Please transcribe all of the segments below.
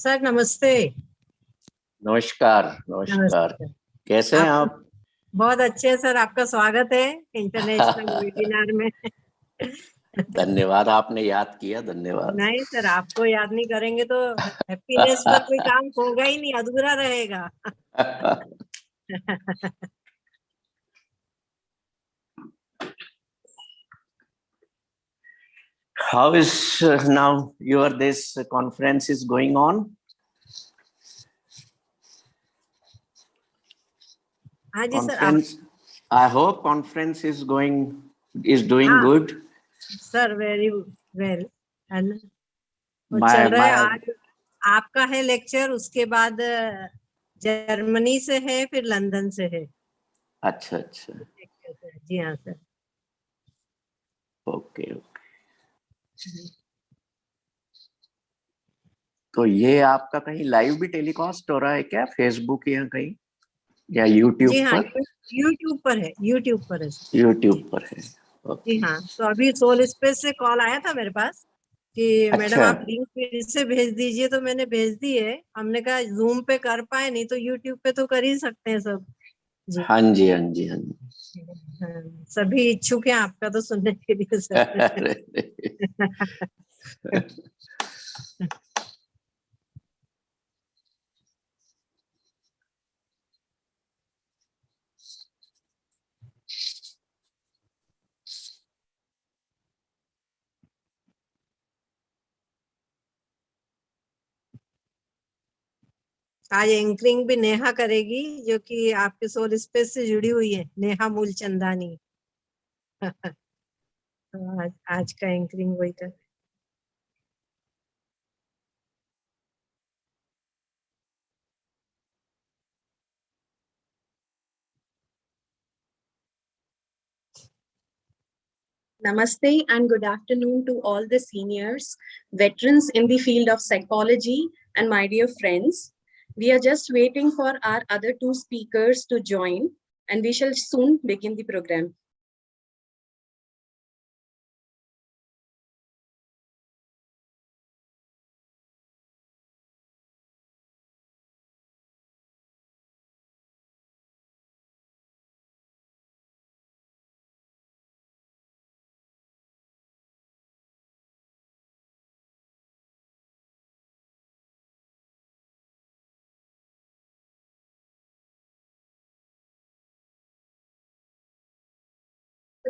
Sir नमस्ते। नमस्कार। नमस्कार। कैसे हैं आप? बहुत अच्छे हैं सर, आपका स्वागत है इंटरनेशनल वेबिनार में। धन्यवाद, आपने याद किया, धन्यवाद। नहीं सर, आपको याद नहीं करेंगे तो हैप्पीनेस पर कोई काम होगा ही नहीं, अधूरा रहेगा। How is now this conference is going on? हाँ जी sir. Conference, I hope conference is doing good. Sir very well, है ना? वो चल रहा है। आज आपका है लेक्चर, उसके बाद जर्मनी से है, फिर लंदन से है। अच्छा अच्छा, जी हाँ सर। Okay okay. तो ये आपका कहीं लाइव भी टेलीकास्ट हो रहा है क्या, फेसबुक या कहीं, या यूट्यूब जी हाँ, पर? यूट्यूब पर है, यूट्यूब पर है। यूट्यूब पर है, जी हाँ। तो अभी सोल स्पेस से कॉल आया था मेरे पास कि मैडम अच्छा। आप लिंक फिर से भेज दीजिए, तो मैंने भेज दी है। हमने कहा जूम पे कर पाए, नहीं तो यूट्यूब पे तो कर ही सकते हैं सब। जी हाँ जी, हाँ जी, हाँ जी। हाँ, सभी इच्छुक हैं आपका तो सुनने के लिए सर। आज एंकरिंग भी नेहा करेगी, जो कि आपके सोल स्पेस से जुड़ी हुई है, नेहा मूलचंदानी। तो आज का एंकरिंग वही कर। Namaste and good afternoon to all the seniors, veterans in the field of psychology, and my dear friends. We are just waiting for our other two speakers to join, and we shall soon begin the program.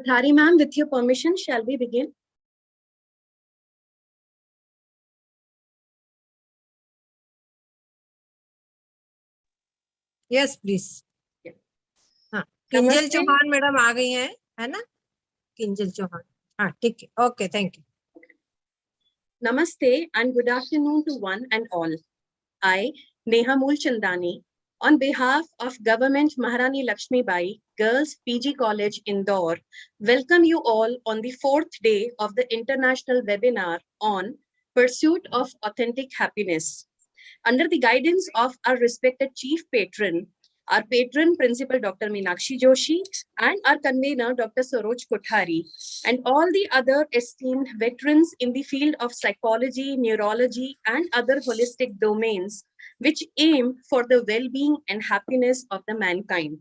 Thari ma'am, with your permission, shall we begin? Yes please. हाँ, Kinjal Chauhan madam आ गई हैं, है ना? किंजल चौहान, हाँ ठीक है, okay, thank you. Namaste and good afternoon to one and all. I, Neha Moolchandani, on behalf of Government Maharani Lakshmi Bai Girls PG College Indore, welcome you all on the fourth day of the international webinar on Pursuit of Authentic Happiness. Under the guidance of our respected Chief Patron, our Patron Principal Dr. Meenakshi Joshi, and our convener Dr. Saroj Kothari, and all the other esteemed veterans in the field of psychology, neurology, and other holistic domains which aim for the well-being and happiness of the mankind.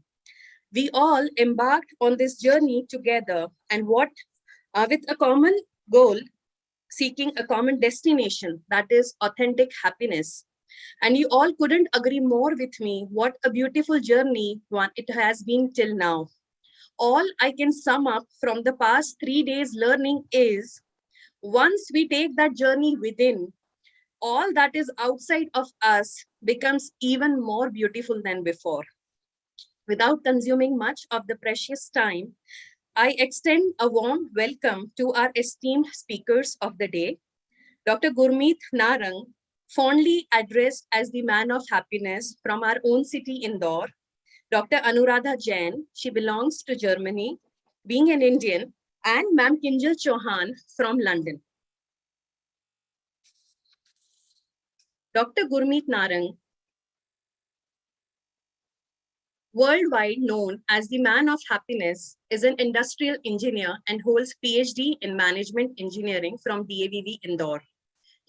We all embarked on this journey together, and with a common goal, seeking a common destination, that is authentic happiness. And you all couldn't agree more with me. What a beautiful journey it has been till now. All I can sum up from the past 3 days learning is, once we take that journey within, all that is outside of us becomes even more beautiful than before. Without consuming much of the precious time, I extend a warm welcome to our esteemed speakers of the day. Dr. Gurmeet Narang, fondly addressed as the man of happiness from our own city, Indore. Dr. Anuradha Jain, she belongs to Germany, being an Indian, and Ma'am Kinjal Chauhan from London. Dr. Gurmeet Narang, worldwide known as the man of happiness, is an industrial engineer and holds PhD in management engineering from DAVV Indore.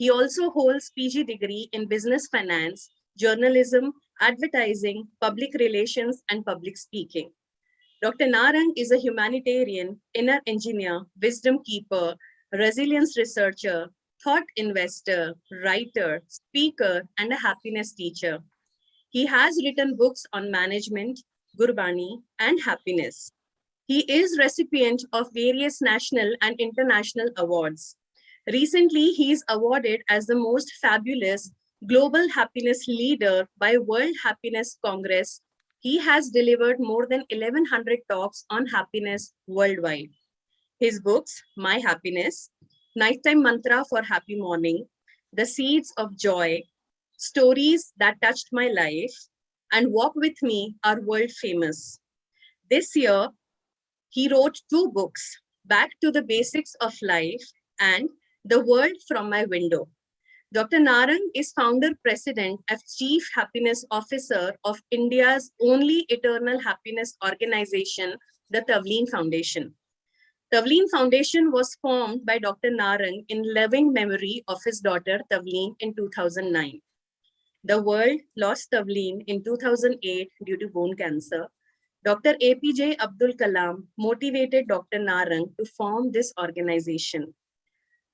He also holds PG degree in business finance, journalism, advertising, public relations, and public speaking. Dr. Narang is a humanitarian, inner engineer, wisdom keeper, resilience researcher, thought investor, writer, speaker, and a happiness teacher. He has written books on management, Gurbani, and happiness. He is recipient of various national and international awards. Recently, he is awarded as the most fabulous global happiness leader by World Happiness Congress. He has delivered more than 1,100 talks on happiness worldwide. His books, My Happiness, Nighttime Mantra for Happy Morning, The Seeds of Joy, Stories That Touched My Life, and Walk With Me are world famous. This year, he wrote 2 books, Back to the Basics of Life and The World from My Window. Dr. Narang is founder-president and chief happiness officer of India's only eternal happiness organization, the Tavlin Foundation. Tavlin Foundation was formed by Dr. Narang in loving memory of his daughter Tavlin in 2009. The world lost Tavlin in 2008 due to bone cancer. Dr. APJ Abdul Kalam motivated Dr. Narang to form this organization.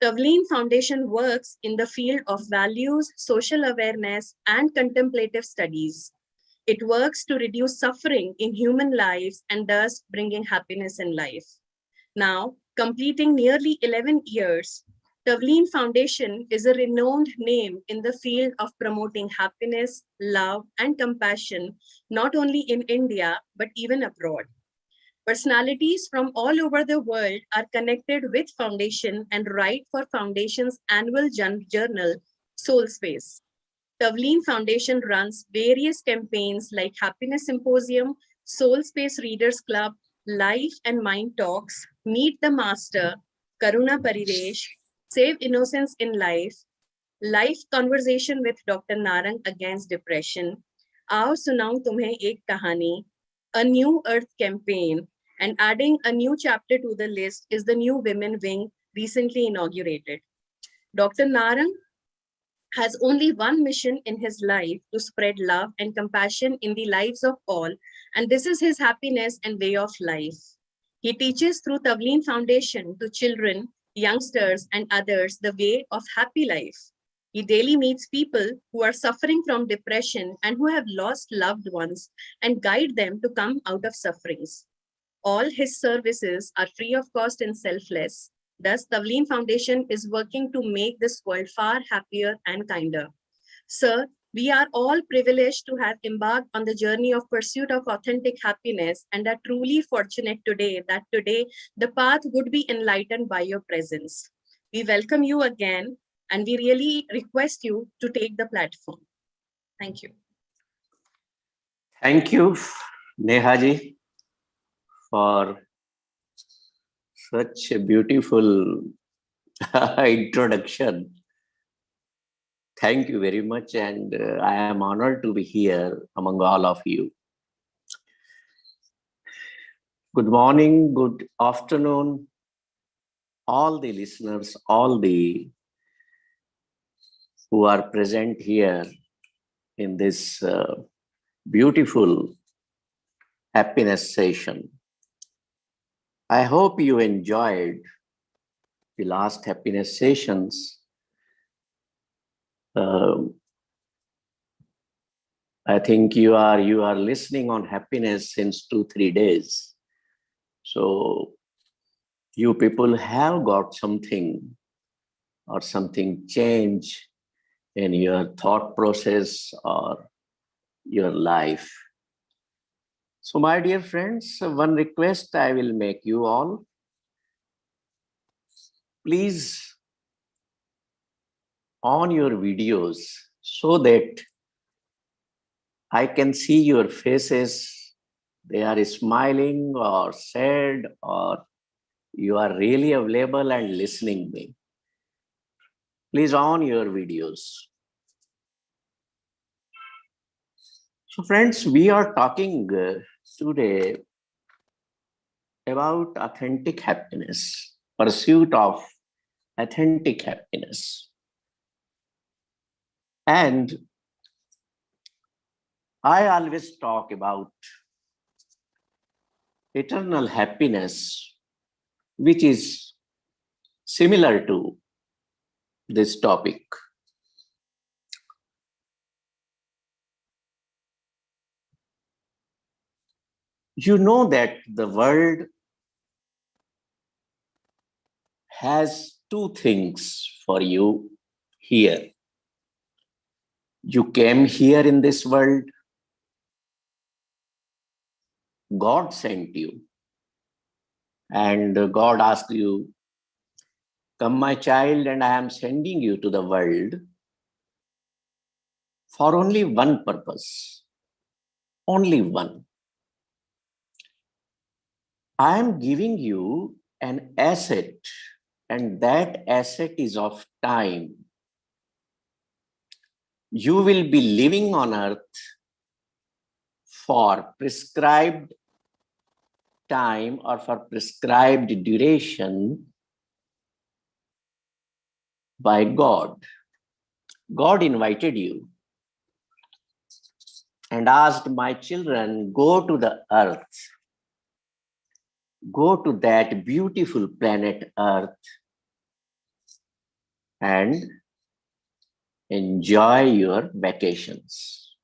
Tavlin Foundation works in the field of values, social awareness, and contemplative studies. It works to reduce suffering in human lives and thus bringing happiness in life. Now, completing nearly 11 years, Tavlin Foundation is a renowned name in the field of promoting happiness, love, and compassion, not only in India, but even abroad. Personalities from all over the world are connected with Foundation and write for Foundation's annual journal, Soul Space. Tavlin Foundation runs various campaigns like Happiness Symposium, Soul Space Readers Club, Life and Mind Talks, Meet the Master, Karuna Parivesh, Save Innocence in Life, Life Conversation with Dr. Narang Against Depression, Aao Sunaun Tumhe Ek Kahani, A New Earth Campaign, and adding a new chapter to the list is the new Women Wing recently inaugurated. Dr. Narang has only one mission in his life: to spread love and compassion in the lives of all, and this is his happiness and way of life. He teaches through Tavlin Foundation to children, youngsters, and others the way of happy life. He daily meets people who are suffering from depression and who have lost loved ones and guide them to come out of sufferings. All his services are free of cost and selfless. Thus, Tavlin Foundation is working to make this world far happier and kinder. Sir, we are all privileged to have embarked on the journey of pursuit of authentic happiness and are truly fortunate today that the path would be enlightened by your presence. We welcome you again and we really request you to take the platform. Thank you. Thank you, Nehaji, for such a beautiful introduction. Thank you very much, and I am honored to be here among all of you. Good morning, good afternoon, all the listeners, all the who are present here in this beautiful happiness session. I hope you enjoyed the last happiness sessions. I think you are listening on happiness since 2-3 days. So you people have got something or something change in your thought process or your life. So my dear friends, one request I will make you all. Please on your videos so that I can see your faces. They are smiling or sad or you are really available and listening me. Please on your videos. So friends, we are talking today about authentic happiness, pursuit of authentic happiness. And I always talk about eternal happiness, which is similar to this topic. You know that the world has two things for you here. You came here in this world, God sent you, and God asked you, "Come, my child, and I am sending you to the world for only one purpose, only one. I am giving you an asset, and that asset is of time. You will be living on earth for prescribed time or for prescribed duration by God. God invited you and asked, my children, go to the earth. Go to that beautiful planet Earth and enjoy your vacations.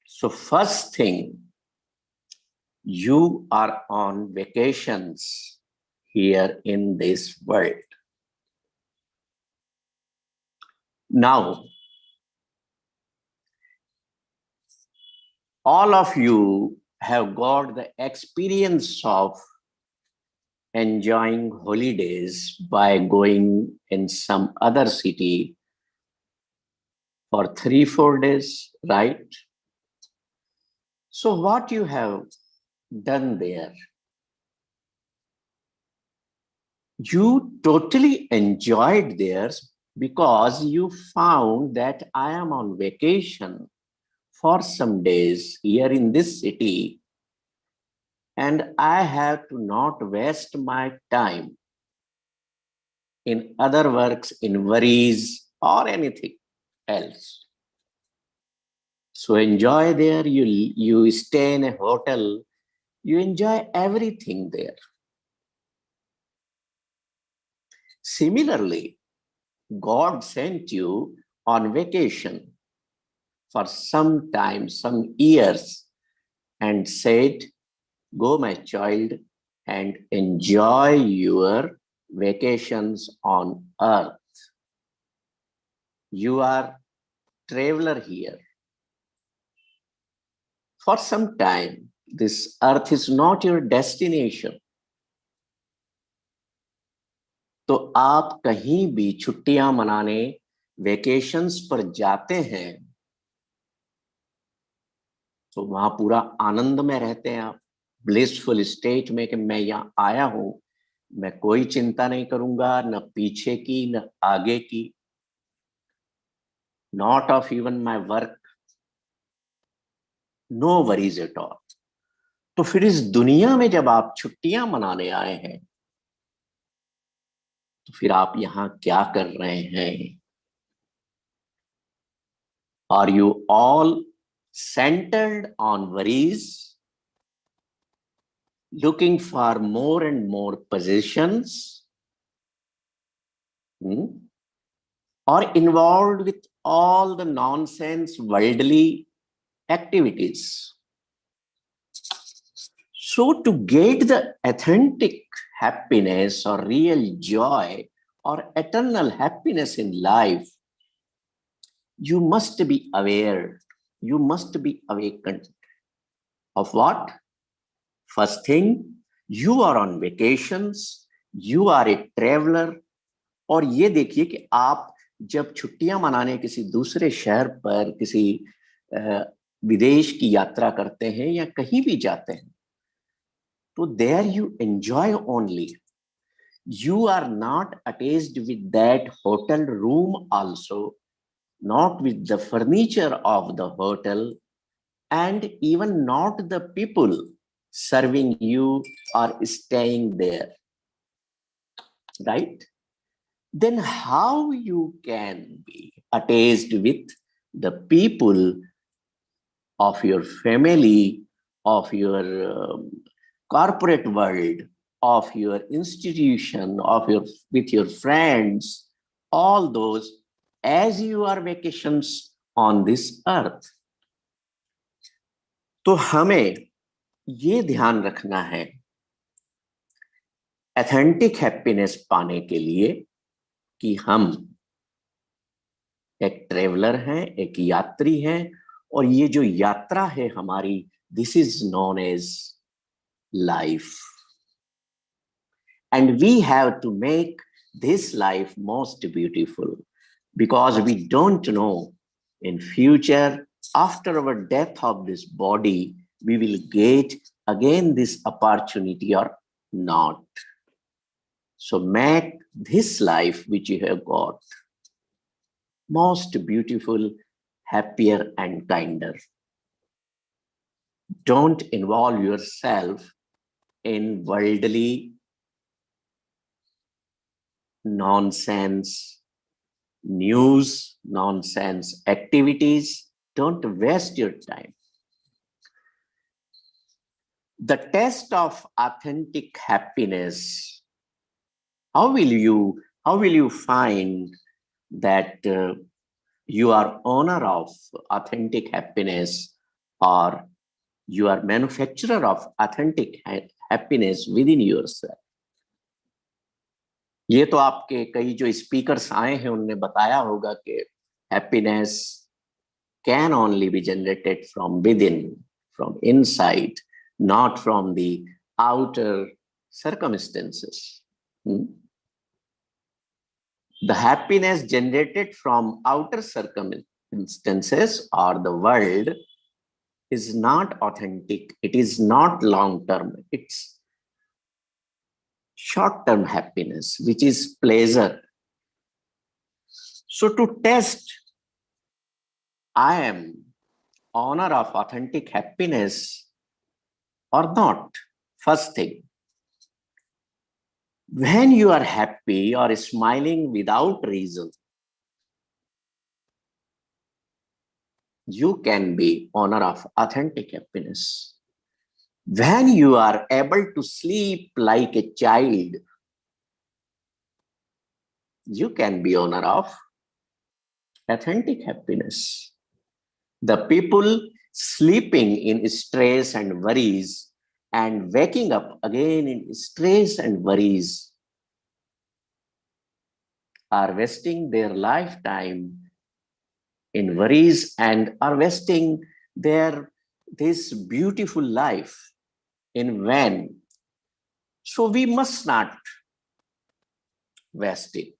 So first thing, you are on vacations here in this world. Now, all of you have got the experience of enjoying holidays by going in some other city for 3-4 days, right? So what you have done there, you totally enjoyed theirs because you found that I am on vacation for some days here in this city and I have to not waste my time in other works, in worries or anything else. So enjoy there, you stay in a hotel, you enjoy everything there. Similarly, God sent you on vacation for some time, some years, and said, go, my child, and enjoy your vacations on earth. You are traveler here. For some time, this earth is not your destination. तो आप कहीं भी छुट्टियां मनाने vacations पर जाते हैं तो वहां पूरा आनंद में रहते हैं आप, ब्लिसफुल स्टेट में कि मैं यहाँ आया हूं, मैं कोई चिंता नहीं करूंगा, न पीछे की न आगे की, not of even my work, no worries at all. तो फिर इस दुनिया में जब आप छुट्टियां मनाने आए हैं तो फिर आप यहां क्या कर रहे हैं? Are you all centered on worries, looking for more and more positions, or involved with all the nonsense worldly activities? So to get the authentic happiness or real joy or eternal happiness in life, you must be aware, you must be awakened of what? First thing, you are on vacations, you are a traveler. और ये देखिए कि आप जब छुट्टियां मनाने किसी दूसरे शहर पर किसी विदेश की यात्रा करते हैं या कहीं भी जाते हैं तो there you enjoy only. You are not attached with that hotel room also, not with the furniture of the hotel, and even not the people serving you or staying there, right? Then how you can be attached with the people of your family, of your corporate world, of your institution, with your friends, all those, as you are vacations on this earth. तो हमें ये ध्यान रखना है authentic happiness पाने के लिए कि हम एक ट्रेवलर हैं, एक यात्री हैं, और ये जो यात्रा है हमारी, this is known as life, and we have to make this life most beautiful, because we don't know in future, after our death of this body, we will get again this opportunity or not. So make this life which you have got most beautiful, happier and kinder. Don't involve yourself in worldly nonsense news, nonsense activities. Don't waste your time. The test of authentic happiness, how will you find that you are owner of authentic happiness, or you are manufacturer of authentic happiness within yourself? ये तो आपके कई जो speakers आए हैं उनने बताया होगा कि happiness can only be generated from within, from inside, not from the outer circumstances. The happiness generated from outer circumstances or the world is not authentic. It is not long-term. It's short-term happiness, which is pleasure. So to test, I am owner of authentic happiness or not. First thing, when you are happy or smiling without reason, you can be owner of authentic happiness. When you are able to sleep like a child, you can be owner of authentic happiness. The people sleeping in stress and worries and waking up again in stress and worries are wasting their lifetime in worries and are wasting this beautiful life in vain. So we must not waste it.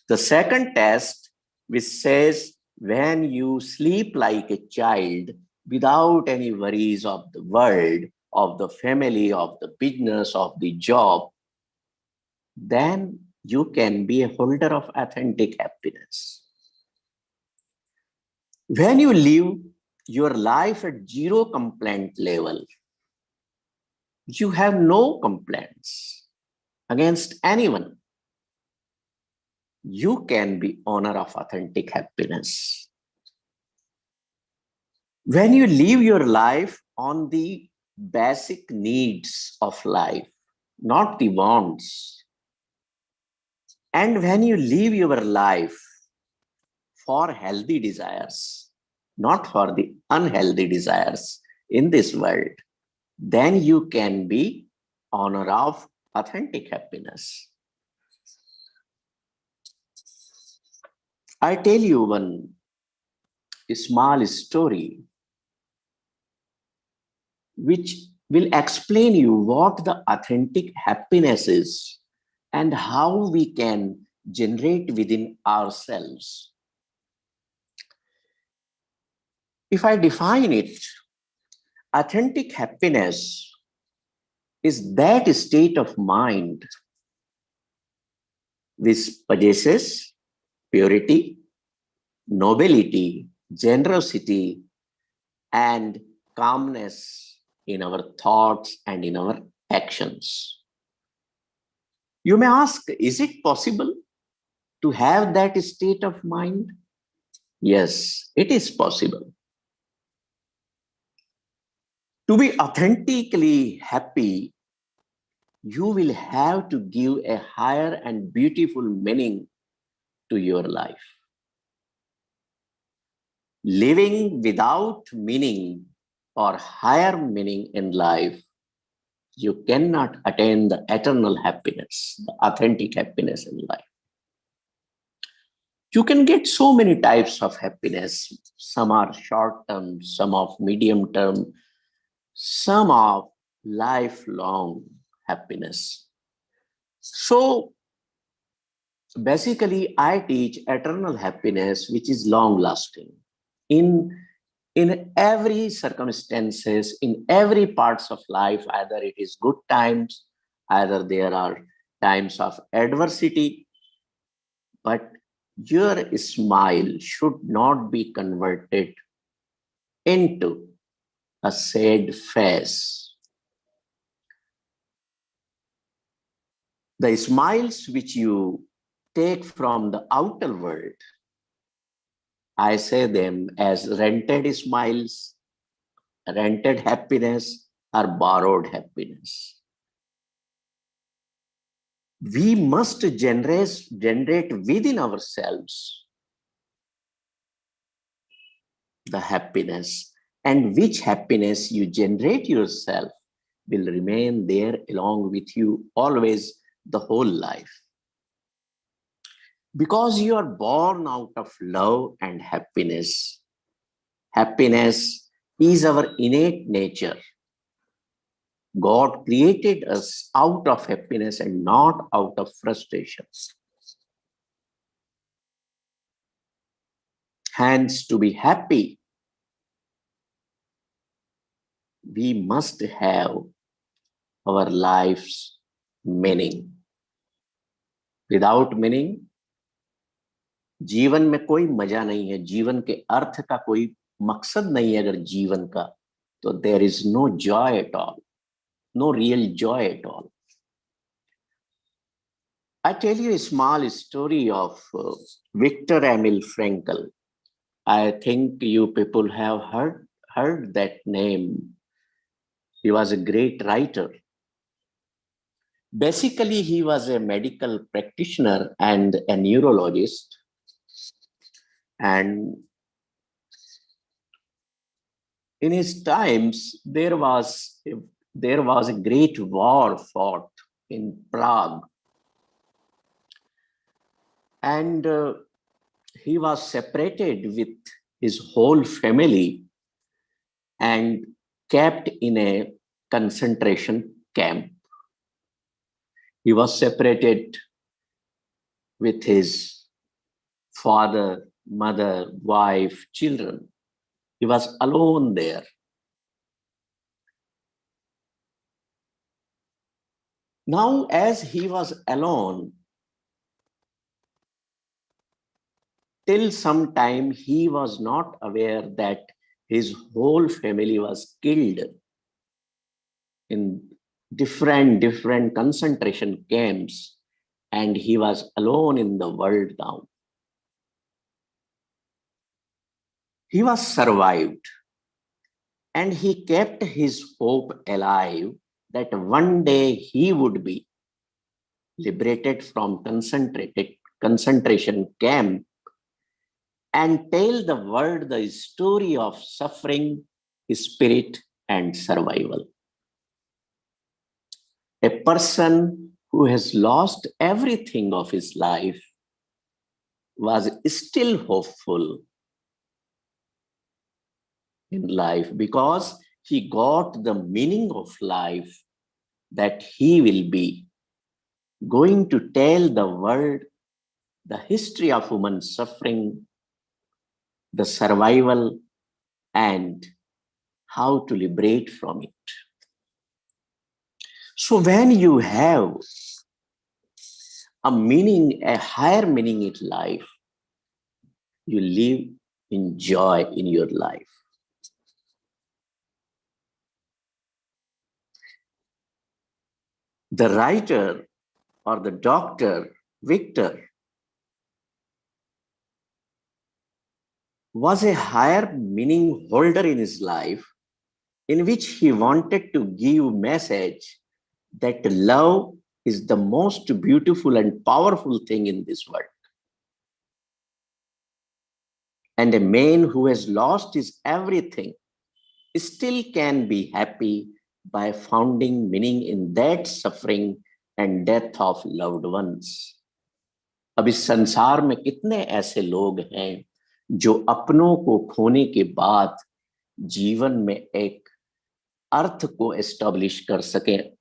The second test, which says, when you sleep like a child without any worries of the world, of the family, of the business, of the job, then you can be a holder of authentic happiness. When you live your life at zero complaint level, you have no complaints against anyone, you can be owner of authentic happiness. When you live your life on the basic needs of life, not the wants, and when you live your life for healthy desires, not for the unhealthy desires in this world, then you can be owner of authentic happiness. I tell you one small story which will explain you what the authentic happiness is and how we can generate within ourselves. If I define it, authentic happiness is that state of mind which possesses purity, nobility, generosity, and calmness in our thoughts and in our actions. You may ask, is it possible to have that state of mind? Yes, it is possible. To be authentically happy, you will have to give a higher and beautiful meaning to your life. Living without meaning or higher meaning in life, you cannot attain the eternal happiness, the authentic happiness in life. You can get so many types of happiness. Some are short term, some of medium term, some of lifelong happiness. So basically, I teach eternal happiness, which is long lasting. In every circumstances, in every parts of life, either it is good times, either there are times of adversity, but your smile should not be converted into a sad face. The smiles which you take from the outer world, I say them as rented smiles, rented happiness, or borrowed happiness. We must generate within ourselves the happiness, and which happiness you generate yourself will remain there along with you always, the whole life. Because you are born out of love and happiness. Happiness is our innate nature. God created us out of happiness and not out of frustration. Hence, to be happy, we must have our life's meaning. Without meaning, जीवन में कोई मजा नहीं है, जीवन के अर्थ का कोई मकसद नहीं है अगर जीवन का, तो there is no joy at all, no real joy at all. I tell you a small story of Viktor Emil Frankl. I think you people have heard that name. He was a great writer. Basically, he was a medical practitioner and a neurologist. And in his times, there was a great war fought in Prague. And he was separated with his whole family and kept in a concentration camp. He was separated with his father, mother, wife, children. He was alone there. Now, as he was alone, till some time he was not aware that his whole family was killed in different concentration camps, and he was alone in the world now. He was survived, and he kept his hope alive that one day he would be liberated from concentration camp and tell the world the story of suffering, spirit, and survival. A person who has lost everything of his life was still hopeful in life because he got the meaning of life, that he will be going to tell the world the history of human suffering, the survival, and how to liberate from it. So when you have a meaning, a higher meaning in life, you live in joy in your life. The writer or the doctor, Victor, was a higher meaning holder in his life, in which he wanted to give message that love is the most beautiful and powerful thing in this world. And a man who has lost his everything still can be happy by finding meaning in that suffering and death of loved ones. अब इस संसार में कितने ऐसे लोग हैं जो अपनों को खोने के बाद जीवन में एक अर्थ को एस्टैब्लिश कर सकें.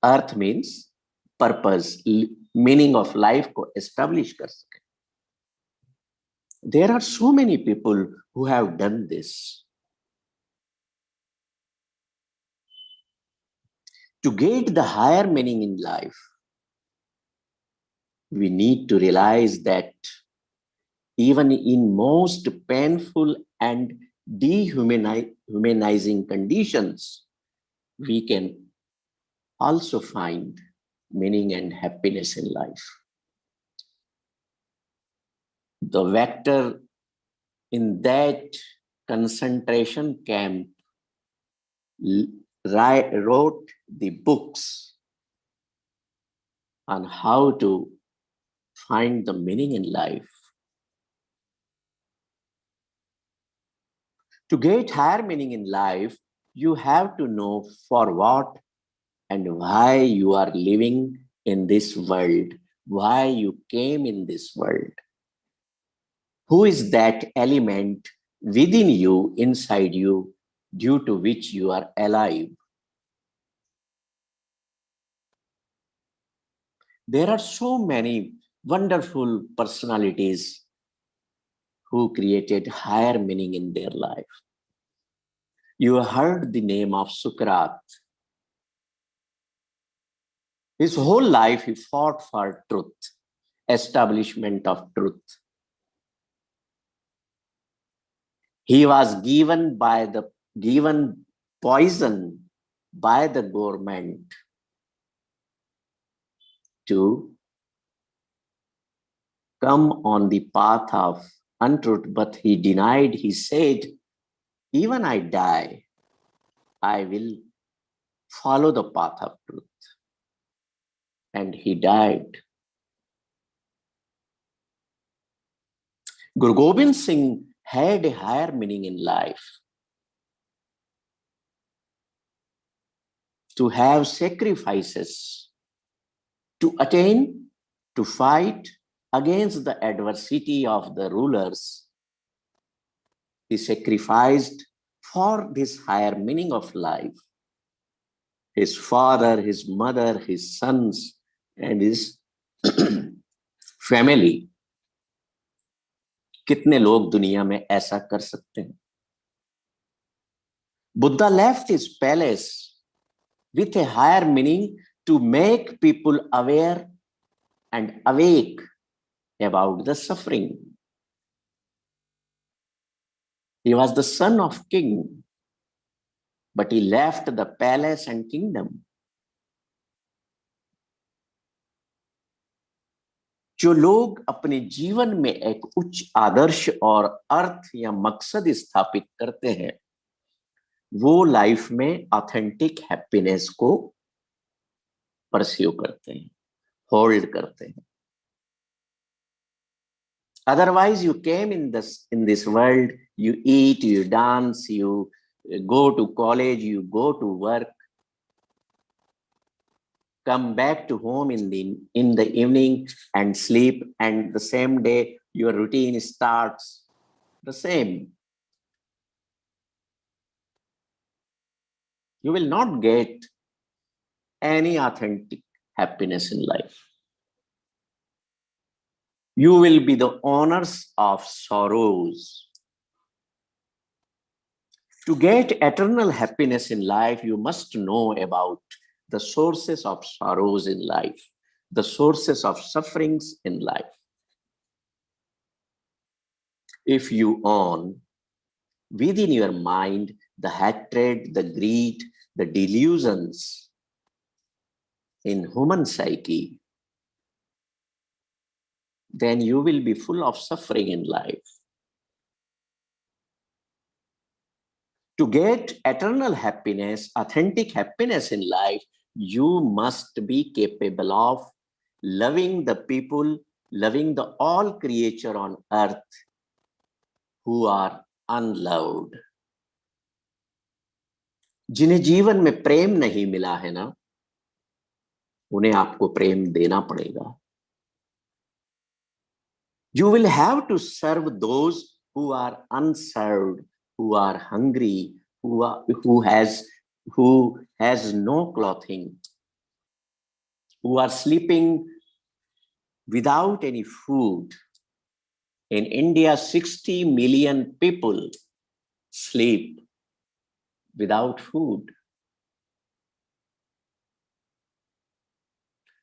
अर्थ means purpose, meaning of life को एस्टैब्लिश कर सकें. There are so many people who have done this. To get the higher meaning in life, we need to realize that even in most painful and dehumanizing conditions, we can also find meaning and happiness in life. The vector in that concentration camp wrote the books on how to find the meaning in life. To get higher meaning in life, you have to know for what and why you are living in this world, why you came in this world. Who is that element within you, inside you, due to which you are alive? There are so many wonderful personalities who created higher meaning in their life. You heard the name of Socrates. His whole life he fought for truth, establishment of truth. He was given poison by the government to come on the path of untruth, but he denied. He said, even I die, I will follow the path of truth. And he died. Guru Gobind Singh had a higher meaning in life. To have sacrifices, to attain, to fight against the adversity of the rulers. He sacrificed for this higher meaning of life. His father, his mother, his sons, and his family. कितने लोग दुनिया में ऐसा कर सकते हैं? Buddha left his palace with a higher meaning to make people aware and awake about the suffering. He was the son of king, but he left the palace and kingdom. जो लोग अपने जीवन में एक उच्च आदर्श और अर्थ या मकसद स्थापित करते हैं, वो लाइफ में ऑथेंटिक हैप्पीनेस को परस्यू करते हैं, होल्ड करते हैं. Otherwise, you came in this world, you eat, you dance, you go to college, you go to work, come back to home in the evening and sleep, and the same day your routine starts the same. You will not get any authentic happiness in life. You will be the owners of sorrows. To get eternal happiness in life, you must know about the sources of sorrows in life, the sources of sufferings in life. If you own within your mind the hatred, the greed, the delusions in human psyche, then you will be full of suffering in life. To get eternal happiness, authentic happiness in life, you must be capable of loving the people, loving the all creature on earth who are unloved. जिन्हें जीवन में प्रेम नहीं मिला है ना, उन्हें आपको प्रेम देना पड़ेगा. You will have to serve those who are unserved, who are hungry, who has no clothing, who are sleeping without any food. In India, 60 million people sleep without food.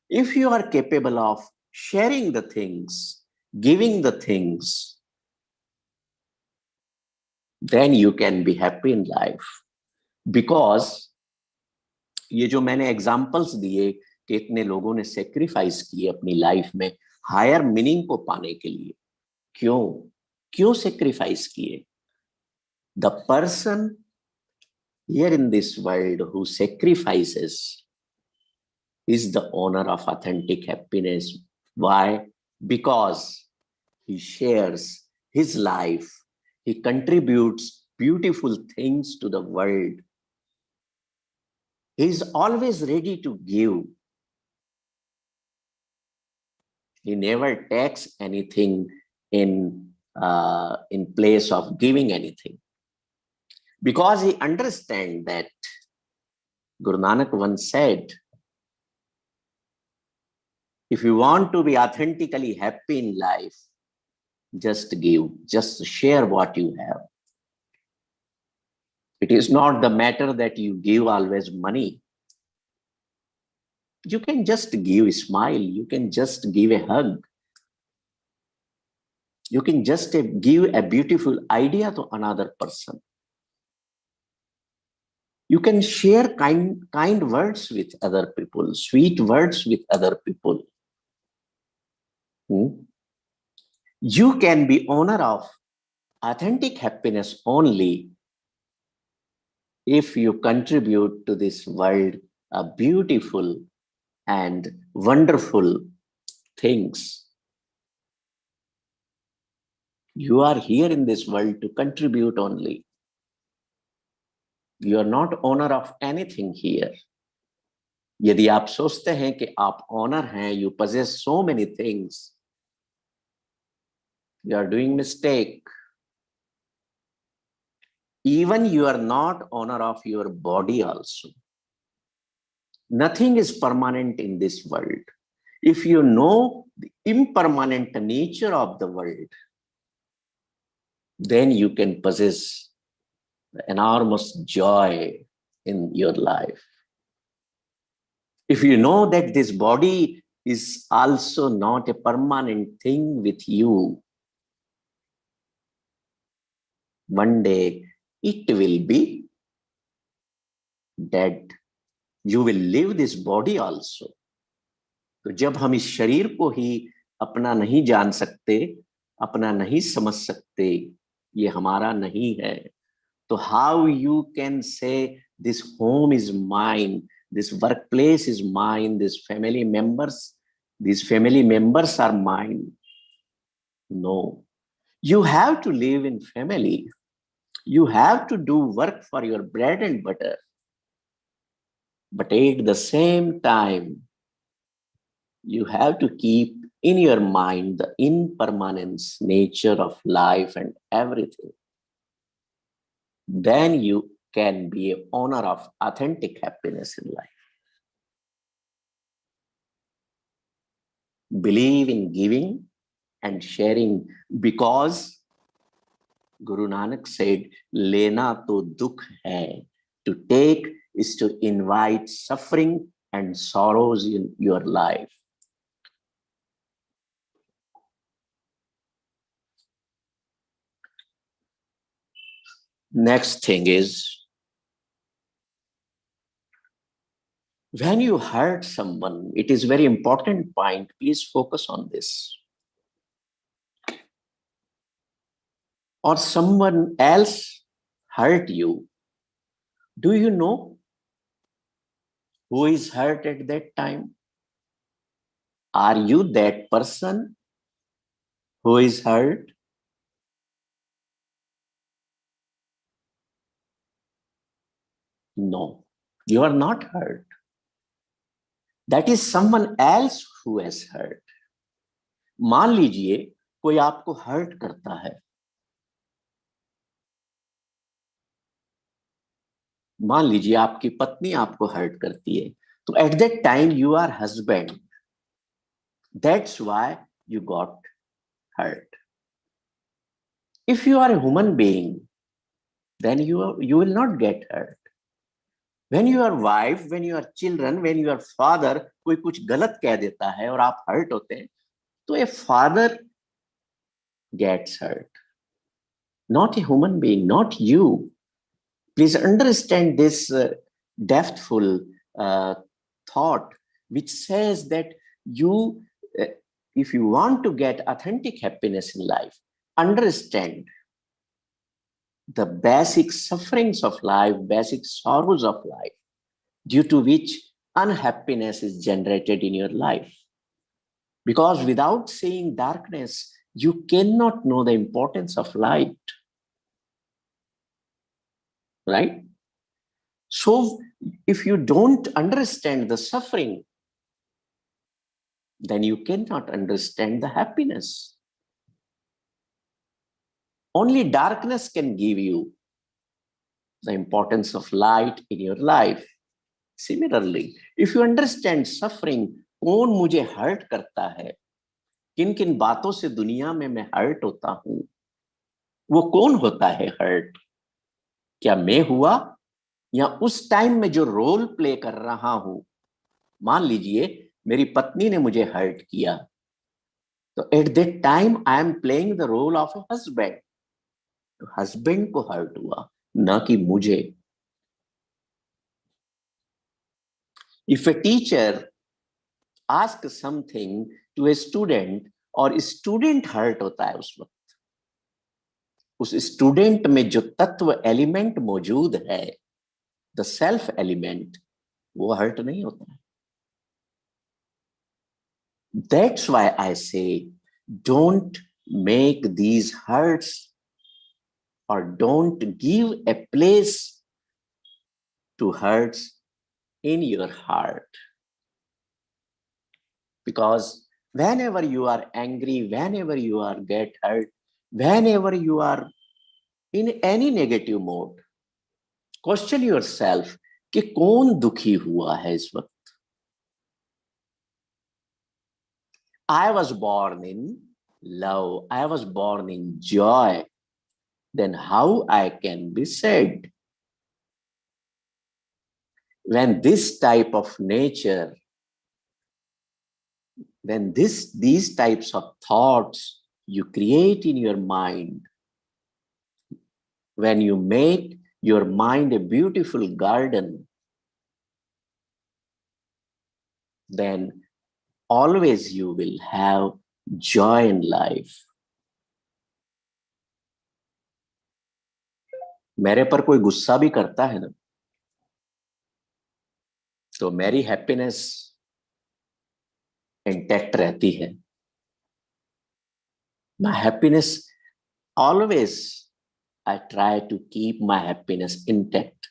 If you are capable of sharing the things, giving the things, then you can be happy in life. Because ये जो मैंने examples दिए कि इतने लोगों ने sacrifice किए अपनी लाइफ में हायर मीनिंग को पाने के लिए, क्यों सेक्रीफाइस किए? The person here in this world who sacrifices is the owner of authentic happiness. Why? Because he shares his life, he contributes beautiful things to the world. He is always ready to give. He never takes anything in place of giving anything. Because he understands that Guru Nanak once said, if you want to be authentically happy in life, just give, just share what you have. It is not the matter that you give always money. You can just give a smile, you can just give a hug. You can just give a beautiful idea to another person. You can share kind words with other people, sweet words with other people. You can be owner of authentic happiness only if you contribute to this world a beautiful and wonderful things. You are here in this world to contribute only. You are not owner of anything here. यदि आप सोचते हैं कि आप owner हैं, you possess so many things, you are doing mistake. Even you are not owner of your body also. Nothing is permanent in this world. If you know the impermanent nature of the world, then you can possess enormous joy in your life. If you know that this body is also not a permanent thing with you, one day it will be dead. You will leave this body also. तो जब हम इस शरीर को ही अपना नहीं जान सकते, अपना नहीं समझ सकते, ये हमारा नहीं है, तो how you can say this home is mine, this workplace is mine, these family members are mine? No. You have to live in family. You have to do work for your bread and butter. But at the same time, you have to keep in your mind the impermanence nature of life and everything. Then you can be an owner of authentic happiness in life. Believe in giving and sharing, because Guru Nanak said, Lena to dukh hai. To take is to invite suffering and sorrows in your life. Next thing is, when you hurt someone, it is very important point. Please focus on this. Or someone else hurt you, Do you know who is hurt at that time? Are you that person who is hurt? No, you are not hurt. That is someone else who has hurt. मान लीजिए कोई आपको hurt करता है, मान लीजिए आपकी पत्नी आपको हर्ट करती है, तो at that time you are husband, that's why you got hurt. If you are a human being, then you will not get hurt. When you are wife, when you are children, when you are father, कोई कुछ गलत कह देता है और आप hurt होते हैं, तो a father gets hurt, not a human being, not you. Please understand this depthful thought, which says that if you want to get authentic happiness in life, understand the basic sufferings of life, basic sorrows of life, due to which unhappiness is generated in your life. Because without seeing darkness, you cannot know the importance of light. Right? So, if you don't understand the suffering, then you cannot understand the happiness. Only darkness can give you the importance of light in your life. Similarly, if you understand suffering, कौन मुझे hurt करता है, किन किन बातों से दुनिया में मैं हर्ट होता हूं, वो कौन होता है हर्ट? क्या मैं हुआ या उस टाइम में जो रोल प्ले कर रहा हूं? मान लीजिए मेरी पत्नी ने मुझे हर्ट किया, तो at that time I am playing the role of a husband. तो हस्बैंड को हर्ट हुआ, ना कि मुझे. If a teacher ask something to a student और स्टूडेंट हर्ट होता है, उस वक्त उस स्टूडेंट में जो तत्व एलिमेंट मौजूद है, द सेल्फ एलिमेंट, वो हर्ट नहीं होता है. That's why I say, don't make these hurts or don't give a place to hurts in your heart. Because whenever you are angry, whenever you are get hurt, whenever you are in any negative mode, question yourself कि कौन दुखी हुआ है इस वक्त? I was born in love, I was born in joy, then how I can be sad? When this type of nature, when these types of thoughts you create in your mind, when you make your mind a beautiful garden, then always you will have joy in life. मेरे पर कोई गुस्सा भी करता है ना, तो मेरी हैप्पीनेस इंटैक्ट रहती है. My happiness, always I try to keep my happiness intact.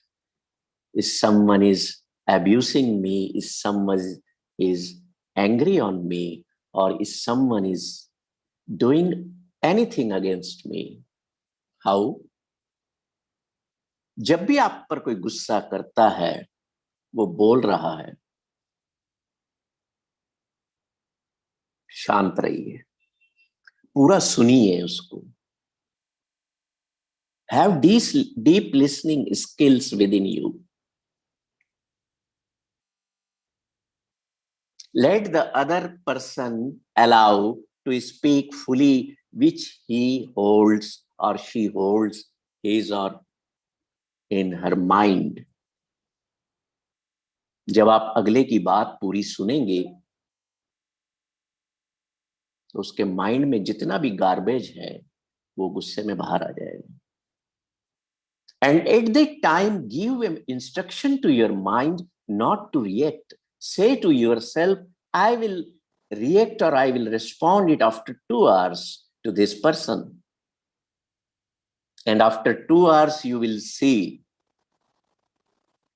If someone is abusing me, if someone is angry on me, or if someone is doing anything against me, how? जब भी आप पर कोई गुस्सा करता है, वो बोल रहा है, शांत रहिए, पूरा सुनिए उसको. Have deep listening skills within you. Let the other person allow to speak fully, which he holds or she holds his or in her mind. जब आप अगले की बात पूरी सुनेंगे, तो उसके माइंड में जितना भी गार्बेज है, वो गुस्से में बाहर आ जाएगा. And at that time, give an instruction to your mind not to react. Say to yourself, I will react or I will respond it after 2 hours to this person. And after 2 hours, you will see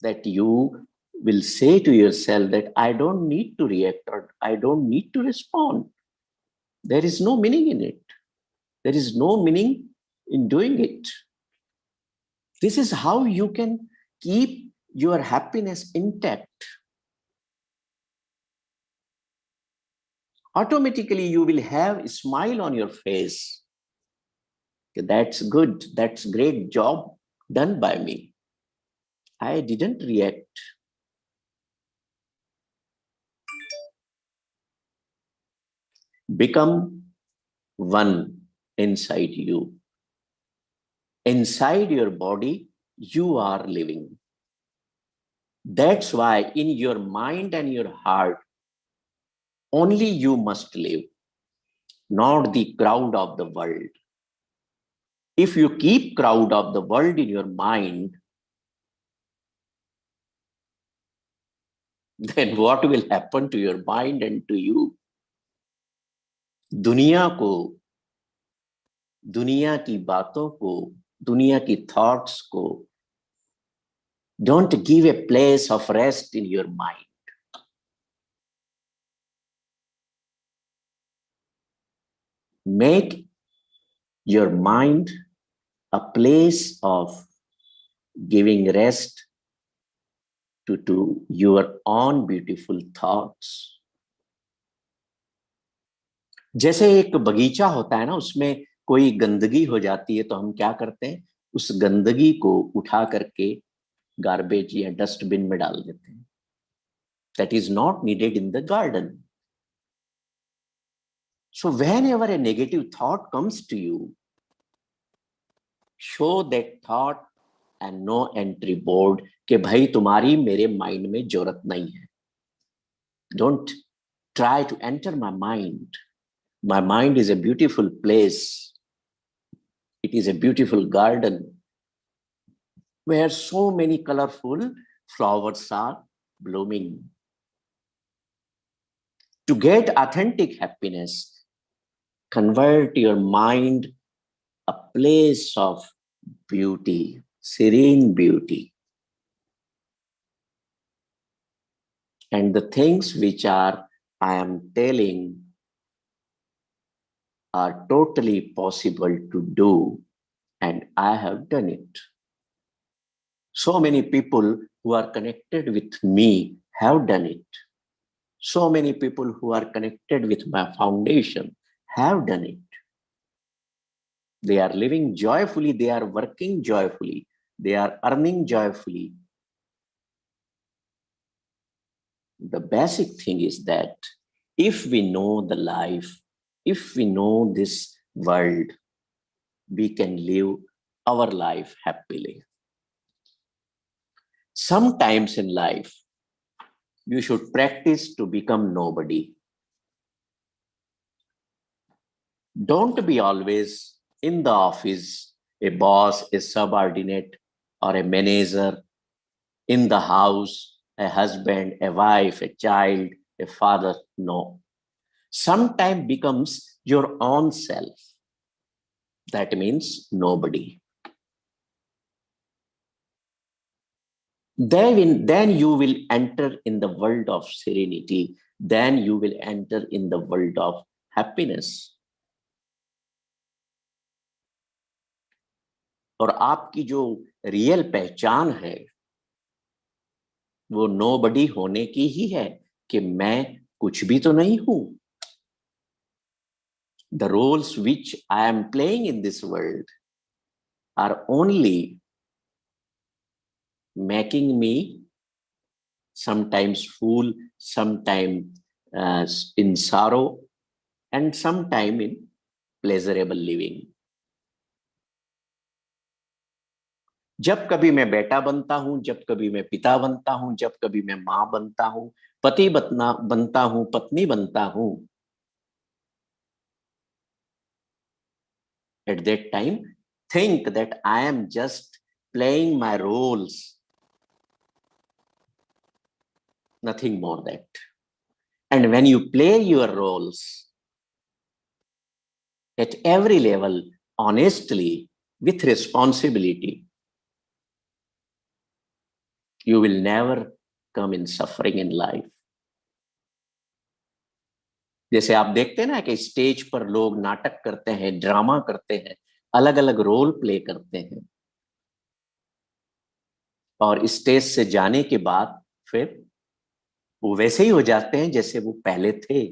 that you will say to yourself that I don't need to react or I don't need to respond. There is no meaning in it. There is no meaning in doing it. This is how you can keep your happiness intact. Automatically, you will have a smile on your face. That's good. That's great job done by me. I didn't react. Become one inside you. Inside your body, you are living. That's why in your mind and your heart, only you must live, not the crowd of the world. If you keep crowd of the world in your mind, then what will happen to your mind and to you? दुनिया को, दुनिया की बातों को, दुनिया की thoughts को, don't give a place of rest in your mind. Make your mind a place of giving rest to your own beautiful thoughts. जैसे एक बगीचा होता है ना, उसमें कोई गंदगी हो जाती है तो हम क्या करते हैं, उस गंदगी को उठा करके गार्बेज या डस्टबिन में डाल देते हैं. That is not needed in the garden. So whenever a negative thought comes to you, show that thought and no entry board कि भाई तुम्हारी मेरे माइंड में जरूरत नहीं है. Don't try to enter my mind. My mind is a beautiful place. It is a beautiful garden where so many colorful flowers are blooming. To get authentic happiness, convert your mind a place of beauty, serene beauty. And the things which I am telling are totally possible to do, and I have done it. So many people who are connected with me have done it. So many people who are connected with my foundation have done it. They are living joyfully, they are working joyfully, they are earning joyfully. The basic thing is that if we know the life, if we know this world, we can live our life happily. Sometimes in life, you should practice to become nobody. Don't be always in the office, a boss, a subordinate, or a manager, in the house, a husband, a wife, a child, a father. No. Sometimes becomes your own self. That means nobody. Then you will enter in the world of serenity. Then you will enter in the world of happiness. और आपकी जो real पहचान है वो nobody होने की ही है कि मैं कुछ भी तो नहीं हूं. The roles which I am playing in this world are only making me sometimes fool, sometimes in sorrow, and sometimes in pleasurable living. जब कभी मैं बेटा बनता हूं, जब कभी मैं पिता बनता हूं, जब कभी मैं मां बनता हूं, पति बनता हूं, पत्नी बनता हूं, at that time think that I am just playing my roles. Nothing more that. And when you play your roles at every level, honestly, with responsibility, you will never come in suffering in life. जैसे आप देखते हैं ना कि stage पर लोग नाटक करते हैं, ड्रामा करते हैं, अलग अलग रोल प्ले करते हैं, और स्टेज से जाने के बाद फिर वो वैसे ही हो जाते हैं जैसे वो पहले थे.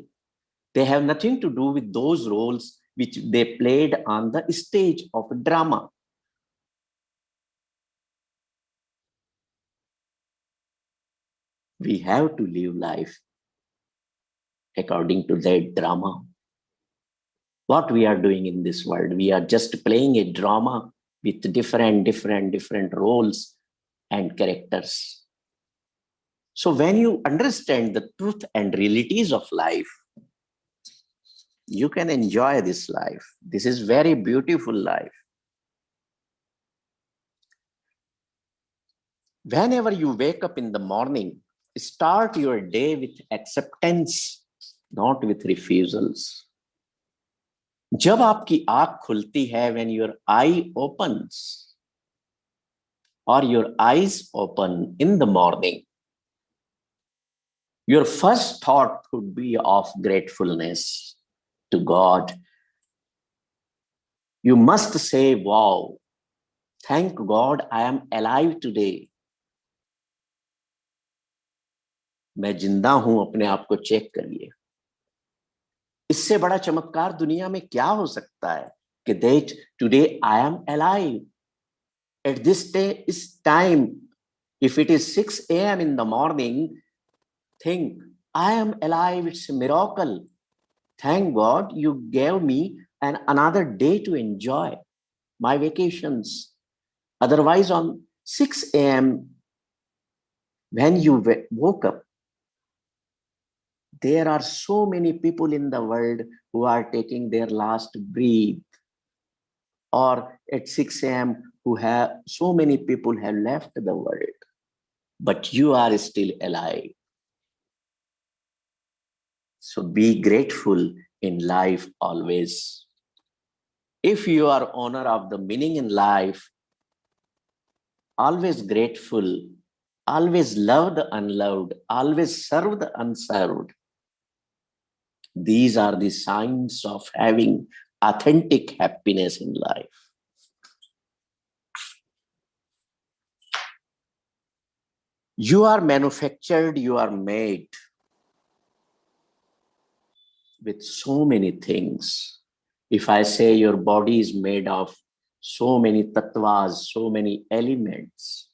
They have nothing to do with those roles which they played on the stage of drama. We have to live life according to that drama. What we are doing in this world, we are just playing a drama with different roles and characters. So when you understand the truth and realities of life, you can enjoy this life. This is very beautiful life. Whenever you wake up in the morning, start your day with acceptance, not with refusals. जब आपकी आँख खुलती है, when your eye opens or your eyes open in the morning, your first thought could be of gratefulness to God. You must say, wow, thank God I am alive today. मैं जिंदा हूं, अपने आप को चेक करिए. इससे बड़ा चमत्कार दुनिया में क्या हो सकता है कि that today I am alive. At this day, is time, if it is 6 a.m. in the morning, think, I am alive, it's a miracle. Thank God you gave me another day to enjoy my vacations. Otherwise, on 6 a.m., when you woke up, there are so many people in the world who are taking their last breath. Or at 6 a.m., so many people have left the world, but you are still alive. So be grateful in life always. If you are owner of the meaning in life, always grateful, always love the unloved, always serve the unserved. These are the signs of having authentic happiness in life. You are manufactured, you are made with so many things. If I say your body is made of so many tattvas, so many elements,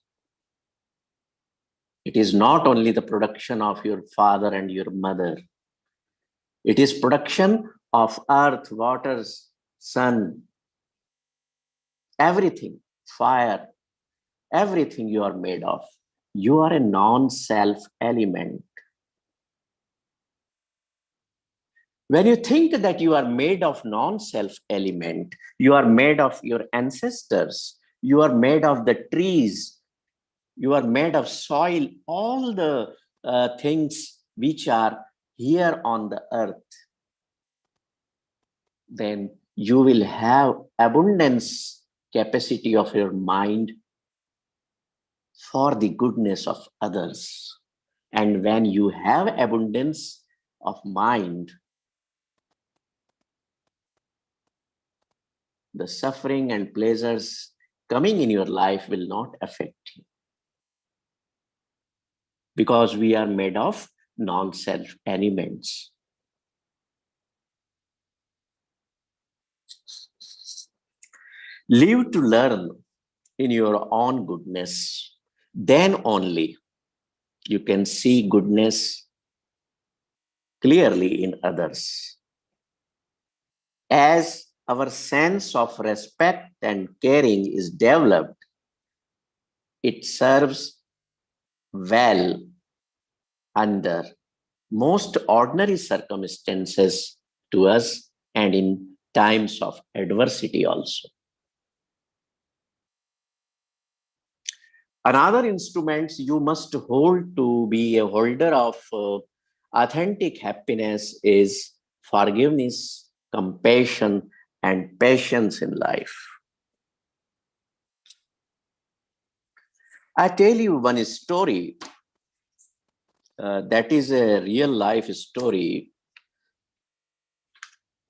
it is not only the production of your father and your mother. It is production of earth, waters, sun, everything, fire, everything you are made of. You are a non-self element. When you think that you are made of non-self element, you are made of your ancestors, you are made of the trees, you are made of soil, all the things which are here on the earth, then you will have abundance capacity of your mind for the goodness of others. And when you have abundance of mind, the suffering and pleasures coming in your life will not affect you. Because we are made of non-self elements. Live to learn in your own goodness. Then only you can see goodness clearly in others. As our sense of respect and caring is developed, it serves well under most ordinary circumstances to us and in times of adversity also. Another instruments you must hold to be a holder of authentic happiness is forgiveness, compassion, and patience in life. I tell you one story that is a real life story.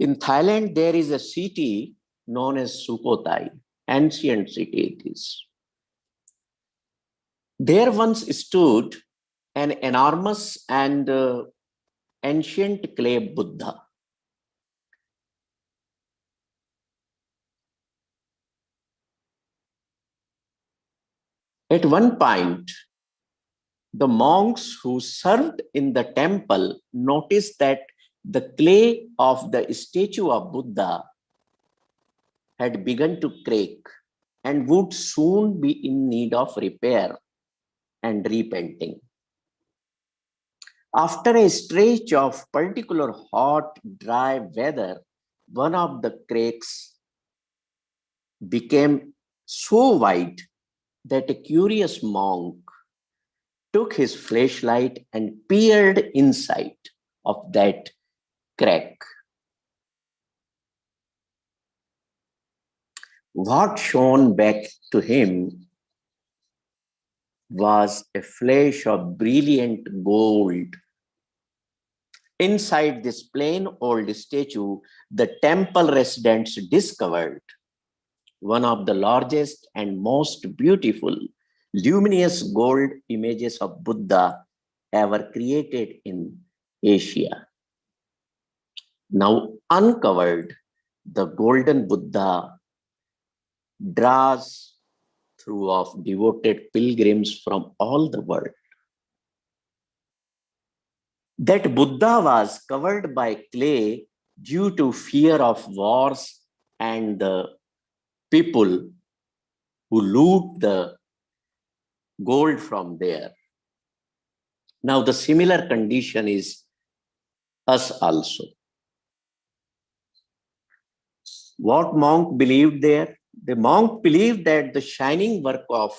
In Thailand, there is a city known as Sukhothai, ancient city it is. There once stood an enormous and ancient clay Buddha. At one point, the monks who served in the temple noticed that the clay of the statue of Buddha had begun to crack and would soon be in need of repair and repainting. After a stretch of particular hot, dry weather, one of the cracks became so wide that a curious monk took his flashlight and peered inside of that crack. What shone back to him was a flash of brilliant gold. Inside this plain old statue, the temple residents discovered one of the largest and most beautiful luminous gold images of Buddha ever created in Asia. Now uncovered, the golden Buddha draws through of devoted pilgrims from all the world. That Buddha was covered by clay due to fear of wars and the people who loot the gold from there. Now the similar condition is us also. What monk believed there? The monk believed that the shining work of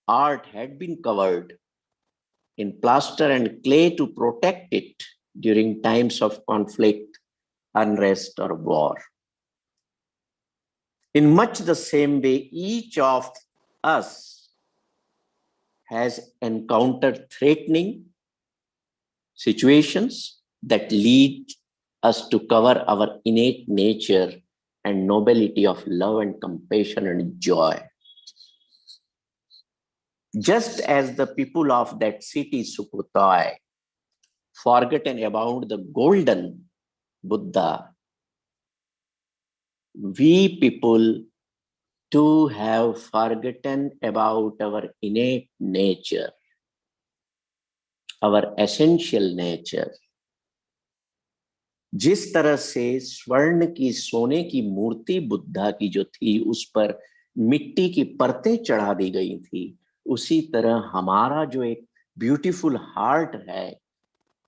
art had been covered in plaster and clay to protect it during times of conflict, unrest, or war. In much the same way, each of us has encountered threatening situations that lead us to cover our innate nature and nobility of love and compassion and joy. Just as the people of that city, Sukhothai, forgotten about the golden Buddha, we people too have forgotten about our innate nature, our essential nature. जिस तरह से स्वर्ण की सोने की मूर्ति बुद्धा की जो थी उस पर मिट्टी की परतें चढ़ा दी गई थी, उसी तरह हमारा जो एक ब्यूटीफुल हार्ट है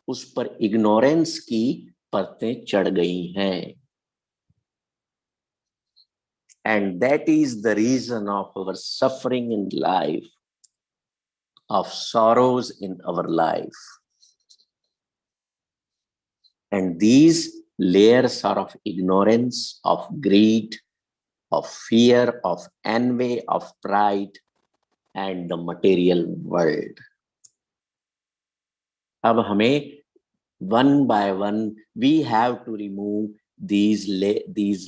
उस पर इग्नोरेंस की परतें चढ़ गई हैं. And that is the reason of our suffering in life, of sorrows in our life. And these layers are of ignorance, of greed, of fear, of envy, of pride, and the material world. अब हमें one by one we have to remove these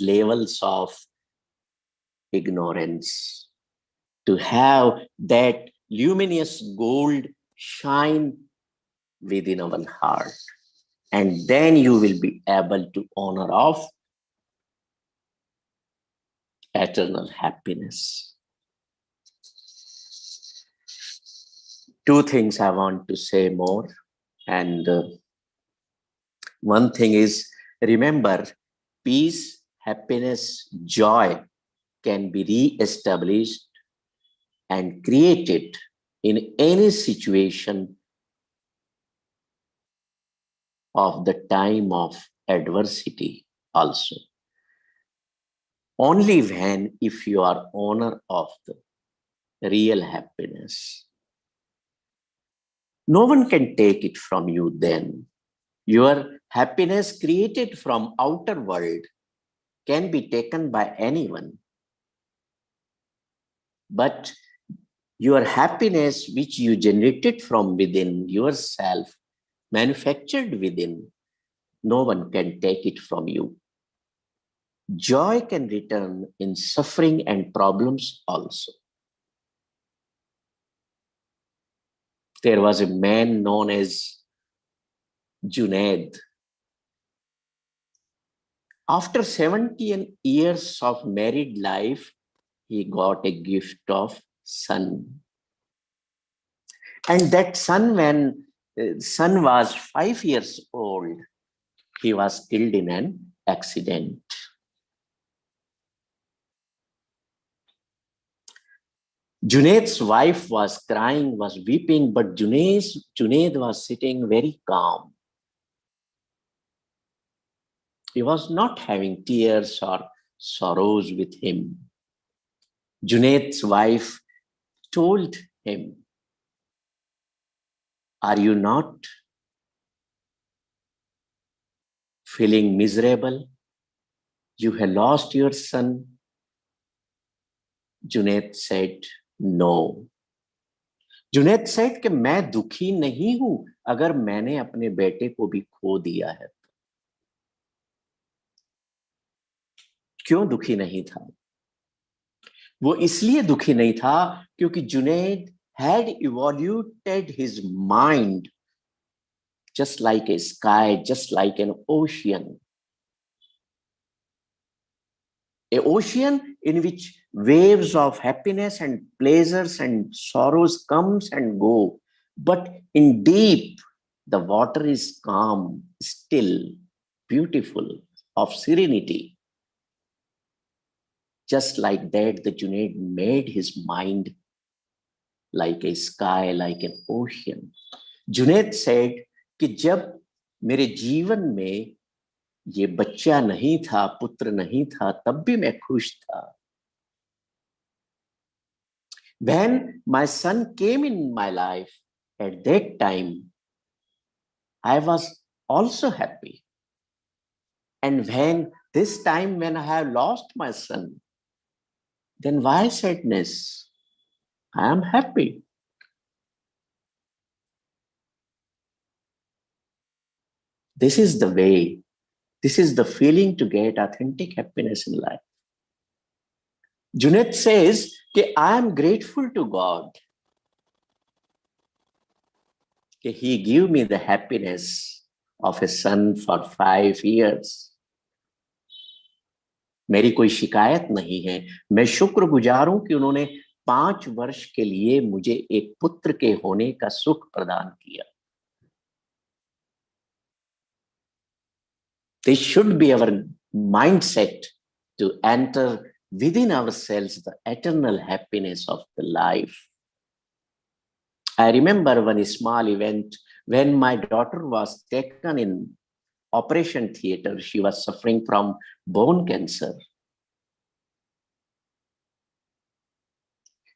levels of ignorance to have that luminous gold shine within our heart. And then you will be able to honor of eternal happiness. Two things I want to say more. And one thing is, remember, peace, happiness, joy can be re-established and created in any situation of the time of adversity also. Only when, if you are owner of the real happiness. No one can take it from you then. Your happiness created from outer world can be taken by anyone. But your happiness which you generated from within yourself, manufactured within, no one can take it from you. Joy can return in suffering and problems also. There was a man known as Junaid. After 17 years of married life, he got a gift of son. And that son, when son was 5 years old, he was killed in an accident. Junaid's wife was crying, was weeping, but Junaid was sitting very calm. He was not having tears or sorrows with him. Junaid's wife told him, "Are you not feeling miserable? You have lost your son." Junaid said, "No." Junaid said कि मैं दुखी नहीं हूं अगर मैंने अपने बेटे को भी खो दिया है। क्यों दुखी नहीं था? वो इसलिए दुखी नहीं था क्योंकि Junaid had evaluated his mind just like a sky, just like an ocean. A ocean in which waves of happiness and pleasures and sorrows comes and go. But in deep, the water is calm, still, beautiful, of serenity. Just like that, the Junaid made his mind like a sky, like an ocean. Junaid said कि जब मेरे जीवन में ये बच्चा नहीं था, पुत्र नहीं था, तब भी मैं खुश था. When my son came in my life, at that time, I was also happy. And when this time when I have lost my son, then why sadness? I am happy. This is the way, this is the feeling to get authentic happiness in life. Junaid says that I am grateful to God that He gave me the happiness of a son for 5 years. मेरी कोई शिकायत नहीं है. मैं शुक्रगुजार हूं कि उन्होंने 5 वर्ष के लिए मुझे एक पुत्र के होने का सुख प्रदान किया. This should be our mindset to enter within ourselves the eternal happiness of the life. I remember one small event when my daughter was taken in operation theater. She was suffering from bone cancer.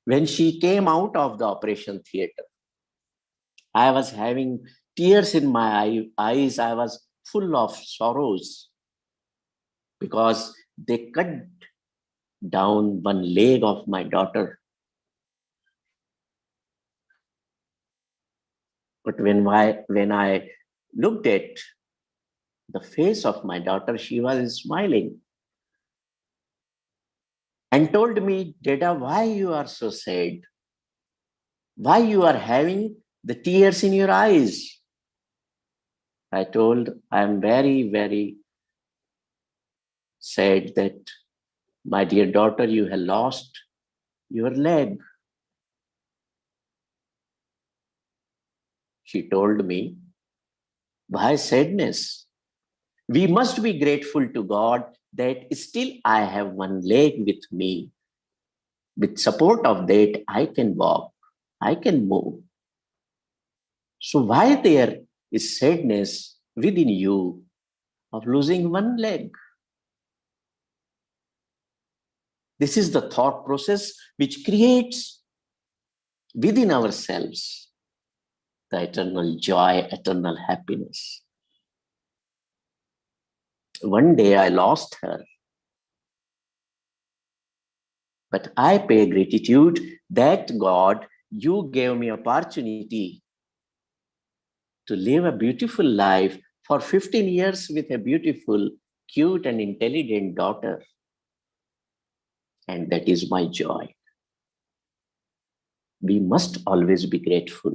When she came out of the operation theater, I was having tears in my eyes. I was full of sorrows because they cut down one leg of my daughter. But when I looked at the face of my daughter, she was smiling and told me, "Dada, why you are so sad? Why you are having the tears in your eyes?" I told, "I am very, very sad that, my dear daughter, you have lost your leg." She told me, "Why sadness? We must be grateful to God that still I have one leg with me. With support of that, I can walk, I can move. So why there is sadness within you of losing one leg?" This is the thought process which creates within ourselves the eternal joy, eternal happiness. One day I lost her, but I pay gratitude that God, you gave me opportunity to live a beautiful life for 15 years with a beautiful, cute and intelligent daughter. And that is my joy. We must always be grateful,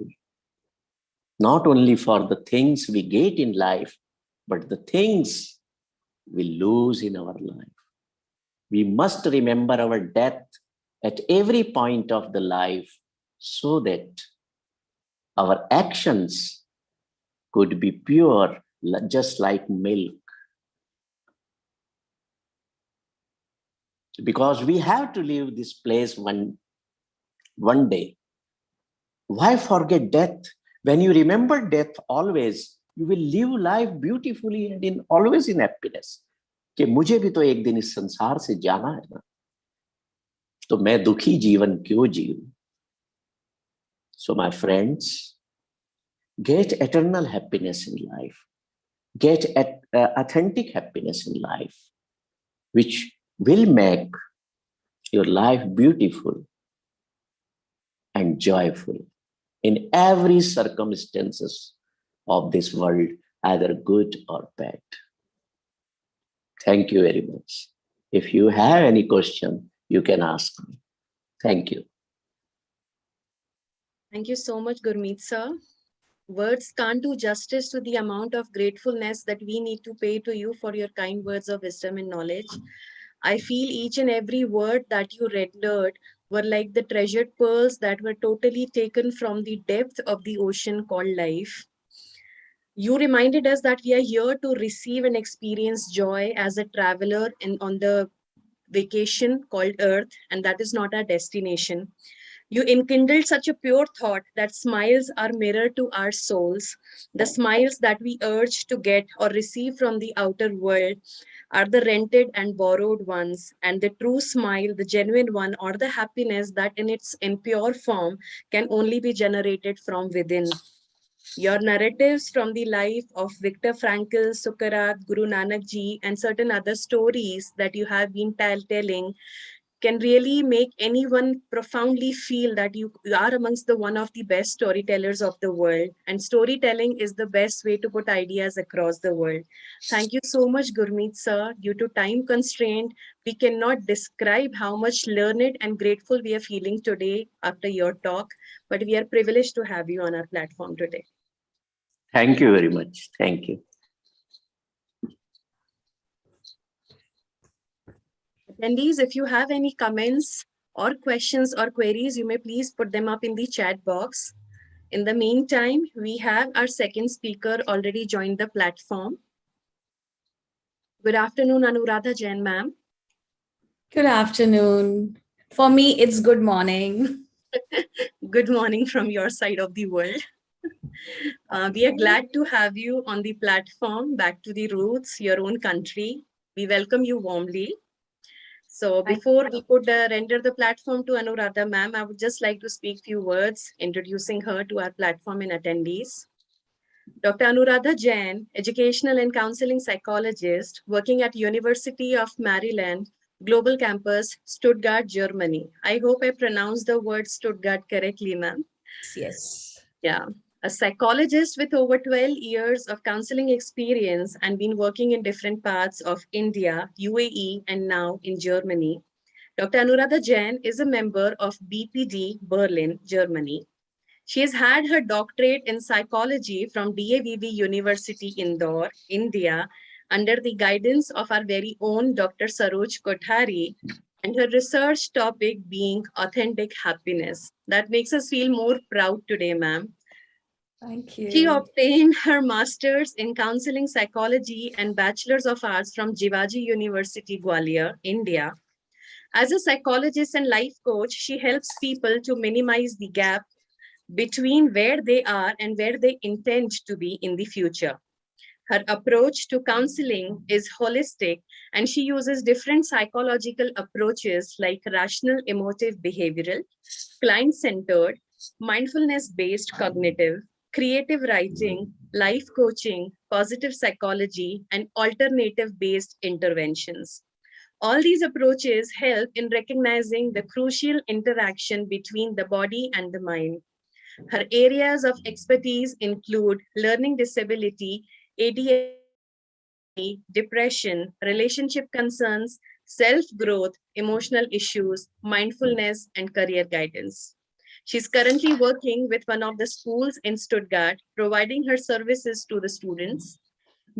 not only for the things we get in life, but the things we lose in our life. We must remember our death at every point of the life so that our actions could be pure, just like milk. Because we have to leave this place one day. Why forget death? When you remember death always, you will live life beautifully and always in happiness. कि मुझे भी तो एक दिन इस संसार से जाना है ना, तो मैं दुखी जीवन क्यों जीऊं? So my friends, get eternal happiness in life. Get authentic happiness in life, which will make your life beautiful and joyful in every circumstances of this world, either good or bad. Thank you very much. If you have any question, you can ask me. Thank you. Thank you so much, Gurmeet sir. Words can't do justice to the amount of gratefulness that we need to pay to you for your kind words of wisdom and knowledge. I feel each and every word that you rendered were like the treasured pearls that were totally taken from the depth of the ocean called life. You reminded us that we are here to receive and experience joy as a traveler on the vacation called Earth, and that is not our destination. You enkindled such a pure thought that smiles are mirror to our souls. The smiles that we urge to get or receive from the outer world are the rented and borrowed ones, and the true smile, the genuine one, or the happiness that in its impure form can only be generated from within. Your narratives from the life of Viktor Frankl, Sukharat, Guru Nanak Ji, and certain other stories that you have been telling can really make anyone profoundly feel that you are amongst the one of the best storytellers of the world. And storytelling is the best way to put ideas across the world. Thank you so much, Gurmeet sir. Due to time constraint, we cannot describe how much learned and grateful we are feeling today after your talk, but we are privileged to have you on our platform today. Thank you very much. Thank you. Attendees, if you have any comments or questions or queries, you may please put them up in the chat box. In the meantime, we have our second speaker already joined the platform. Good afternoon, Anuradha Jain, ma'am. Good afternoon. For me, it's good morning. Good morning from your side of the world. We are glad to have you on the platform, Back to the Roots, your own country. We welcome you warmly. So before we could render the platform to Anuradha ma'am, I would just like to speak few words introducing her to our platform and attendees. Dr. Anuradha Jain, educational and counseling psychologist working at University of Maryland, Global Campus, Stuttgart, Germany. I hope I pronounced the word Stuttgart correctly, ma'am. Yes. Yeah. A psychologist with over 12 years of counseling experience and been working in different parts of India, UAE, and now in Germany. Dr. Anuradha Jain is a member of BPD Berlin, Germany. She has had her doctorate in psychology from DAVV University, Indore, India, under the guidance of our very own Dr. Saroj Kothari, and her research topic being authentic happiness. That makes us feel more proud today, ma'am. Thank you. She obtained her master's in counseling psychology and bachelor's of arts from Jivaji University, Gwalior, India. As a psychologist and life coach, she helps people to minimize the gap between where they are and where they intend to be in the future. Her approach to counseling is holistic, and she uses different psychological approaches like rational emotive behavioral, client-centered, mindfulness-based cognitive, creative writing, life coaching, positive psychology, and alternative-based interventions. All these approaches help in recognizing the crucial interaction between the body and the mind. Her areas of expertise include learning disability, ADHD, depression, relationship concerns, self-growth, emotional issues, mindfulness, and career guidance. She's currently working with one of the schools in Stuttgart, providing her services to the students.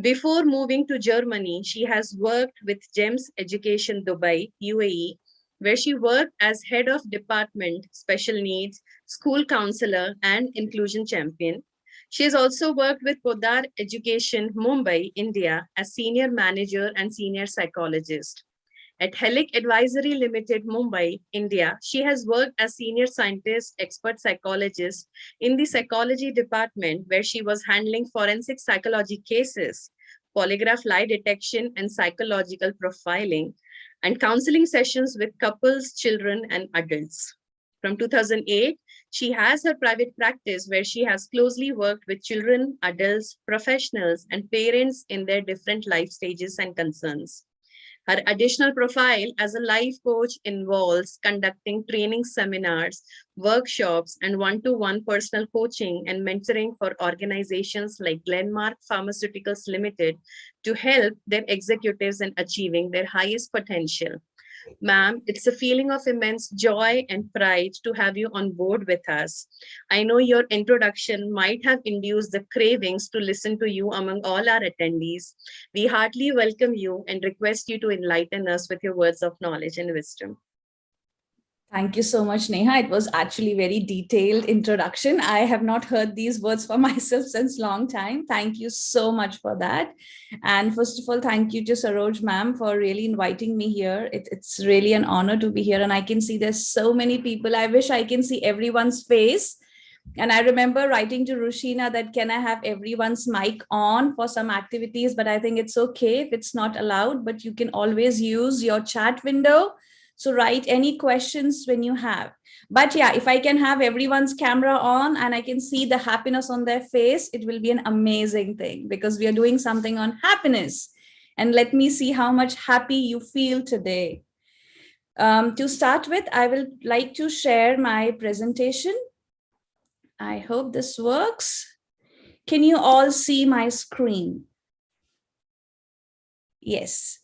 Before moving to Germany, she has worked with GEMS Education Dubai, UAE, where she worked as head of department, special needs, school counselor, and inclusion champion. She has also worked with Podar Education, Mumbai, India, as senior manager and senior psychologist. At Helic Advisory Limited, Mumbai, India, she has worked as senior scientist, expert psychologist in the psychology department, where she was handling forensic psychology cases, polygraph lie detection and psychological profiling, and counseling sessions with couples, children, and adults. From 2008, she has her private practice where she has closely worked with children, adults, professionals, and parents in their different life stages and concerns. Her additional profile as a life coach involves conducting training seminars, workshops, and one-to-one personal coaching and mentoring for organizations like Glenmark Pharmaceuticals Limited to help their executives in achieving their highest potential. Ma'am, it's a feeling of immense joy and pride to have you on board with us. I know your introduction might have induced the cravings to listen to you among all our attendees. We heartily welcome you and request you to enlighten us with your words of knowledge and wisdom. Thank you so much, Neha. It was actually very detailed introduction. I have not heard these words for myself since long time. Thank you so much for that. And first of all, thank you to Saroj ma'am for really inviting me here. It's really an honor to be here. And I can see there's so many people. I wish I can see everyone's face. And I remember writing to Rushina that can I have everyone's mic on for some activities, but I think it's okay if it's not allowed, but you can always use your chat window. So write any questions when you have. But yeah, if I can have everyone's camera on and I can see the happiness on their face, it will be an amazing thing because we are doing something on happiness. And let me see how much happy you feel today. To start with, I will like to share my presentation. I hope this works. Can you all see my screen? Yes.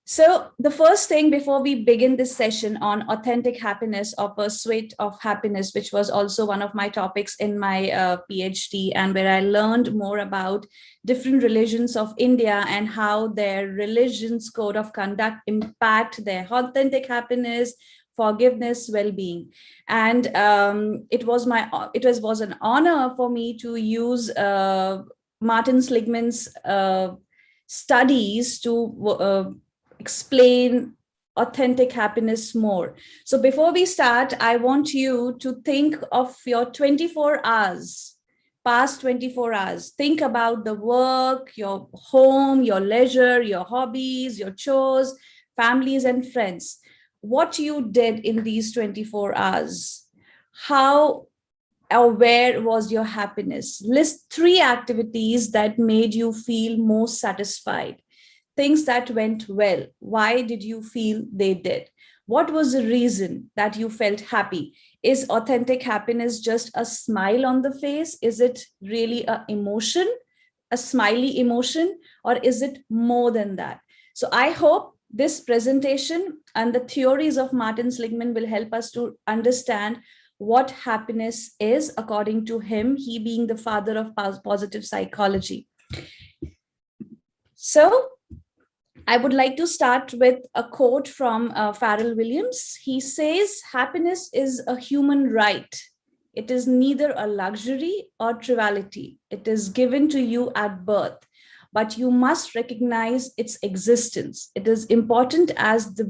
So the first thing before we begin this session on authentic happiness or pursuit of happiness, which was also one of my topics in my PhD, and where I learned more about different religions of India and how their religion's code of conduct impact their authentic happiness, forgiveness, well-being. And it was an honor for me to use Martin Seligman's studies to explain authentic happiness more. So before we start, I want you to think of your 24 hours, past 24 hours. Think about the work, your home, your leisure, your hobbies, your chores, families, and friends. What you did in these 24 hours. How or where was your happiness? List 3 activities that made you feel most satisfied. Things that went well. Why did you feel they did? What was the reason that you felt happy? Is authentic happiness just a smile on the face? Is it really an emotion, a smiley emotion, or is it more than that? So I hope this presentation and the theories of Martin Seligman will help us to understand what happiness is according to him, he being the father of positive psychology. So I would like to start with a quote from Pharrell Williams. He says, happiness is a human right. It is neither a luxury or triviality. It is given to you at birth, but you must recognize its existence. It is important as the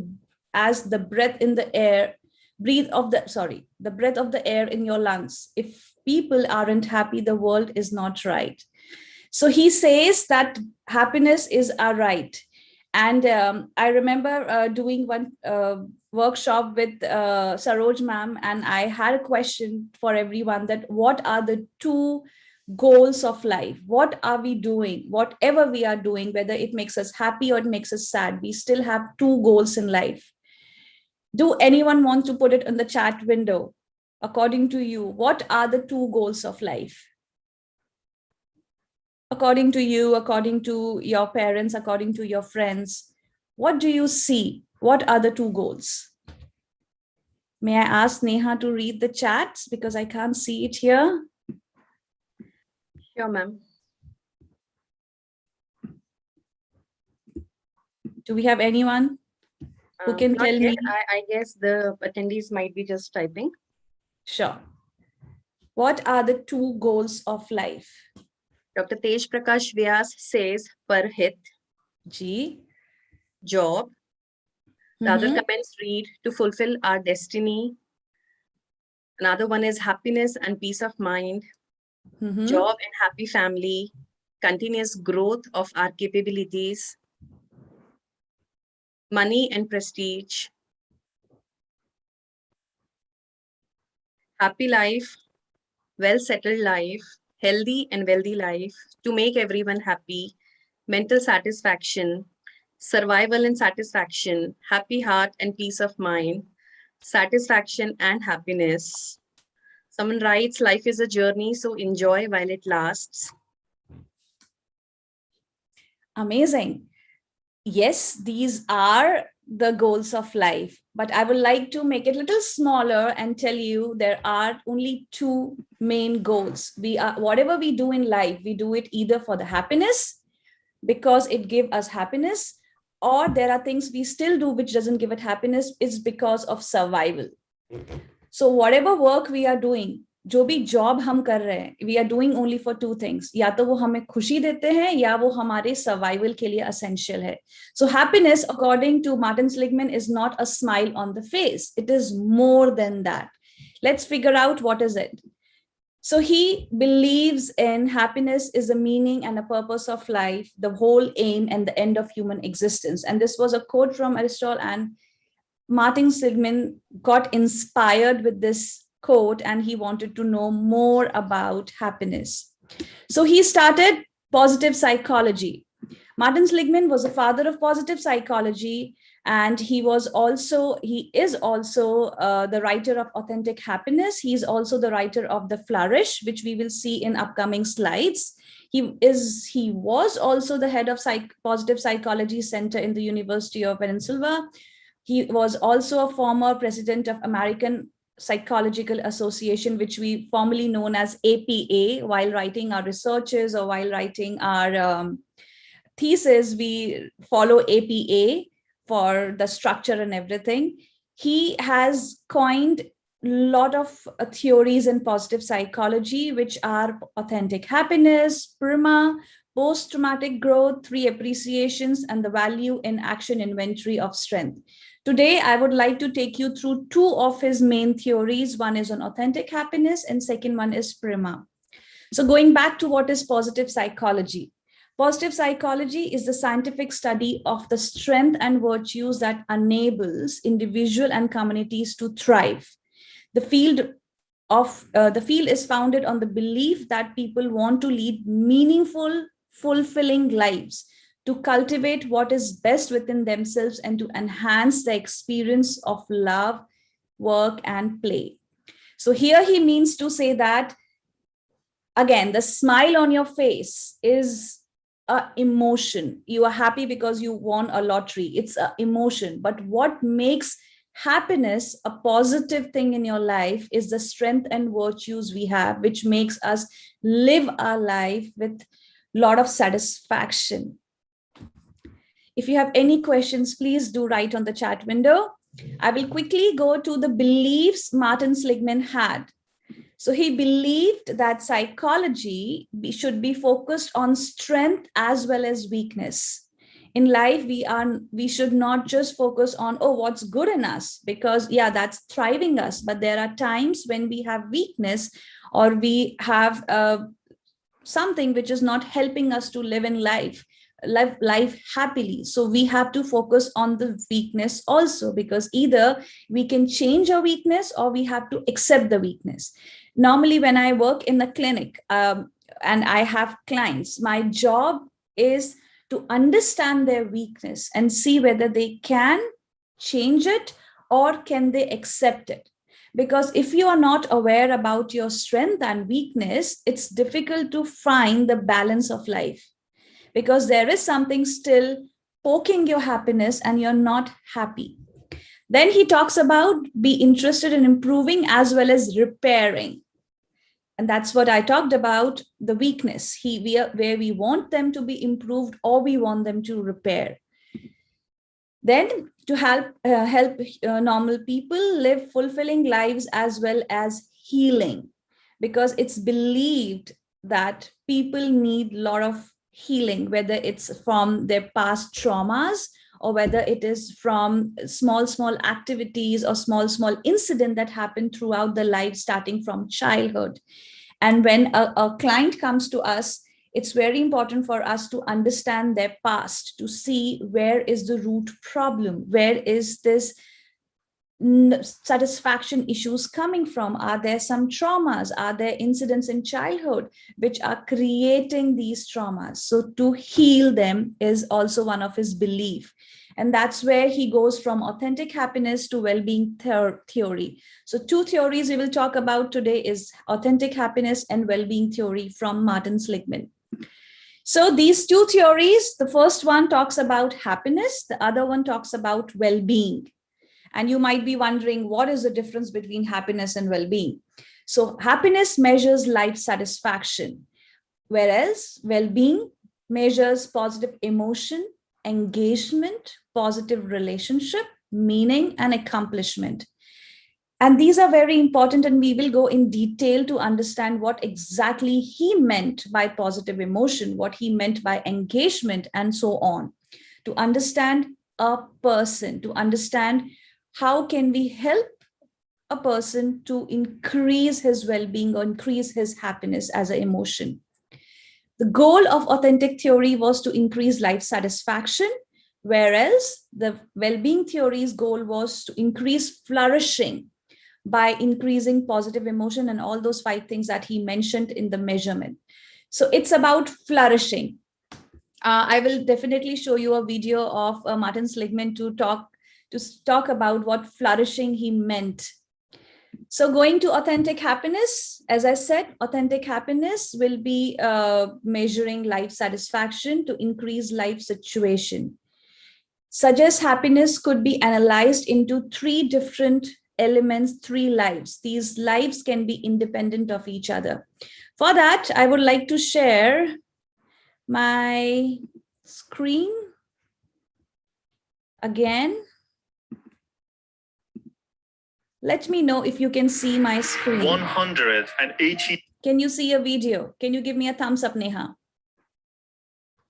breath in the air, the breath of the air in your lungs. If people aren't happy, the world is not right. So he says that happiness is our right. And I remember doing one workshop with Saroj ma'am, and I had a question for everyone that what are the 2 goals of life? What are we doing? Whatever we are doing, whether it makes us happy or it makes us sad, we still have 2 goals in life. Do anyone want to put it in the chat window? According to you, what are the 2 goals of life? According to you, according to your parents, according to your friends, what do you see? What are the 2 goals? May I ask Neha to read the chats because I can't see it here? Sure, ma'am. Do we have anyone who can Not tell yet. me? I guess the attendees might be just typing. Sure. What are the 2 goals of life? Dr. Tej Prakash Vyas says Parhit, G. job. The other comments read to fulfill our destiny. Another one is happiness and peace of mind, job and happy family, continuous growth of our capabilities, money and prestige, happy life, well-settled life, healthy and wealthy life, to make everyone happy, mental satisfaction, survival and satisfaction, happy heart and peace of mind, satisfaction and happiness. Someone writes, life is a journey, so enjoy while it lasts. Amazing. Yes, these are the goals of life, but I would like to make it a little smaller and tell you there are only 2 main goals. Whatever we do in life, we do it either for the happiness, because it gives us happiness, or there are things we still do which doesn't give it happiness, is because of survival. So whatever work we are doing, जो भी job हम कर रहे हैं, we are doing only for 2 things. या तो वो हमें खुशी देते हैं या वो हमारे सर्वाइवल के लिए essential है. So happiness, according to Martin Seligman, is not a smile on the face. It is more than that. Let's figure out what is it. So he believes in happiness is a meaning and a purpose of life, the whole aim and the end of human existence. And this was a quote from Aristotle, and Martin Seligman got inspired with this quote and he wanted to know more about happiness. So he started positive psychology. Martin Seligman was a father of positive psychology, and he is also the writer of Authentic Happiness. He is also the writer of The Flourish, which we will see in upcoming slides. He was also the head of Positive Psychology Center in the University of Pennsylvania. He was also a former president of American Psychological Association, which we formerly known as APA. While writing our researches or while writing our thesis, we follow APA for the structure and everything. He has coined a lot of theories in positive psychology, which are authentic happiness, PRIMA, post-traumatic growth, 3 appreciations, and the value in action inventory of strength. Today, I would like to take you through 2 of his main theories. One is on authentic happiness and second one is PRIMA. So going back to what is positive psychology. Positive psychology is the scientific study of the strength and virtues that enables individual and communities to thrive. The field is founded on the belief that people want to lead meaningful, fulfilling lives, to cultivate what is best within themselves and to enhance the experience of love, work, and play. So here he means to say that, again, the smile on your face is an emotion. You are happy because you won a lottery. It's an emotion. But what makes happiness a positive thing in your life is the strength and virtues we have, which makes us live our life with a lot of satisfaction. If you have any questions, please do write on the chat window. I will quickly go to the beliefs Martin Seligman had. So he believed that psychology should be focused on strength as well as weakness. In life, we should not just focus on, oh, what's good in us, because yeah, that's thriving us. But there are times when we have weakness or we have something which is not helping us to live in life. life happily. So we have to focus on the weakness also, because either we can change our weakness or we have to accept the weakness. Normally, when I work in the clinic and I have clients, my job is to understand their weakness and see whether they can change it or can they accept it. Because if you are not aware about your strength and weakness, it's difficult to find the balance of life, because there is something still poking your happiness and you're not happy. Then he talks about be interested in improving as well as repairing. And that's what I talked about, the weakness, where we want them to be improved or we want them to repair. Then to help normal people live fulfilling lives as well as healing, because it's believed that people need a lot of healing, whether it's from their past traumas or whether it is from small activities or small incident that happen throughout the life, starting from childhood. And when a client comes to us, it's very important for us to understand their past, to see where is the root problem, where is this satisfaction issues coming from. Are there some traumas? Are there incidents in childhood which are creating these traumas? So to heal them is also one of his belief. And that's where he goes from authentic happiness to well-being theory. So two theories we will talk about today is authentic happiness and well-being theory from Martin Seligman. So these two theories, the first one talks about happiness, the other one talks about well-being. And you might be wondering, what is the difference between happiness and well-being? So happiness measures life satisfaction, whereas well-being measures positive emotion, engagement, positive relationship, meaning, and accomplishment. And these are very important, and we will go in detail to understand what exactly he meant by positive emotion, what he meant by engagement, and so on, to understand a person, to understand how can we help a person to increase his well-being or increase his happiness as an emotion. The goal of authentic theory was to increase life satisfaction, whereas the well-being theory's goal was to increase flourishing by increasing positive emotion and all those 5 things that he mentioned in the measurement. So it's about flourishing. I will definitely show you a video of Martin Seligman to talk about what flourishing he meant. So going to authentic happiness, as I said, authentic happiness will be measuring life satisfaction to increase life situation. Suggests happiness could be analyzed into 3 different elements, 3 lives. These lives can be independent of each other. For that, I would like to share my screen again. Let me know if you can see my screen. 180. Can you see a video? Can you give me a thumbs up, Neha?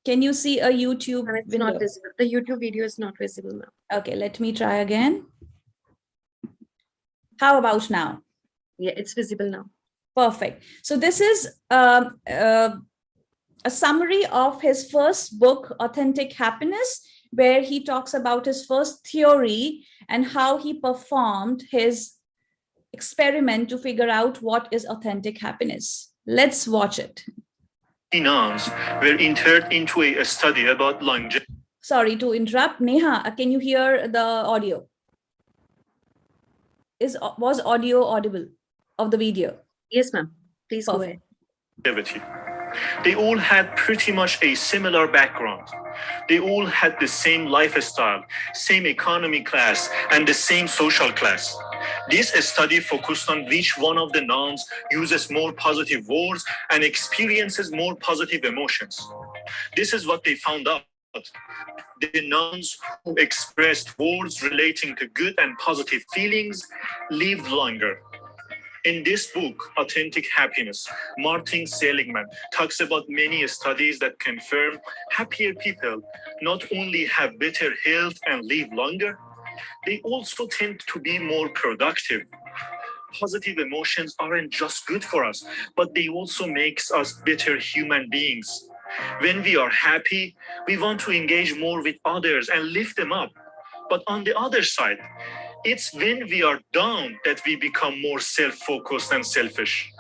Can you see a YouTube And it's video? not visible. The YouTube video is not visible now. Okay, let me try again. How about now? Yeah, it's visible now. Perfect. So this is a summary of his first book, Authentic Happiness, where he talks about his first theory and how he performed his experiment to figure out what is authentic happiness. Let's watch it. Nuns were entered into a study about longevity. Sorry to interrupt. Neha, can you hear the audio? Was audio audible of the video? Yes, ma'am. Please go Perfect. ahead. They all had pretty much a similar background. They all had the same lifestyle, same economy class, and the same social class. This study focused on which one of the nuns uses more positive words and experiences more positive emotions. This is what they found out. The nuns who expressed words relating to good and positive feelings lived longer. In this book, Authentic Happiness, Martin Seligman talks about many studies that confirm happier people not only have better health and live longer, they also tend to be more productive. Positive emotions aren't just good for us, but they also make us better human beings. When we are happy, we want to engage more with others and lift them up. But on the other side, it's when we are down that we become more self-focused and selfish.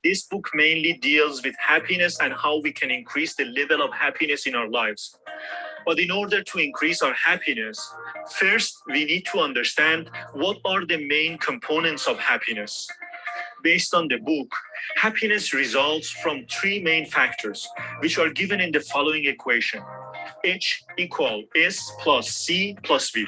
This book mainly deals with happiness and how we can increase the level of happiness in our lives. But in order to increase our happiness, first we need to understand what are the main components of happiness. Based on the book, happiness results from three main factors, which are given in the following equation. H equal S plus C plus V.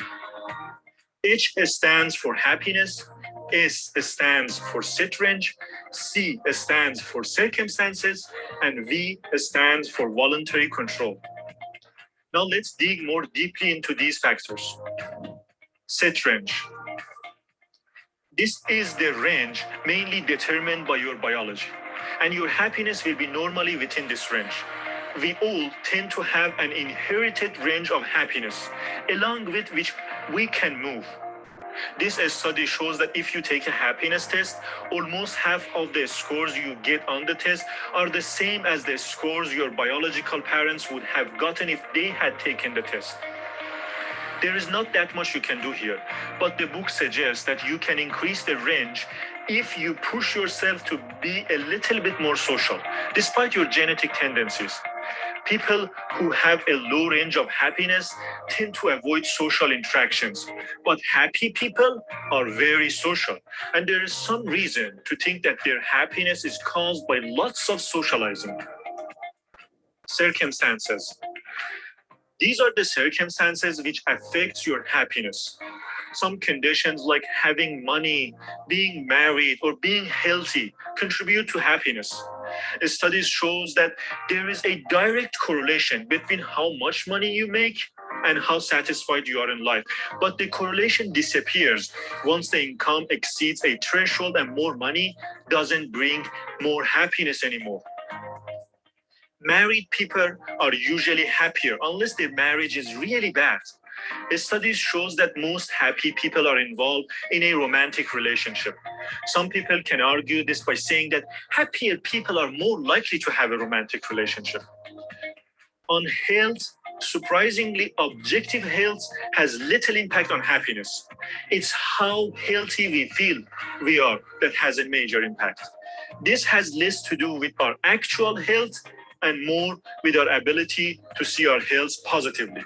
H stands for happiness, S stands for set range, C stands for circumstances, and V stands for voluntary control. Now let's dig more deeply into these factors. Set range. This is the range mainly determined by your biology, and your happiness will be normally within this range. We all tend to have an inherited range of happiness, along with which we can move. This study shows that if you take a happiness test, almost half of the scores you get on the test are the same as the scores your biological parents would have gotten if they had taken the test. There is not that much you can do here, but the book suggests that you can increase the range if you push yourself to be a little bit more social, despite your genetic tendencies. People who have a low range of happiness tend to avoid social interactions, but happy people are very social, and there is some reason to think that their happiness is caused by lots of socializing. Circumstances. These are the circumstances which affect your happiness. Some conditions like having money, being married, or being healthy contribute to happiness. Studies shows that there is a direct correlation between how much money you make and how satisfied you are in life. But the correlation disappears once the income exceeds a threshold, and more money doesn't bring more happiness anymore. Married people are usually happier unless their marriage is really bad. Studies shows that most happy people are involved in a romantic relationship. Some people can argue this by saying that happier people are more likely to have a romantic relationship. On health, surprisingly, objective health has little impact on happiness. It's how healthy we feel we are that has a major impact. This has less to do with our actual health and more with our ability to see our health positively.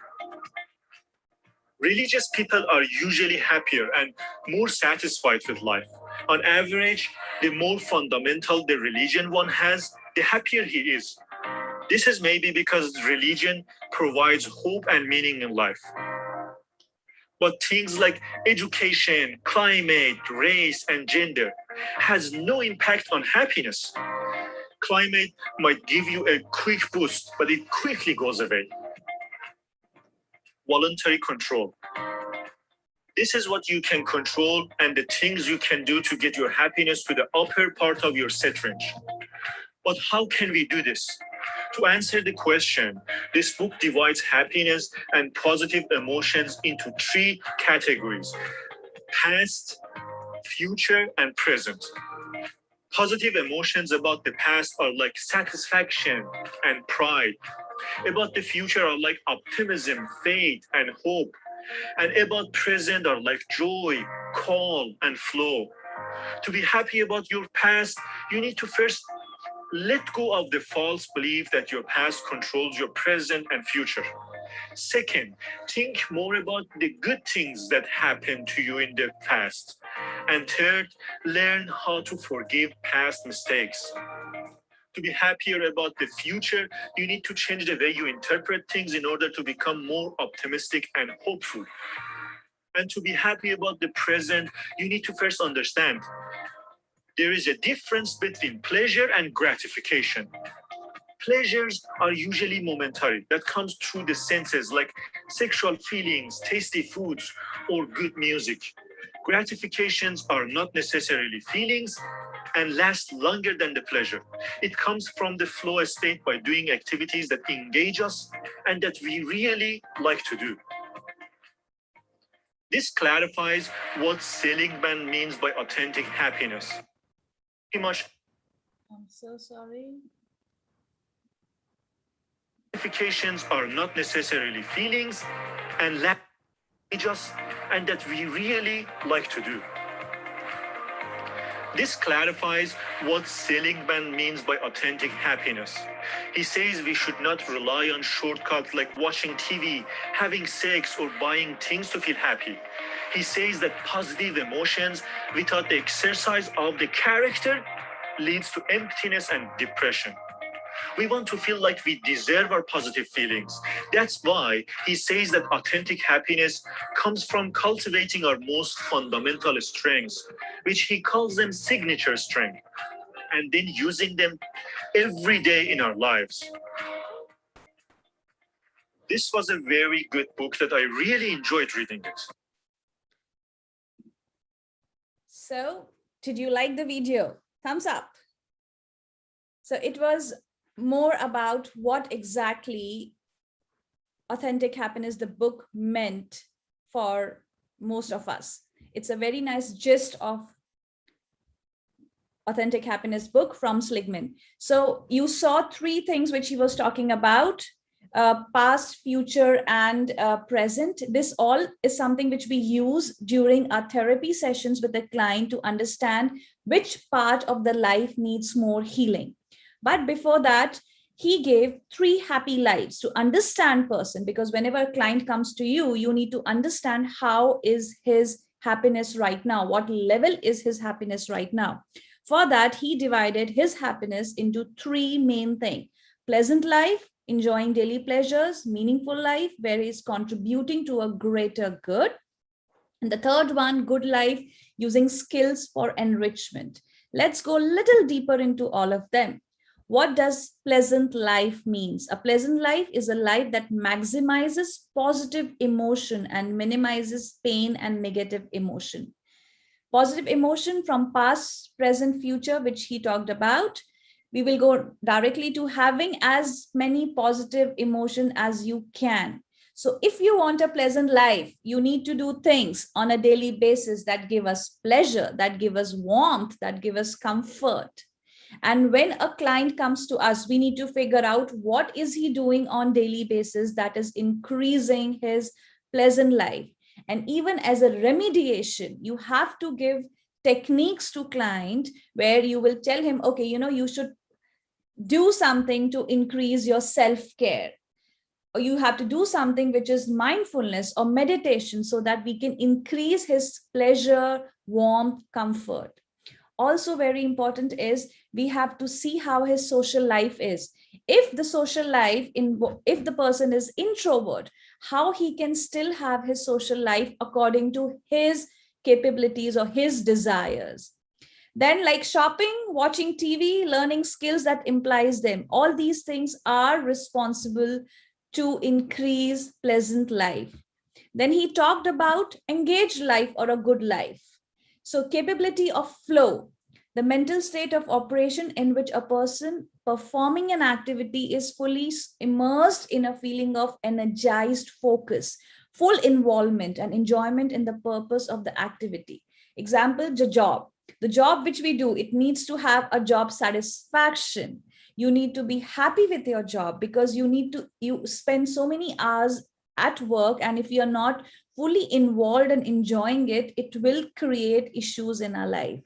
Religious people are usually happier and more satisfied with life. On average, the more fundamental the religion one has, the happier he is. This is maybe because religion provides hope and meaning in life. But things like education, climate, race, and gender has no impact on happiness. Climate might give you a quick boost, but it quickly goes away. Voluntary control. This is what you can control and the things you can do to get your happiness to the upper part of your set range. But how can we do this? To answer the question, this book divides happiness and positive emotions into three categories: past, future, and present. Positive emotions about the past are like satisfaction and pride. About the future are like optimism, faith, and hope. And about present are like joy, calm, and flow. To be happy about your past, you need to first let go of the false belief that your past controls your present and future. Second, think more about the good things that happened to you in the past. And third, learn how to forgive past mistakes. To be happier about the future, you need to change the way you interpret things in order to become more optimistic and hopeful. And to be happy about the present, you need to first understand there is a difference between pleasure and gratification. Pleasures are usually momentary, that comes through the senses like sexual feelings, tasty foods, or good music. Gratifications are not necessarily feelings and last longer than the pleasure. It comes from the flow state by doing activities that engage us and that we really like to do. This clarifies what Seligman means by authentic happiness. Pretty much. I'm so sorry. Gratifications are not necessarily feelings and just and that we really like to do. This clarifies what Seligman means by authentic happiness. He says we should not rely on shortcuts like watching TV, having sex, or buying things to feel happy. He says that positive emotions without the exercise of the character leads to emptiness and depression. We want to feel like we deserve our positive feelings. That's why he says that authentic happiness comes from cultivating our most fundamental strengths, which he calls them signature strength, and then using them every day in our lives. This was a very good book that I really enjoyed reading it. So, did you like the video? Thumbs up. So it was more about what exactly authentic happiness, the book, meant for most of us. It's a very nice gist of authentic happiness book from Seligman. So you saw three things which he was talking about: past, future, and present. This all is something which we use during our therapy sessions with the client to understand which part of the life needs more healing. But before that, he gave 3 happy lives to understand person, because whenever a client comes to you, you need to understand how is his happiness right now, what level is his happiness right now. For that, he divided his happiness into 3 main things: pleasant life, enjoying daily pleasures; meaningful life, where he's contributing to a greater good; and the third one, good life, using skills for enrichment. Let's go a little deeper into all of them. What does pleasant life means? A pleasant life is a life that maximizes positive emotion and minimizes pain and negative emotion. Positive emotion from past, present, future, which he talked about. We will go directly to having as many positive emotion as you can. So if you want a pleasant life, you need to do things on a daily basis that give us pleasure, that give us warmth, that give us comfort. And when a client comes to us, we need to figure out what is he doing on daily basis that is increasing his pleasant life. And even as a remediation, you have to give techniques to client where you will tell him, okay, you should do something to increase your self-care, or you have to do something which is mindfulness or meditation so that we can increase his pleasure, warmth, comfort. Also very important is we have to see how his social life is. If the social life, if the person is introvert, how he can still have his social life according to his capabilities or his desires. Then like shopping, watching TV, learning skills that implies them. All these things are responsible to increase pleasant life. Then he talked about engaged life or a good life. So capability of flow, the mental state of operation in which a person performing an activity is fully immersed in a feeling of energized focus, full involvement and enjoyment in the purpose of the activity. Example, the job. The job which we do, it needs to have a job satisfaction. You need to be happy with your job because you spend so many hours at work, and if you're not fully involved and enjoying it, it will create issues in our life.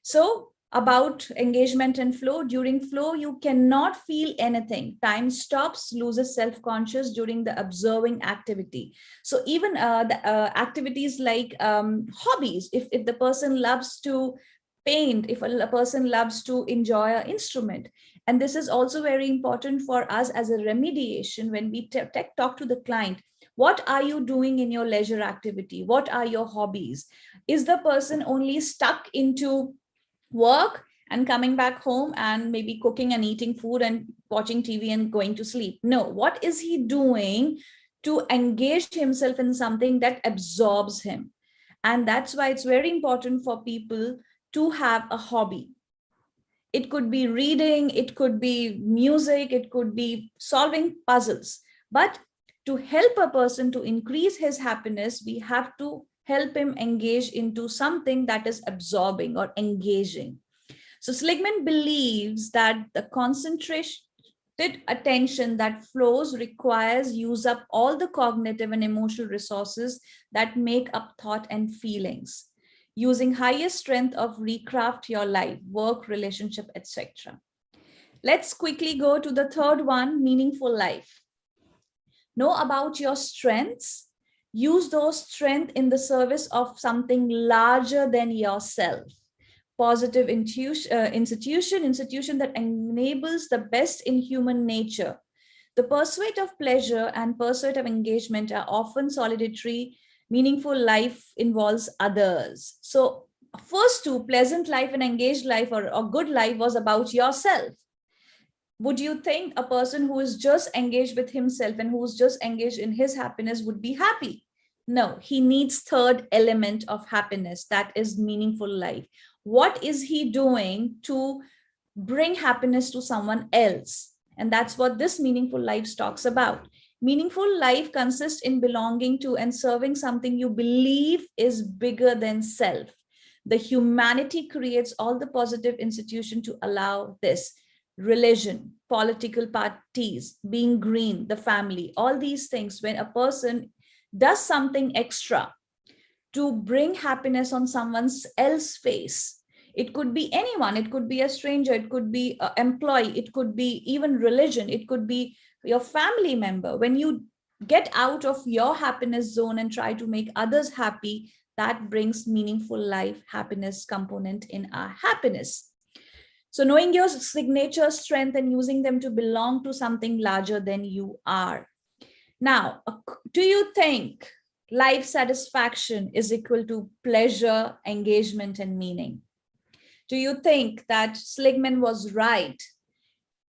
So about engagement and flow, during flow, you cannot feel anything. Time stops, loses self-conscious during the observing activity. So even the activities like hobbies, if the person loves to paint, if a person loves to enjoy an instrument. And this is also very important for us as a remediation when we talk to the client. What are you doing in your leisure activity? What are your hobbies? Is the person only stuck into work and coming back home and maybe cooking and eating food and watching TV and going to sleep? No, what is he doing to engage himself in something that absorbs him? And that's why it's very important for people to have a hobby. It could be reading, it could be music, it could be solving puzzles. But to help a person to increase his happiness, we have to help him engage into something that is absorbing or engaging. So Seligman believes that the attention that flows requires use up all the cognitive and emotional resources that make up thought and feelings, using highest strength of recraft your life, work, relationship, etc. Let's quickly go to the third one, meaningful life. Know about your strengths. Use those strengths in the service of something larger than yourself. Positive institution that enables the best in human nature. The pursuit of pleasure and pursuit of engagement are often solitary. Meaningful life involves others. So first two, pleasant life and engaged life or good life, was about yourself. Would you think a person who is just engaged with himself and who's just engaged in his happiness would be happy? No, he needs third element of happiness, that is meaningful life. What is he doing to bring happiness to someone else? And that's what this meaningful life talks about. Meaningful life consists in belonging to and serving something you believe is bigger than self. The humanity creates all the positive institution to allow this. Religion, political parties, being green, the family, all these things, when a person does something extra to bring happiness on someone else's face, it could be anyone, it could be a stranger, it could be an employee, it could be even religion, it could be your family member. When you get out of your happiness zone and try to make others happy, that brings meaningful life, happiness component in our happiness. So knowing your signature strength and using them to belong to something larger than you are. Now, do you think life satisfaction is equal to pleasure, engagement, and meaning? Do you think that Seligman was right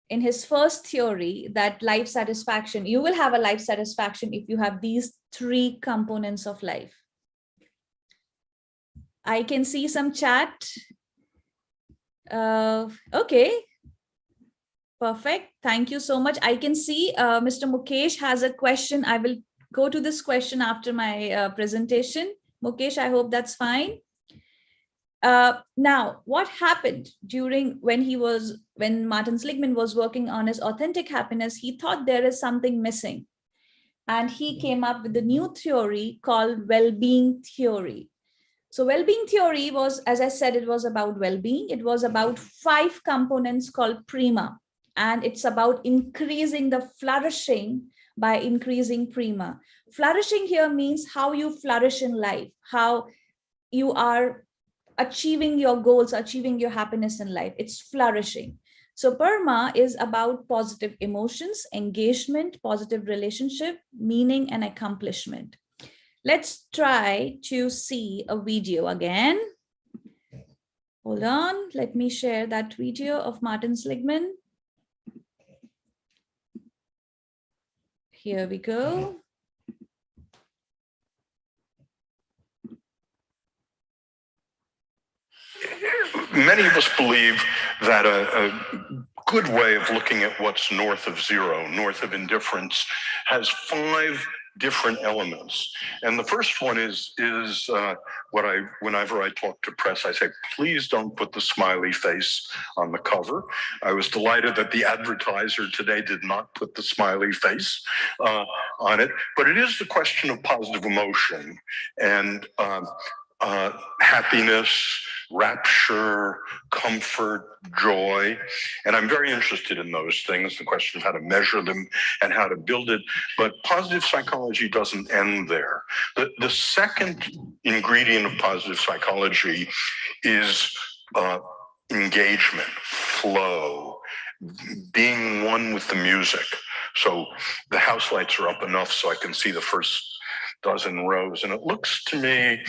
in his first theory that life satisfaction, you will have a life satisfaction if you have these three components of life? I can see some chat. Okay, perfect. Thank you so much. I can see Mr. Mukesh has a question. I will go to this question after my presentation. Mukesh, I hope that's fine. Now, what happened during when Martin Seligman was working on his authentic happiness, he thought there is something missing. And he came up with a new theory called well-being theory. So well-being theory was, as I said, it was about well-being. It was about 5 components called prima. And it's about increasing the flourishing by increasing prima. Flourishing here means how you flourish in life, how you are achieving your goals, achieving your happiness in life. It's flourishing. So PERMA is about positive emotions, engagement, positive relationship, meaning, and accomplishment. Let's try to see a video again. Hold on, let me share that video of Martin Seligman. Here we go. Many of us believe that a good way of looking at what's north of zero, north of indifference, has 5 different elements. And the first one is whenever I talk to press, I say, please don't put the smiley face on the cover. I was delighted that the advertiser today did not put the smiley face on it, but it is the question of positive emotion and happiness, rapture, comfort, joy. And I'm very interested in those things, the question of how to measure them and how to build it. But positive psychology doesn't end there. The second ingredient of positive psychology is engagement, flow, being one with the music. So the house lights are up enough so I can see the first dozen rows. And it looks to me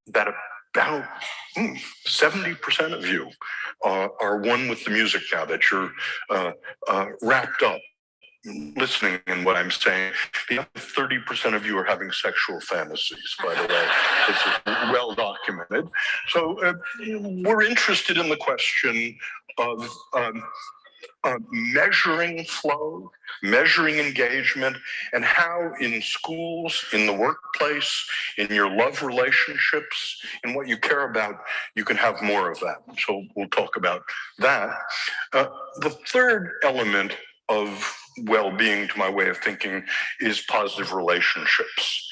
that about 70% of you are one with the music now, that you're wrapped up listening in what I'm saying. The other 30% of you are having sexual fantasies, by the way. This is well documented. So we're interested in the question of measuring flow, measuring engagement, and how in schools, in the workplace, in your love relationships, in what you care about, you can have more of that. So we'll talk about that. The third element of well-being, to my way of thinking, is positive relationships.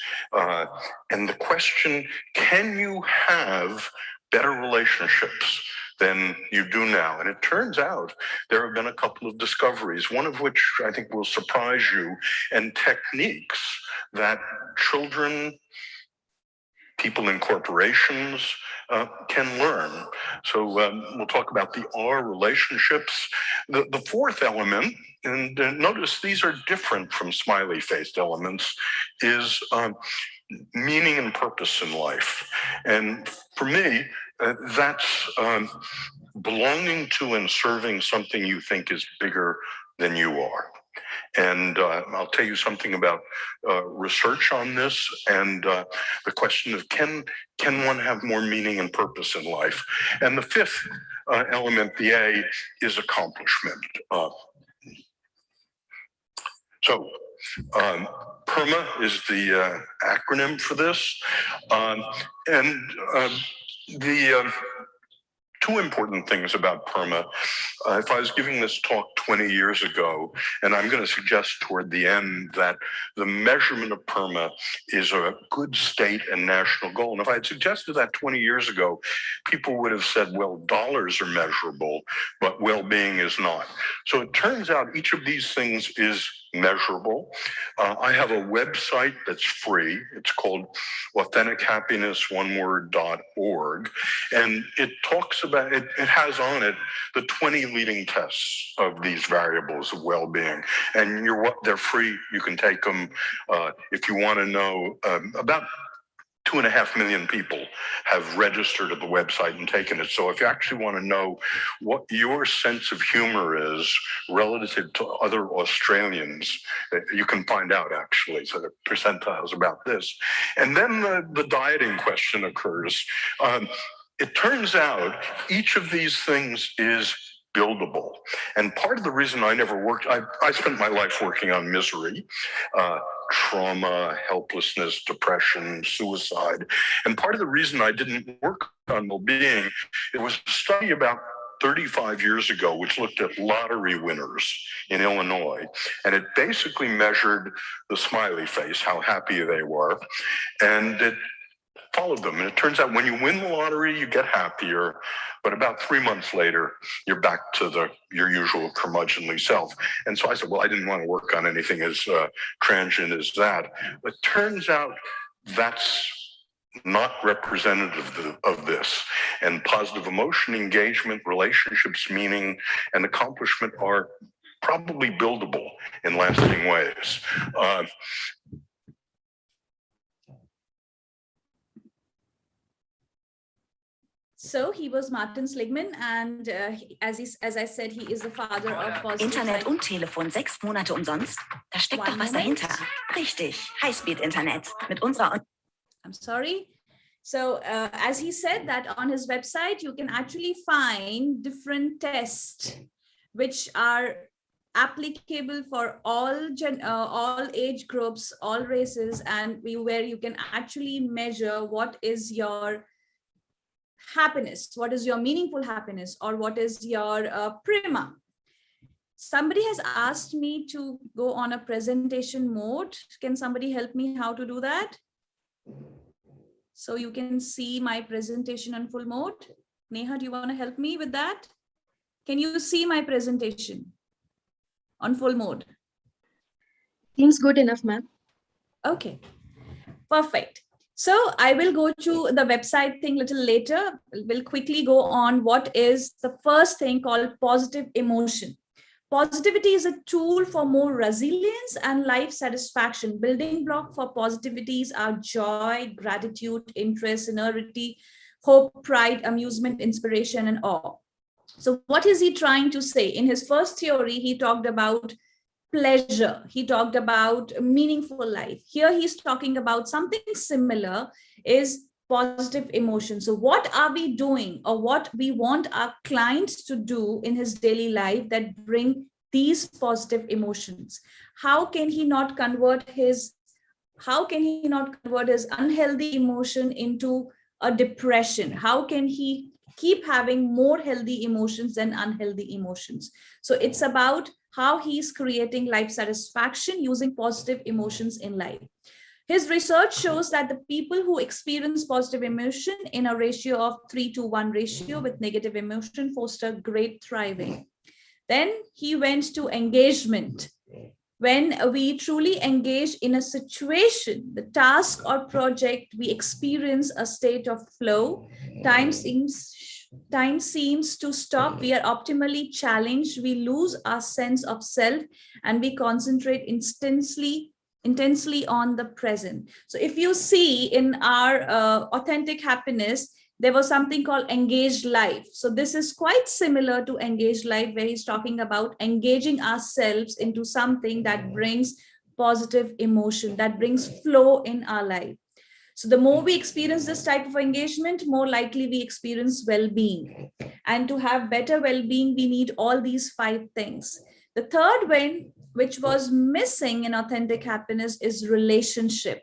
And the question, can you have better relationships than you do now? And it turns out there have been a couple of discoveries, one of which I think will surprise you, and techniques that children, people in corporations can learn. So we'll talk about the R, relationships. The fourth element, and notice these are different from smiley-faced elements, is meaning and purpose in life. And for me, that's belonging to and serving something you think is bigger than you are. And I'll tell you something about research on this and the question of can one have more meaning and purpose in life? And the fifth element, the A, is accomplishment. So PERMA is the acronym for this. The two important things about PERMA. If I was giving this talk 20 years ago, and I'm going to suggest toward the end that the measurement of PERMA is a good state and national goal. And if I had suggested that 20 years ago, people would have said, well, dollars are measurable, but well-being is not. So it turns out each of these things is measurable. I have a website that's free. It's called AuthenticHappiness.org. And it talks about, it has on it the 20 leading tests of these variables of well-being. And they're free. You can take them if you want to know. About 2.5 million people have registered at the website and taken it. So if you actually want to know what your sense of humor is relative to other Australians, you can find out actually. So the percentiles about this. And then the dieting question occurs. It turns out each of these things is buildable. And part of the reason I never worked, I spent my life working on misery, trauma, helplessness, depression, suicide. And part of the reason I didn't work on well-being, it was a study about 35 years ago, which looked at lottery winners in Illinois. And it basically measured the smiley face, how happy they were. And it followed them. And it turns out when you win the lottery, you get happier. But about 3 months later, you're back to your usual curmudgeonly self. And so I said, well, I didn't want to work on anything as transient as that. But it turns out that's not representative of this. And positive emotion, engagement, relationships, meaning, and accomplishment are probably buildable in lasting ways. So he was Martin Seligman, and as I said, he is the father of positive Internet und Telefon 6 Monate umsonst? Da steckt doch was dahinter. Richtig, Highspeed-Internet mit unserer... I'm sorry. So as he said that on his website, you can actually find different tests which are applicable for all age groups, all races, and where you can actually measure what is your happiness, what is your meaningful happiness, or what is your prima. Somebody has asked me to go on a presentation mode. Can somebody help me how to do that? So you can see my presentation on full mode. Neha, do you want to help me with that? Can you see my presentation on full mode? Seems good enough, ma'am. Okay, perfect. So I will go to the website thing a little later. We'll quickly go on what is the first thing called positive emotion. Positivity is a tool for more resilience and life satisfaction. Building block for positivities are joy, gratitude, interest, sincerity, hope, pride, amusement, inspiration, and awe. So what is he trying to say? In his first theory, he talked about pleasure. He talked about meaningful life. Here he's talking about something similar, is positive emotion. So what are we doing, or what we want our clients to do in his daily life that bring these positive emotions? How can he not convert his unhealthy emotion into a depression? How can he keep having more healthy emotions than unhealthy emotions? So it's about how he's creating life satisfaction using positive emotions in life. His research shows that the people who experience positive emotion in a ratio of 3-to-1 ratio with negative emotion foster great thriving. Then he went to engagement. When we truly engage in a situation, the task or project, we experience a state of flow. Time seems to stop. We are optimally challenged. We lose our sense of self and we concentrate intensely on the present. So if you see in our authentic happiness, there was something called engaged life. So this is quite similar to engaged life, where he's talking about engaging ourselves into something that brings positive emotion, that brings flow in our life. So the more we experience this type of engagement, more likely we experience well-being. And to have better well-being, we need all these 5 things. The third one, which was missing in authentic happiness, is relationship.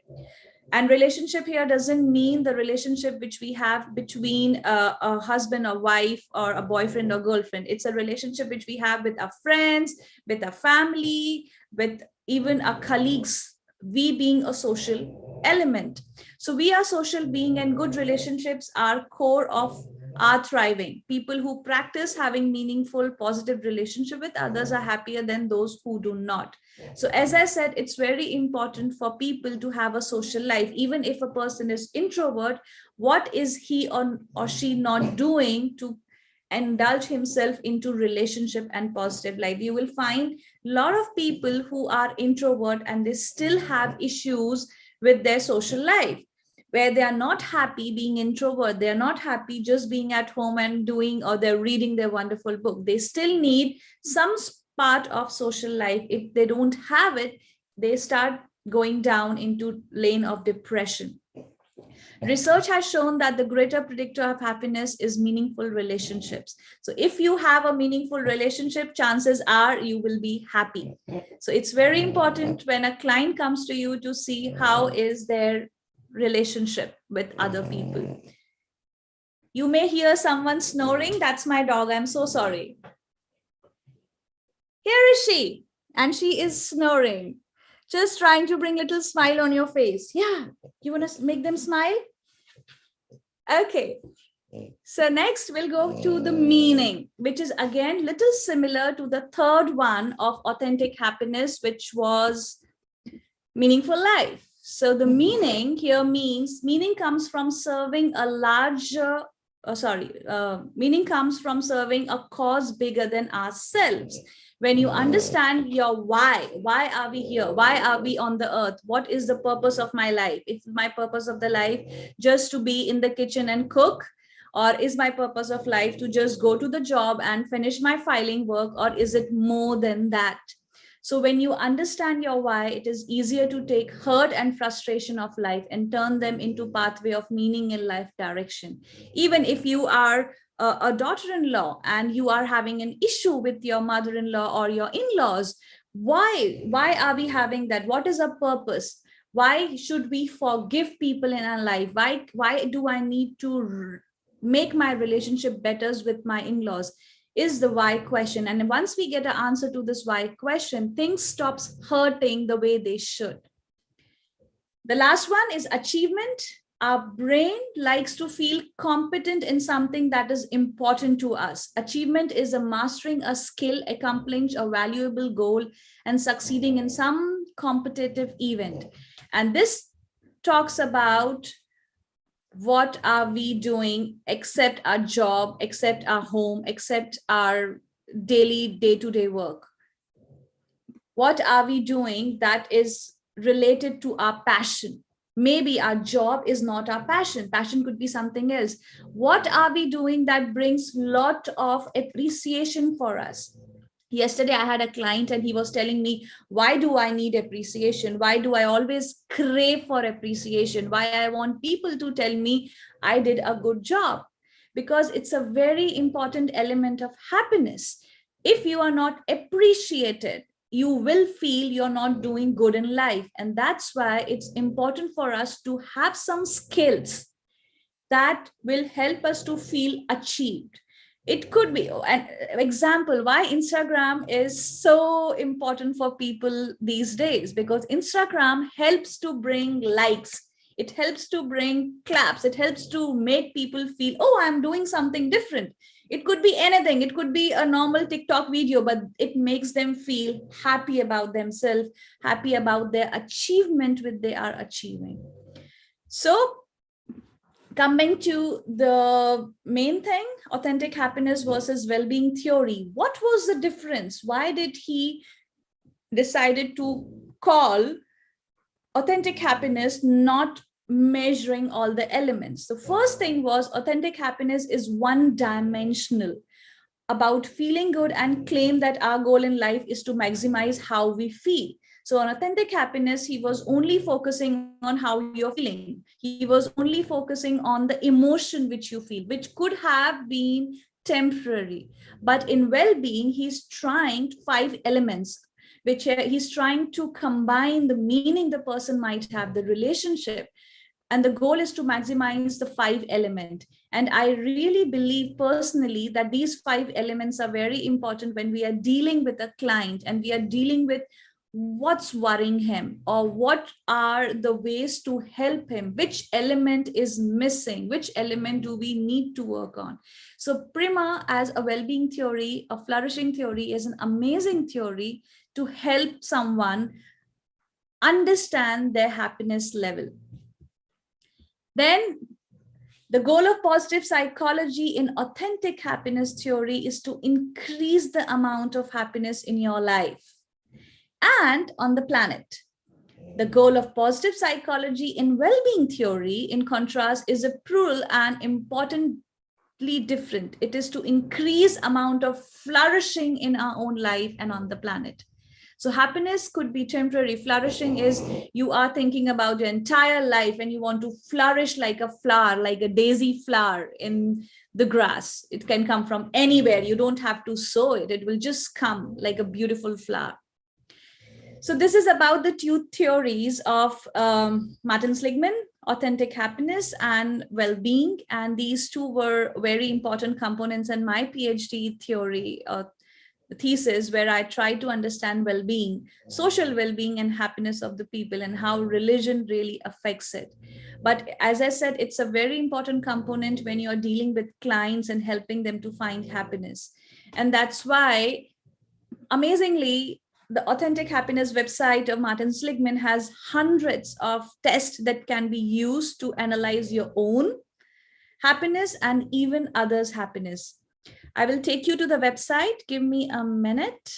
And relationship here doesn't mean the relationship which we have between a husband or wife or a boyfriend or girlfriend. It's a relationship which we have with our friends, with our family, with even our colleagues, we being a social element. So we are social being, and good relationships are core of our thriving. People who practice having meaningful, positive relationship with others are happier than those who do not. So as I said, it's very important for people to have a social life. Even if a person is introvert, what is he or she not doing to indulge himself into relationship and positive life? You will find a lot of people who are introvert and they still have issues with their social life, where they are not happy being introvert. They are not happy just being at home and doing, or they're reading their wonderful book. They still need some part of social life. If they don't have it, they start going down into lane of depression. Research has shown that the greater predictor of happiness is meaningful relationships. So if you have a meaningful relationship, chances are you will be happy. So it's very important when a client comes to you to see how is their relationship with other people. You may hear someone snoring. That's my dog. I'm so sorry. Here is she, and she is snoring, just trying to bring a little smile on your face. Yeah, you want to make them smile? Okay. So next we'll go to the meaning, which is again little similar to the third one of authentic happiness, which was meaningful life. So the meaning here means meaning comes from serving a larger, meaning comes from serving a cause bigger than ourselves. When you understand your why are we here? Why are we on the earth? What is the purpose of my life? Is my purpose of the life just to be in the kitchen and cook? Or is my purpose of life to just go to the job and finish my filing work? Or is it more than that? So when you understand your why, it is easier to take hurt and frustration of life and turn them into pathway of meaning in life direction. Even if you are a daughter-in-law and you are having an issue with your mother-in-law or your in-laws, why are we having that? What is our purpose? Why should we forgive people in our life? Why do I need to make my relationship better with my in-laws? Is the why question. And once we get an answer to this why question, things stops hurting the way they should. The last one is achievement. Our brain likes to feel competent in something that is important to us. Achievement is a mastering a skill, accomplishing a valuable goal, and succeeding in some competitive event. And this talks about what are we doing except our job, except our home, except our daily day-to-day work? What are we doing that is related to our passion? Maybe our job is not our passion. Passion could be something else. What are we doing that brings a lot of appreciation for us? Yesterday, I had a client and he was telling me, why do I need appreciation? Why do I always crave for appreciation? Why I want people to tell me I did a good job? Because it's a very important element of happiness. If you are not appreciated, you will feel you're not doing good in life. And that's why it's important for us to have some skills that will help us to feel achieved. It could be an example why Instagram is so important for people these days, because Instagram helps to bring likes. It helps to bring claps. It helps to make people feel, oh, I'm doing something different. It could be anything. It could be a normal TikTok video, but it makes them feel happy about themselves, happy about their achievement which they are achieving. So coming to the main thing, authentic happiness versus well-being theory. What was the difference? Why did he decided to call authentic happiness not measuring all the elements? The first thing was authentic happiness is one-dimensional, about feeling good, and claim that our goal in life is to maximize how we feel. So on authentic happiness, he was only focusing on how you're feeling. He was only focusing on the emotion which you feel, which could have been temporary. But in well-being, he's trying 5 elements, which he's trying to combine the meaning the person might have, the relationship, and the goal is to maximize the 5 elements. And I really believe personally that these 5 elements are very important when we are dealing with a client and we are dealing with what's worrying him, or what are the ways to help him, which element is missing, which element do we need to work on. So Prima, as a well-being theory, a flourishing theory, is an amazing theory to help someone understand their happiness level. Then the goal of positive psychology in authentic happiness theory is to increase the amount of happiness in your life and on the planet. The goal of positive psychology in well-being theory, in contrast, is a plural and importantly different. It is to increase amount of flourishing in our own life and on the planet. So happiness could be temporary. Flourishing is you are thinking about your entire life and you want to flourish like a flower, like a daisy flower in the grass. It can come from anywhere. You don't have to sow it. It will just come like a beautiful flower. So this is about the 2 theories of Martin Seligman, authentic happiness and well-being. And these 2 were very important components in my PhD theory thesis, where I tried to understand well-being, social well-being and happiness of the people, and how religion really affects it. But as I said, it's a very important component when you're dealing with clients and helping them to find happiness. And that's why, amazingly, the Authentic Happiness website of Martin Seligman has hundreds of tests that can be used to analyze your own happiness and even others' happiness. I will take you to the website. Give me a minute.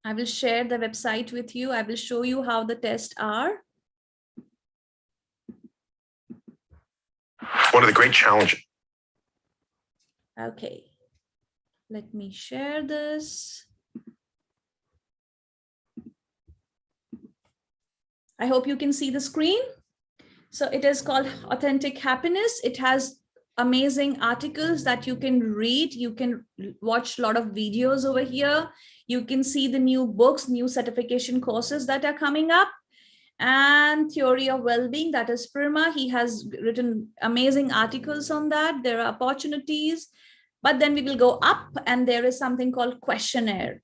I will share the website with you. I will show you how the tests are. One of the great challenges. Okay, let me share this. I hope you can see the screen. So it is called Authentic Happiness. It has amazing articles that you can read. You can watch a lot of videos over here. You can see the new books, new certification courses that are coming up. And Theory of Wellbeing, that is Prima. He has written amazing articles on that. There are opportunities, but then we will go up and there is something called questionnaire.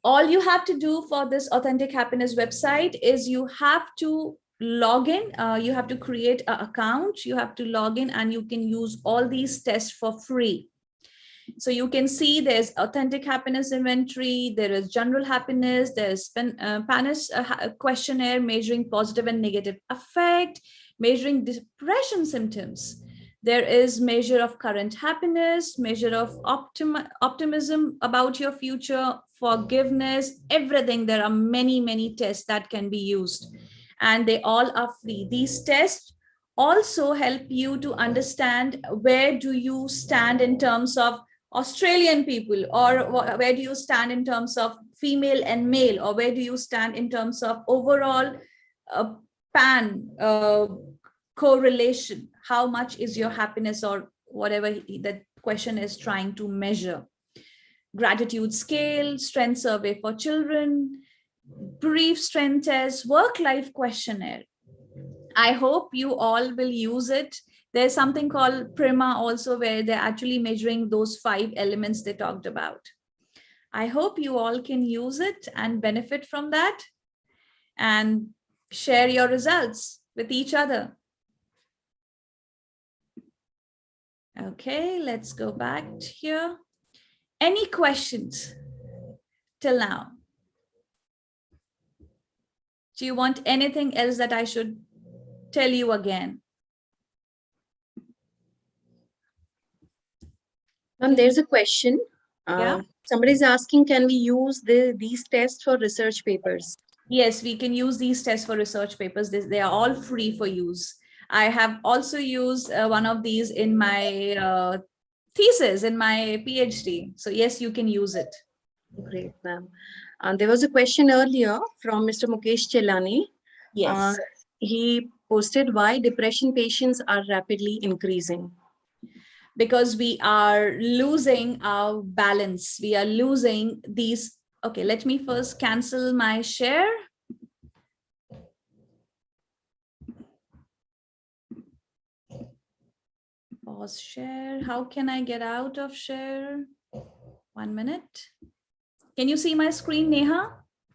All you have to do for this Authentic Happiness website is you have to log in. You have to create an account. You have to log in and you can use all these tests for free. So you can see there's Authentic Happiness Inventory, there is General Happiness, there's PANIS questionnaire measuring positive and negative affect, measuring depression symptoms. There is measure of current happiness, measure of optimism about your future, forgiveness, everything. There are many, many tests that can be used and they all are free. These tests also help you to understand where do you stand in terms of Australian people, or where do you stand in terms of female and male, or where do you stand in terms of overall PAN correlation. How much is your happiness, or whatever that question is trying to measure. Gratitude scale, strength survey for children, brief strength test, work-life questionnaire. I hope you all will use it. There's something called Prima also, where they're actually measuring those 5 elements they talked about. I hope you all can use it and benefit from that and share your results with each other. Okay, let's go back here. Any questions till now? Do you want anything else that I should tell you again? There's a question. Yeah. Somebody's asking, can we use these tests for research papers? Yes, we can use these tests for research papers. They are all free for use. I have also used one of these in my thesis, in my PhD. So yes, you can use it. Great, ma'am. There was a question earlier from Mr. Mukesh Chelani. Yes. He posted, why depression patients are rapidly increasing? Because we are losing our balance. We are losing these. Okay, let me first cancel my share. Pause share. How can I get out of share? 1 minute. Can you see my screen, Neha?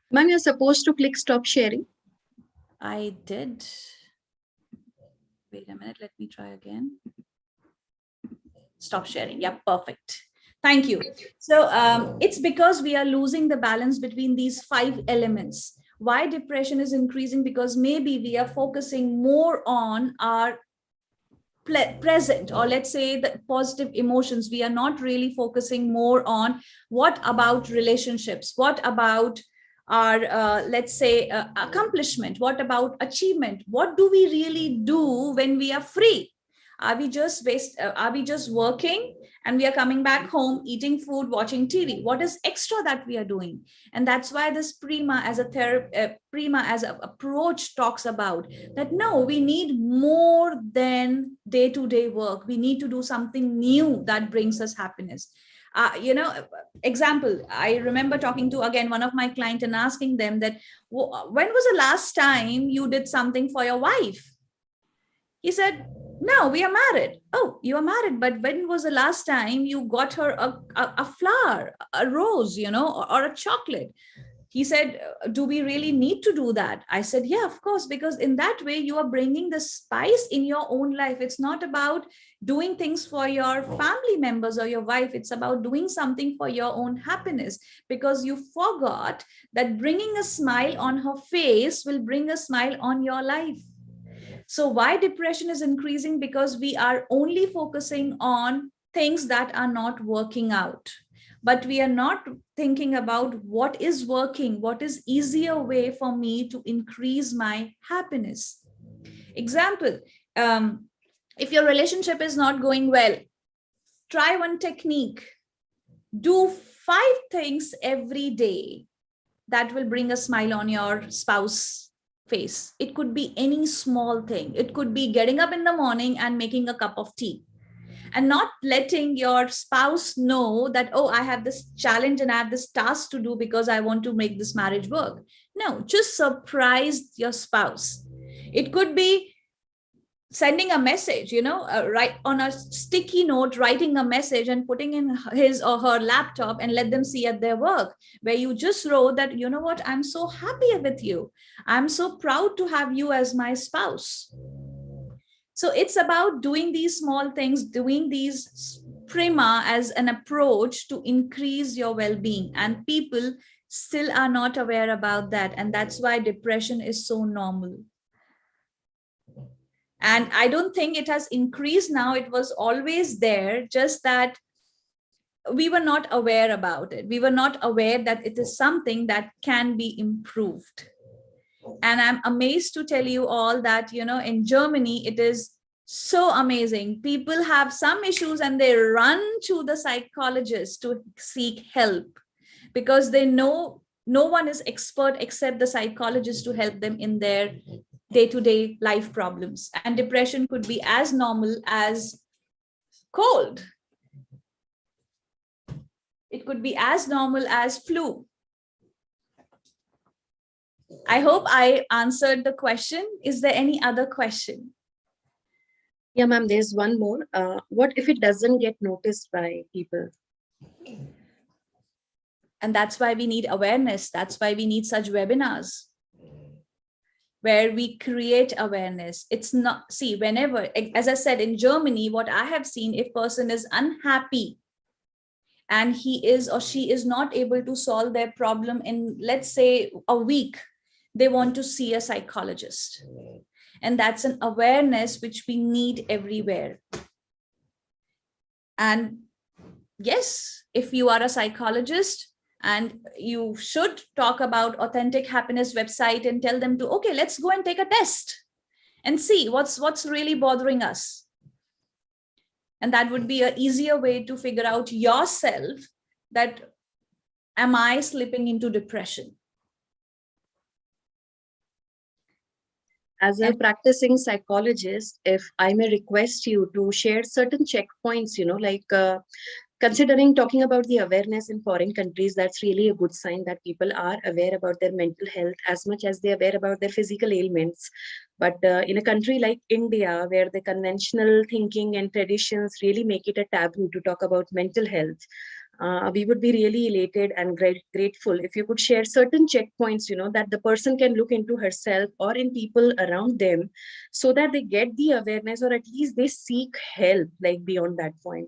Ma'am, you're supposed to click stop sharing. I did. Wait a minute, let me try again. Stop sharing. Yeah, perfect. Thank you. So it's because we are losing the balance between these 5 elements. Why depression is increasing? Because maybe we are focusing more on our present, or let's say the positive emotions. We are not really focusing more on what about relationships, what about our let's say accomplishment, what about achievement, what do we really do when we are free? Are we just working and we are coming back home, eating food, watching TV? What is extra that we are doing? And that's why this Prima as a Prima as an approach talks about that. No, we need more than day-to-day work. We need to do something new that brings us happiness. Example, I remember talking to, again, one of my clients and asking them that, when was the last time you did something for your wife? He said, no, we are married. Oh, you are married, but when was the last time you got her a flower, a rose, or a chocolate? He said, do we really need to do that? I said, yeah, of course, because in that way you are bringing the spice in your own life. It's not about doing things for your family members or your wife. It's about doing something for your own happiness, because you forgot that bringing a smile on her face will bring a smile on your life. So why depression is increasing? Because we are only focusing on things that are not working out, but we are not thinking about what is working, what is easier way for me to increase my happiness. Example, if your relationship is not going well, try one technique. Do 5 things every day that will bring a smile on your spouse face. It could be any small thing. It could be getting up in the morning and making a cup of tea, and not letting your spouse know that, oh, I have this challenge and I have this task to do because I want to make this marriage work. No, just surprise your spouse. It could be sending a message, right on a sticky note, writing a message and putting in his or her laptop and let them see at their work, where you just wrote that, you know what, I'm so happy with you. I'm so proud to have you as my spouse. So it's about doing these small things, doing these Prima as an approach to increase your well-being. And people still are not aware about that. And that's why depression is so normal. And I don't think it has increased now. It was always there, just that we were not aware about it. We were not aware that it is something that can be improved. And I'm amazed to tell you all that, in Germany, it is so amazing. People have some issues and they run to the psychologist to seek help, because they know no one is expert except the psychologist to help them in their day-to-day life problems. And depression could be as normal as cold. It could be as normal as flu. I hope I answered the question. Is there any other question? Yeah, ma'am, there's one more. What if it doesn't get noticed by people? And that's why we need awareness. That's why we need such webinars where we create awareness. It's not, see, whenever, as I said, in Germany, what I have seen, if person is unhappy and he is or she is not able to solve their problem in, let's say, a week, they want to see a psychologist. And that's an awareness which we need everywhere. And yes, if you are a psychologist, and you should talk about Authentic Happiness website and tell them to, okay, let's go and take a test and see what's really bothering us. And that would be an easier way to figure out yourself that, am I slipping into depression? As a practicing psychologist, if I may request you to share certain checkpoints, like considering talking about the awareness in foreign countries, that's really a good sign that people are aware about their mental health as much as they're aware about their physical ailments. But in a country like India, where the conventional thinking and traditions really make it a taboo to talk about mental health, we would be really elated and grateful if you could share certain checkpoints, that the person can look into herself or in people around them so that they get the awareness, or at least they seek help, like beyond that point.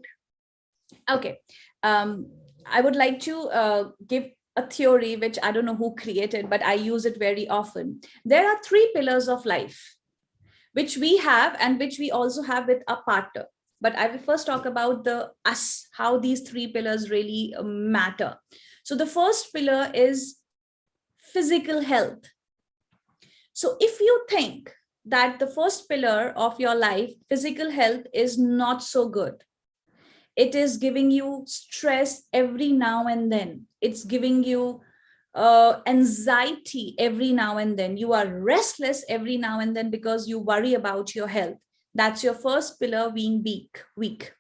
Okay. I would like to give a theory which I don't know who created, but I use it very often. There are 3 pillars of life, which we have and which we also have with a partner. But I will first talk about the us, how these 3 pillars really matter. So the first pillar is physical health. So if you think that the first pillar of your life, physical health, is not so good, it is giving you stress every now and then, it's giving you anxiety every now and then, you are restless every now and then because you worry about your health, that's your first pillar being weak.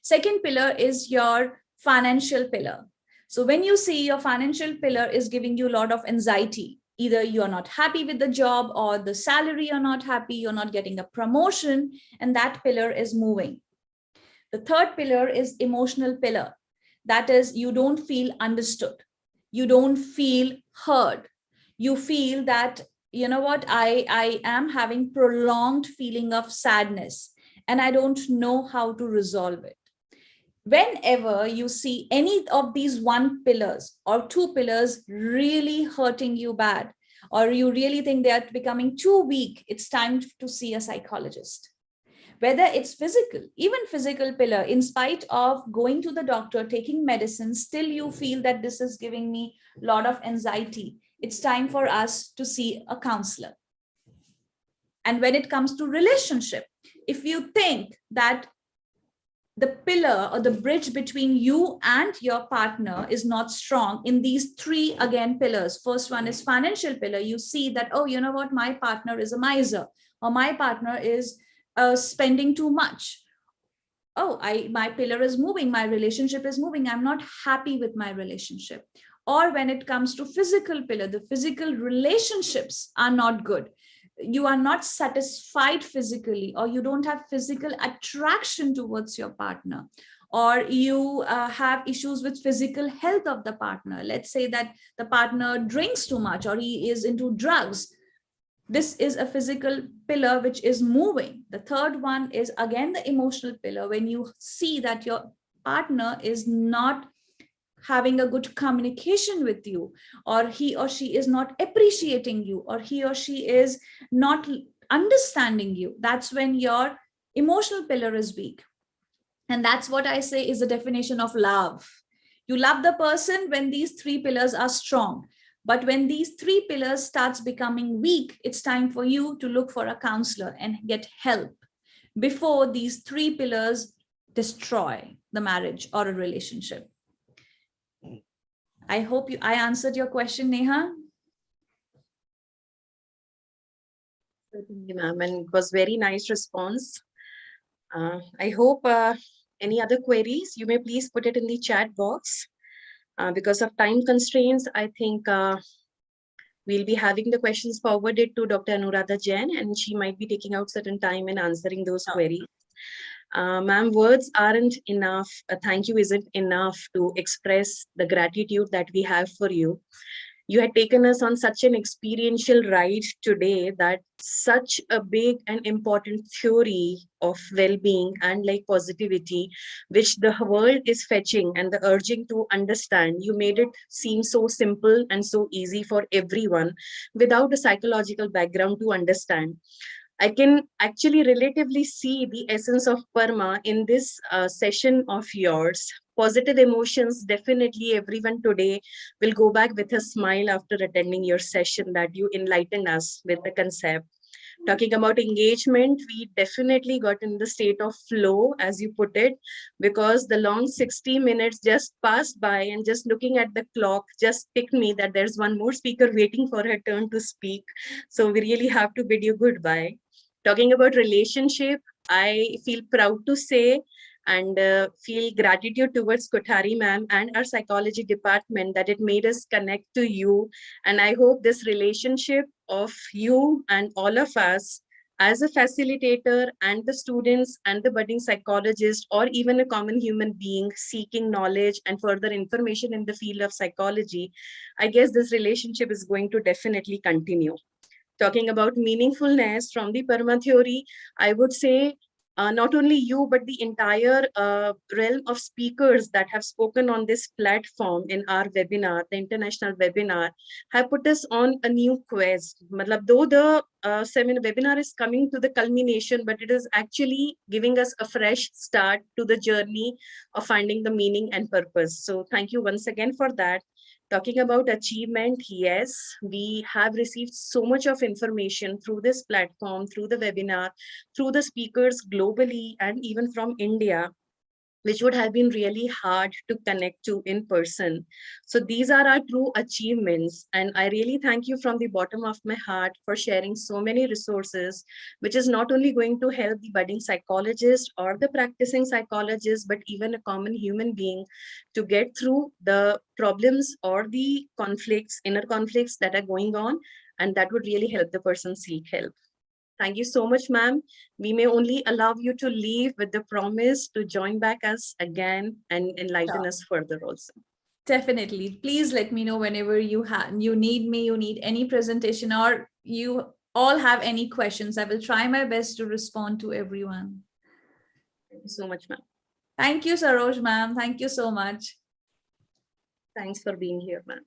Second pillar is your financial pillar. So when you see your financial pillar is giving you a lot of anxiety, either you are not happy with the job or the salary, you're not happy, you're not getting a promotion, and that pillar is moving. The third pillar is emotional pillar. That is, you don't feel understood. You don't feel heard. You feel that, you know what, I am having prolonged feeling of sadness and I don't know how to resolve it. Whenever you see any of these 1 pillars or 2 pillars really hurting you bad, or you really think they are becoming too weak, it's time to see a psychologist. Whether it's physical, even physical pillar, in spite of going to the doctor, taking medicine, still you feel that this is giving me a lot of anxiety, it's time for us to see a counselor. And when it comes to relationship, if you think that the pillar or the bridge between you and your partner is not strong in these 3, again, pillars. First one is financial pillar. You see that, oh, you know what, my partner is a miser, or my partner is spending too much. Oh, my pillar is moving, my relationship is moving, I'm not happy with my relationship. Or when it comes to physical pillar, the physical relationships are not good. You are not satisfied physically, or you don't have physical attraction towards your partner, or you have issues with physical health of the partner. Let's say that the partner drinks too much or he is into drugs. This is a physical pillar which is moving. The third one is again the emotional pillar. When you see that your partner is not having a good communication with you, or he or she is not appreciating you, or he or she is not understanding you, that's when your emotional pillar is weak. And that's what I say is the definition of love. You love the person when these 3 pillars are strong. But when these 3 pillars starts becoming weak, it's time for you to look for a counselor and get help before these 3 pillars destroy the marriage or a relationship. I hope I answered your question, Neha. Certainly, ma'am, and it was very nice response. I hope any other queries, you may please put it in the chat box. Because of time constraints, I think We'll be having the questions forwarded to Dr. Anuradha Jain, and she might be taking out certain time in answering those queries. Ma'am, words aren't enough. Thank you isn't enough to express the gratitude that we have for you. You had taken us on such an experiential ride today that such a big and important theory of well-being and like positivity, which the world is fetching and the urging to understand, you made it seem so simple and so easy for everyone without a psychological background to understand. I can actually relatively see the essence of Parma in this session of yours. Positive emotions, definitely everyone today will go back with a smile after attending your session that you enlightened us with the concept. Talking about engagement, we definitely got in the state of flow, as you put it, because the long 60 minutes just passed by, and just looking at the clock just picked me that there's one more speaker waiting for her turn to speak. So we really have to bid you goodbye. Talking about relationship, I feel proud to say and feel gratitude towards Kothari ma'am and our psychology department that it made us connect to you. And I hope this relationship of you and all of us as a facilitator and the students and the budding psychologist, or even a common human being seeking knowledge and further information in the field of psychology, I guess this relationship is going to definitely continue. Talking about meaningfulness from the Parma theory, I would say not only you, but the entire realm of speakers that have spoken on this platform in our webinar, the international webinar, have put us on a new quest. Though the webinar is coming to the culmination, but it is actually giving us a fresh start to the journey of finding the meaning and purpose. So thank you once again for that. Talking about achievement, yes, we have received so much of information through this platform, through the webinar, through the speakers globally, and even from India, which would have been really hard to connect to in person. So these are our true achievements. And I really thank you from the bottom of my heart for sharing so many resources, which is not only going to help the budding psychologist or the practicing psychologist, but even a common human being to get through the problems or the conflicts, inner conflicts that are going on. And that would really help the person seek help. Thank you so much, ma'am. We may only allow you to leave with the promise to join back us again and enlighten us further also. Definitely. Please let me know whenever you need me, you need any presentation, or you all have any questions. I will try my best to respond to everyone. Thank you so much, ma'am. Thank you, Saroj, ma'am. Thank you so much. Thanks for being here, ma'am.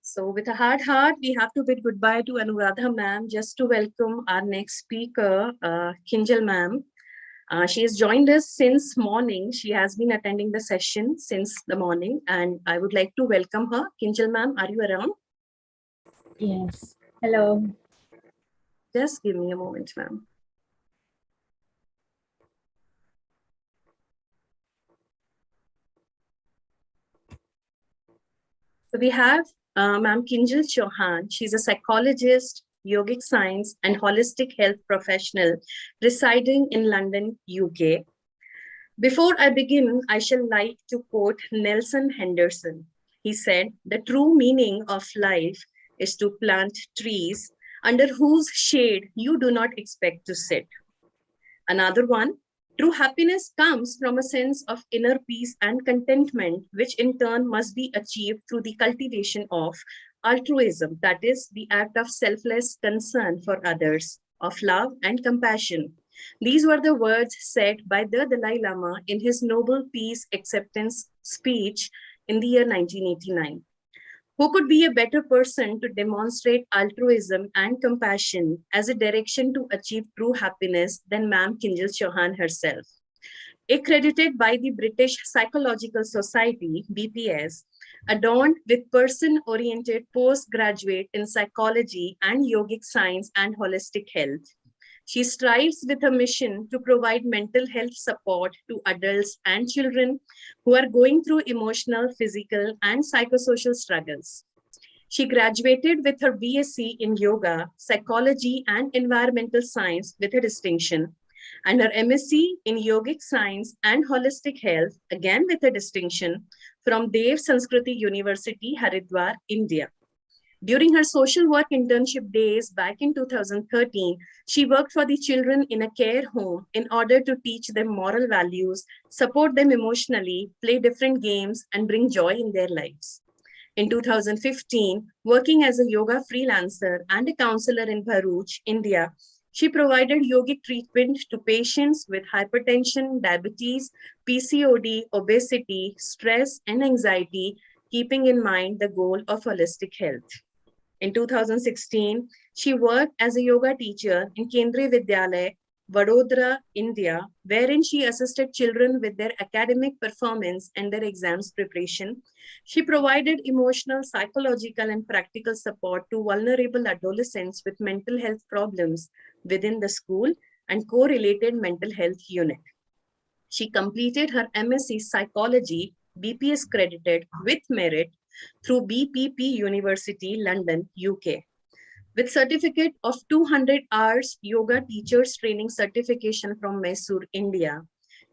So with a hard heart, we have to bid goodbye to Anuradha ma'am just to welcome our next speaker, Kinjal ma'am. She has joined us since morning. She has been attending the session since the morning, and I would like to welcome her. Kinjal ma'am, are you around? Yes. Hello. Just give me a moment, ma'am. So we have Ma'am Kinjal Chauhan. She's a psychologist, yogic science, and holistic health professional residing in London, UK. Before I begin, I shall like to quote Nelson Henderson. He said, "The true meaning of life is to plant trees under whose shade you do not expect to sit." Another one, true happiness comes from a sense of inner peace and contentment, which in turn must be achieved through the cultivation of altruism, that is, the act of selfless concern for others, of love and compassion. These were the words said by the Dalai Lama in his Nobel Peace Acceptance speech in the year 1989. Who could be a better person to demonstrate altruism and compassion as a direction to achieve true happiness than Ma'am Kinjal Chauhan herself? Accredited by the British Psychological Society, BPS, adorned with person-oriented postgraduate in psychology and yogic science and holistic health. She strives with a mission to provide mental health support to adults and children who are going through emotional, physical, and psychosocial struggles. She graduated with her BSc in yoga, psychology, and environmental science with a distinction, and her MSc in yogic science and holistic health, again with a distinction, from Dev Sanskriti University, Haridwar, India. During her social work internship days back in 2013, she worked for the children in a care home in order to teach them moral values, support them emotionally, play different games, and bring joy in their lives. In 2015, working as a yoga freelancer and a counselor in Bharuch, India, she provided yogic treatment to patients with hypertension, diabetes, PCOD, obesity, stress, and anxiety, keeping in mind the goal of holistic health. In 2016, she worked as a yoga teacher in Kendriya Vidyalaya, Vadodara, India, wherein she assisted children with their academic performance and their exams preparation. She provided emotional, psychological, and practical support to vulnerable adolescents with mental health problems within the school and correlated mental health unit. She completed her MSc Psychology, BPS credited with merit through BPP University, London, UK. With certificate of 200 hours yoga teachers training certification from Mysore, India,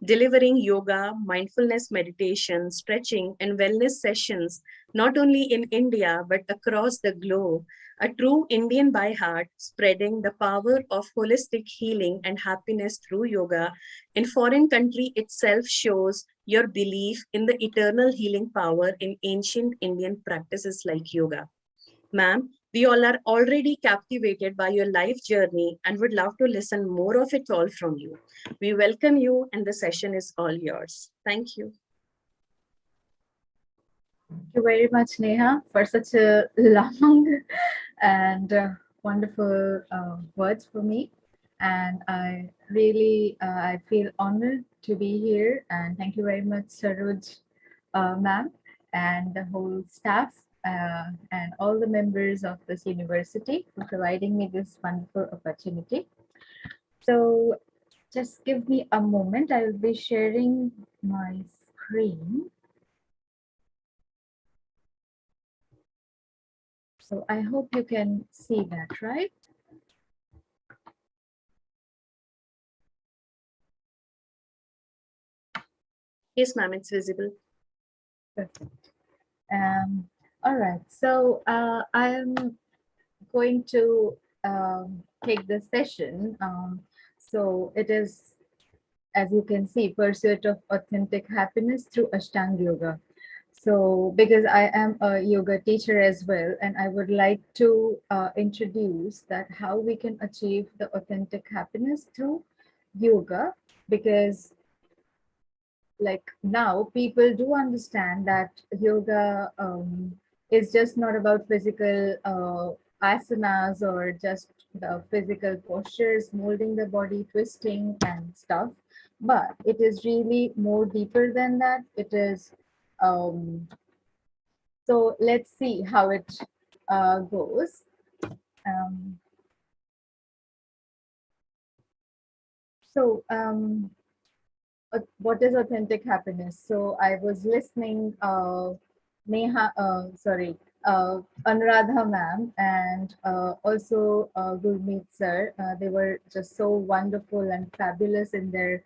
delivering yoga, mindfulness meditation, stretching, and wellness sessions, not only in India, but across the globe, a true Indian by heart, spreading the power of holistic healing and happiness through yoga in foreign country itself shows your belief in the eternal healing power in ancient Indian practices like yoga. Ma'am, we all are already captivated by your life journey and would love to listen more of it all from you. We welcome you and the session is all yours. Thank you. Thank you very much, Neha, for such a long and wonderful words for me. And I really, I feel honored to be here. And thank you very much, Saroj ma'am, and the whole staff and all the members of this university for providing me this wonderful opportunity. So just give me a moment. I will be sharing my screen. So I hope you can see that, right? Yes, ma'am, it's visible. Perfect. All right, so I'm going to take the session. So it is, as you can see, pursuit of authentic happiness through Ashtanga Yoga. So because I am a yoga teacher as well, and I would like to introduce that how we can achieve the authentic happiness through yoga, because like now people do understand that yoga is just not about physical asanas or just the physical postures, molding the body, twisting and stuff, but it is really more deeper than that. It is so let's see how it goes. What is authentic happiness? So I was listening Anuradha ma'am and also Gurmeet sir. They were just so wonderful and fabulous in their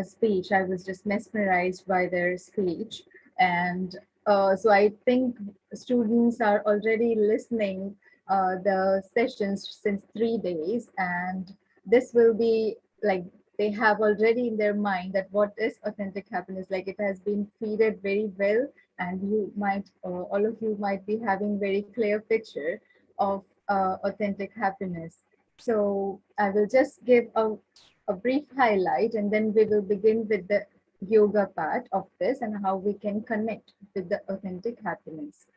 speech. I was just mesmerized by their speech. And so I think students are already listening the sessions since 3 days, and this will be like they have already in their mind that what is authentic happiness. Like it has been feeded very well, and you might all of you might be having very clear picture of authentic happiness. So I will just give a brief highlight, and then we will begin with the yoga part of this and how we can connect with the authentic happiness.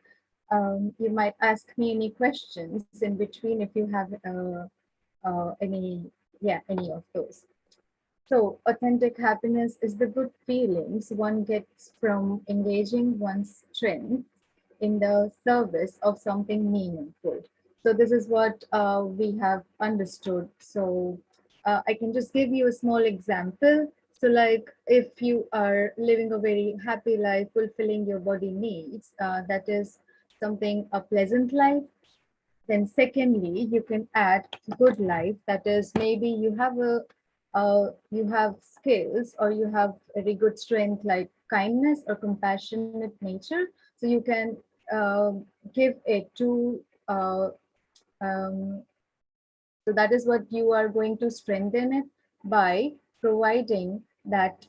You might ask me any questions in between if you have any of those. So authentic happiness is the good feelings one gets from engaging one's strength in the service of something meaningful. So this is what we have understood. So I can just give you a small example. So like if you are living a very happy life, fulfilling your body needs, that is something a pleasant life. Then secondly, you can add good life. That is maybe you have a you have skills or you have very good strength like kindness or compassionate nature, so you can give it to um, so that is what you are going to strengthen it by providing that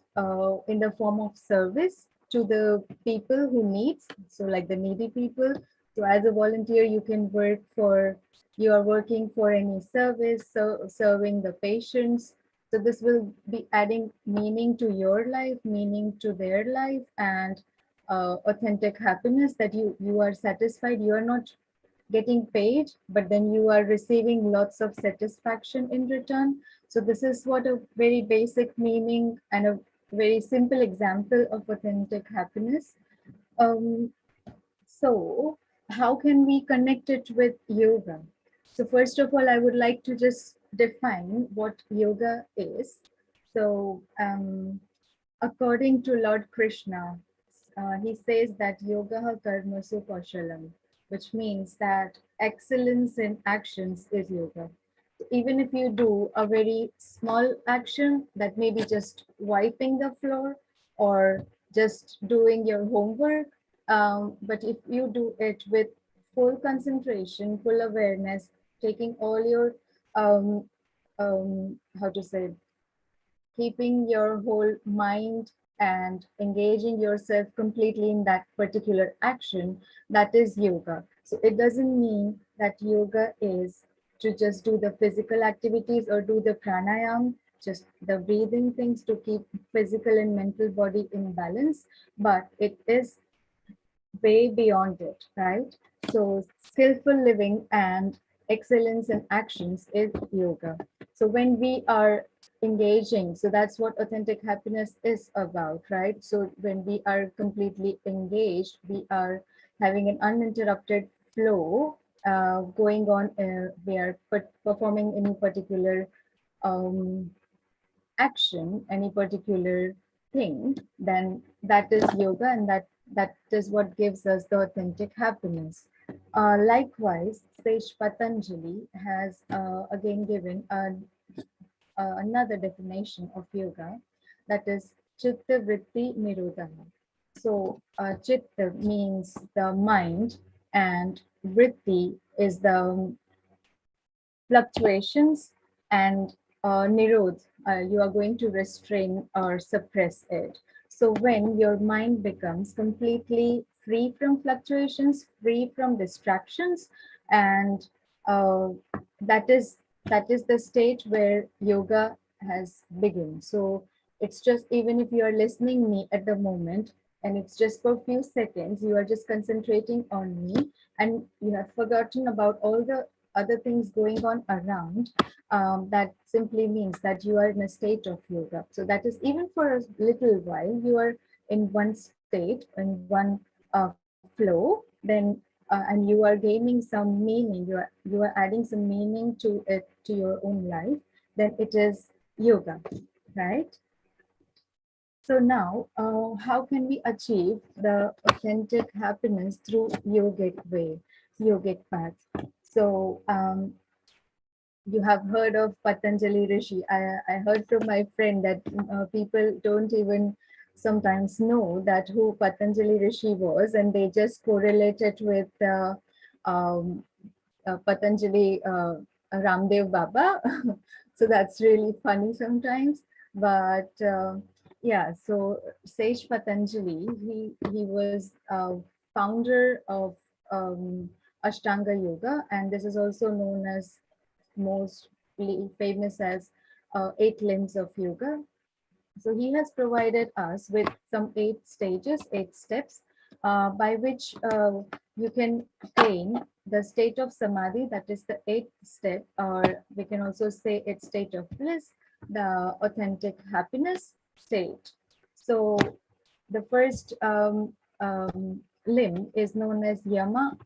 in the form of service to the people who needs, so like the needy people. So as a volunteer, you can work for, you are working for any service, so serving the patients. So this will be adding meaning to your life, meaning to their life, and authentic happiness, that you are satisfied. You are not getting paid, but then you are receiving lots of satisfaction in return. So this is what a very basic meaning and a very simple example of authentic happiness. Um, so how can we connect it with yoga? So first of all, I would like to just define what yoga is. So according to Lord Krishna, he says that yoga karmasu kaushalam, which means that excellence in actions is yoga. Even if you do a very small action, that may be just wiping the floor or just doing your homework, but if you do it with full concentration, full awareness, taking all your how to say, keeping your whole mind and engaging yourself completely in that particular action, that is yoga. So it doesn't mean that yoga is to just do the physical activities or do the pranayama, just the breathing things to keep physical and mental body in balance, but it is way beyond it, right? So skillful living and excellence in actions is yoga. So when we are engaging, so that's what authentic happiness is about, right? So when we are completely engaged, we are having an uninterrupted flow going on. We are performing any particular um, action, any particular thing, then that is yoga, and that is what gives us the authentic happiness. Likewise, sage Patanjali has again given another definition of yoga, that is chitta vritti nirodha. So chitta means the mind, and vritti is the fluctuations, and nirod, you are going to restrain or suppress it. So when your mind becomes completely free from fluctuations, free from distractions, and uh, that is the state where yoga has begun. So it's just, even if you are listening me at the moment, and it's just for a few seconds, you are just concentrating on me, and you have forgotten about all the other things going on around, that simply means that you are in a state of yoga. So that is, even for a little while, you are in one state, in one flow, then and you are gaining some meaning, you are adding some meaning to it, to your own life, then it is yoga, right? So now, how can we achieve the authentic happiness through yogic way, yogic path? So you have heard of Patanjali Rishi. I heard from my friend that people don't even sometimes know that who Patanjali Rishi was, and they just correlate it with um, Patanjali Ramdev Baba. So that's really funny sometimes. But yeah, so Sage Patanjali, he was founder of Ashtanga Yoga, and this is also known as, mostly famous as, 8 limbs of yoga. So he has provided us with some 8 stages, 8 steps, by which you can gain the state of Samadhi, that is the 8th step, or we can also say it's state of bliss, the authentic happiness state. So the first limb is known as Yama.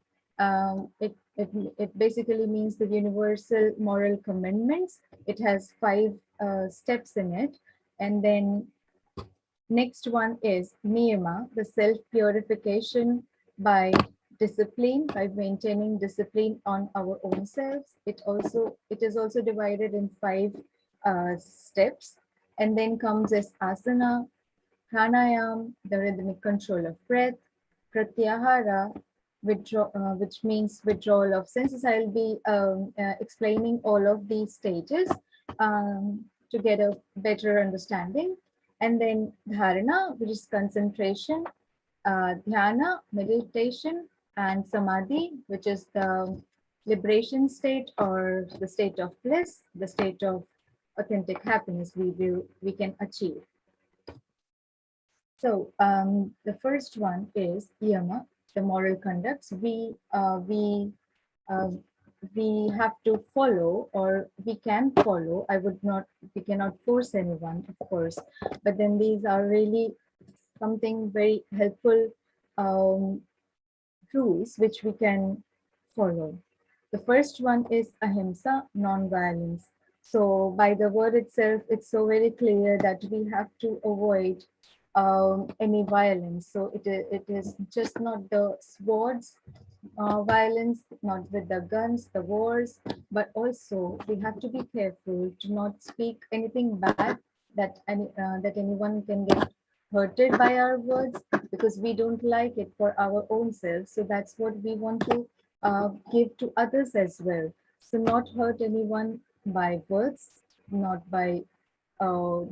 It basically means the universal moral commandments. It has 5 steps in it. And then next one is Niyama, the self-purification by discipline, by maintaining discipline on our own selves. It is also divided in 5 steps. And then comes as asana, pranayama, the rhythmic control of breath, pratyahara, which means withdrawal of senses. I'll be explaining all of these stages to get a better understanding. And then dharana, which is concentration, dhyana, meditation, and samadhi, which is the liberation state or the state of bliss, the state of authentic happiness we can achieve. So the first one is yama, the moral conducts we have to follow, or we can follow. We cannot force anyone, of course, but then these are really something very helpful rules which we can follow. The first one is ahimsa, non-violence. So by the word itself, it's so very clear that we have to avoid any violence. So it is just not the swords violence, not with the guns, the wars, but also we have to be careful to not speak anything bad that anyone can get hurted by our words, because we don't like it for our own selves. So that's what we want to give to others as well. So not hurt anyone by words, not by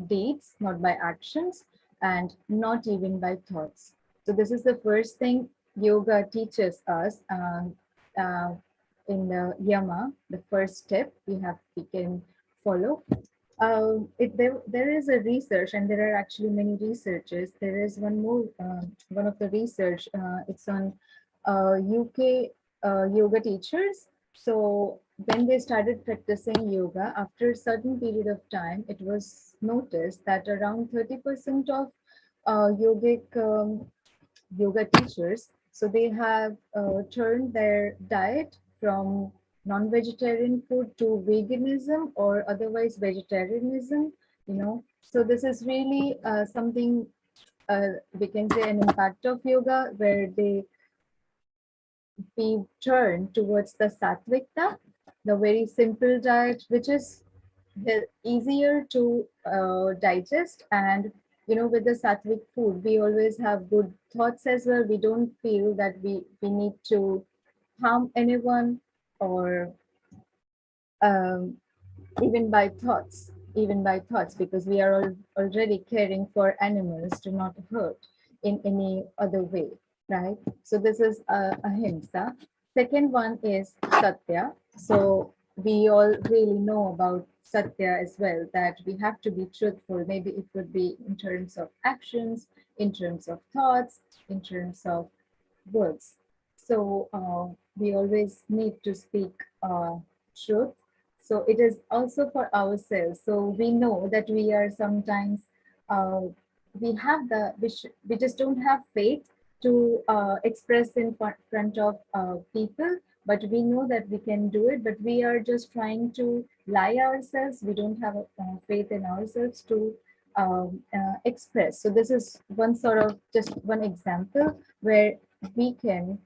deeds, not by actions, and not even by thoughts. So this is the first thing yoga teaches us in the yama. The first step we can follow. There is a research, and there are actually many researchers. There is one more, one of the research. It's on UK yoga teachers. So when they started practicing yoga, after a certain period of time, it was noticed that around 30% of yoga teachers, so they have turned their diet from non-vegetarian food to veganism, or otherwise vegetarianism, So this is really something we can say an impact of yoga, where we turn towards the sattvika, the very simple diet, which is easier to digest. And with the sattvic food, we always have good thoughts as well. We don't feel that we need to harm anyone, or even by thoughts, because we are already caring for animals to not hurt in any other way, right? So this is ahimsa. Second one is satya. So we all really know about satya as well, that we have to be truthful. Maybe it would be in terms of actions, in terms of thoughts, in terms of words. So we always need to speak truth. So it is also for ourselves. So we know that we are sometimes, we just don't have faith to express in front of people, but we know that we can do it, but we are just trying to lie ourselves. We don't have faith in ourselves to express. So this is just one example where we can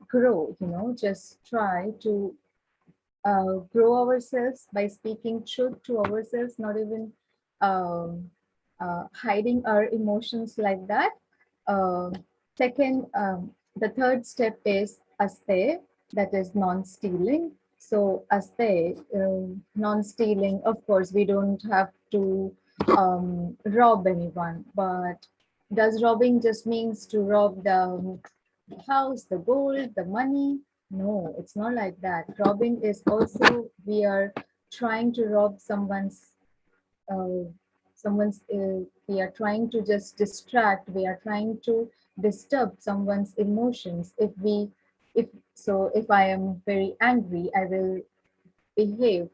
grow, just try to grow ourselves by speaking truth to ourselves, not even hiding our emotions like that. The third step is aste, that is non-stealing. So aste, non-stealing, of course, we don't have to rob anyone, but does robbing just means to rob the house, the gold, the money? No, it's not like that. Robbing is also, we are trying to rob we are trying to just distract, we are trying to disturb someone's emotions. If I am very angry, I will behave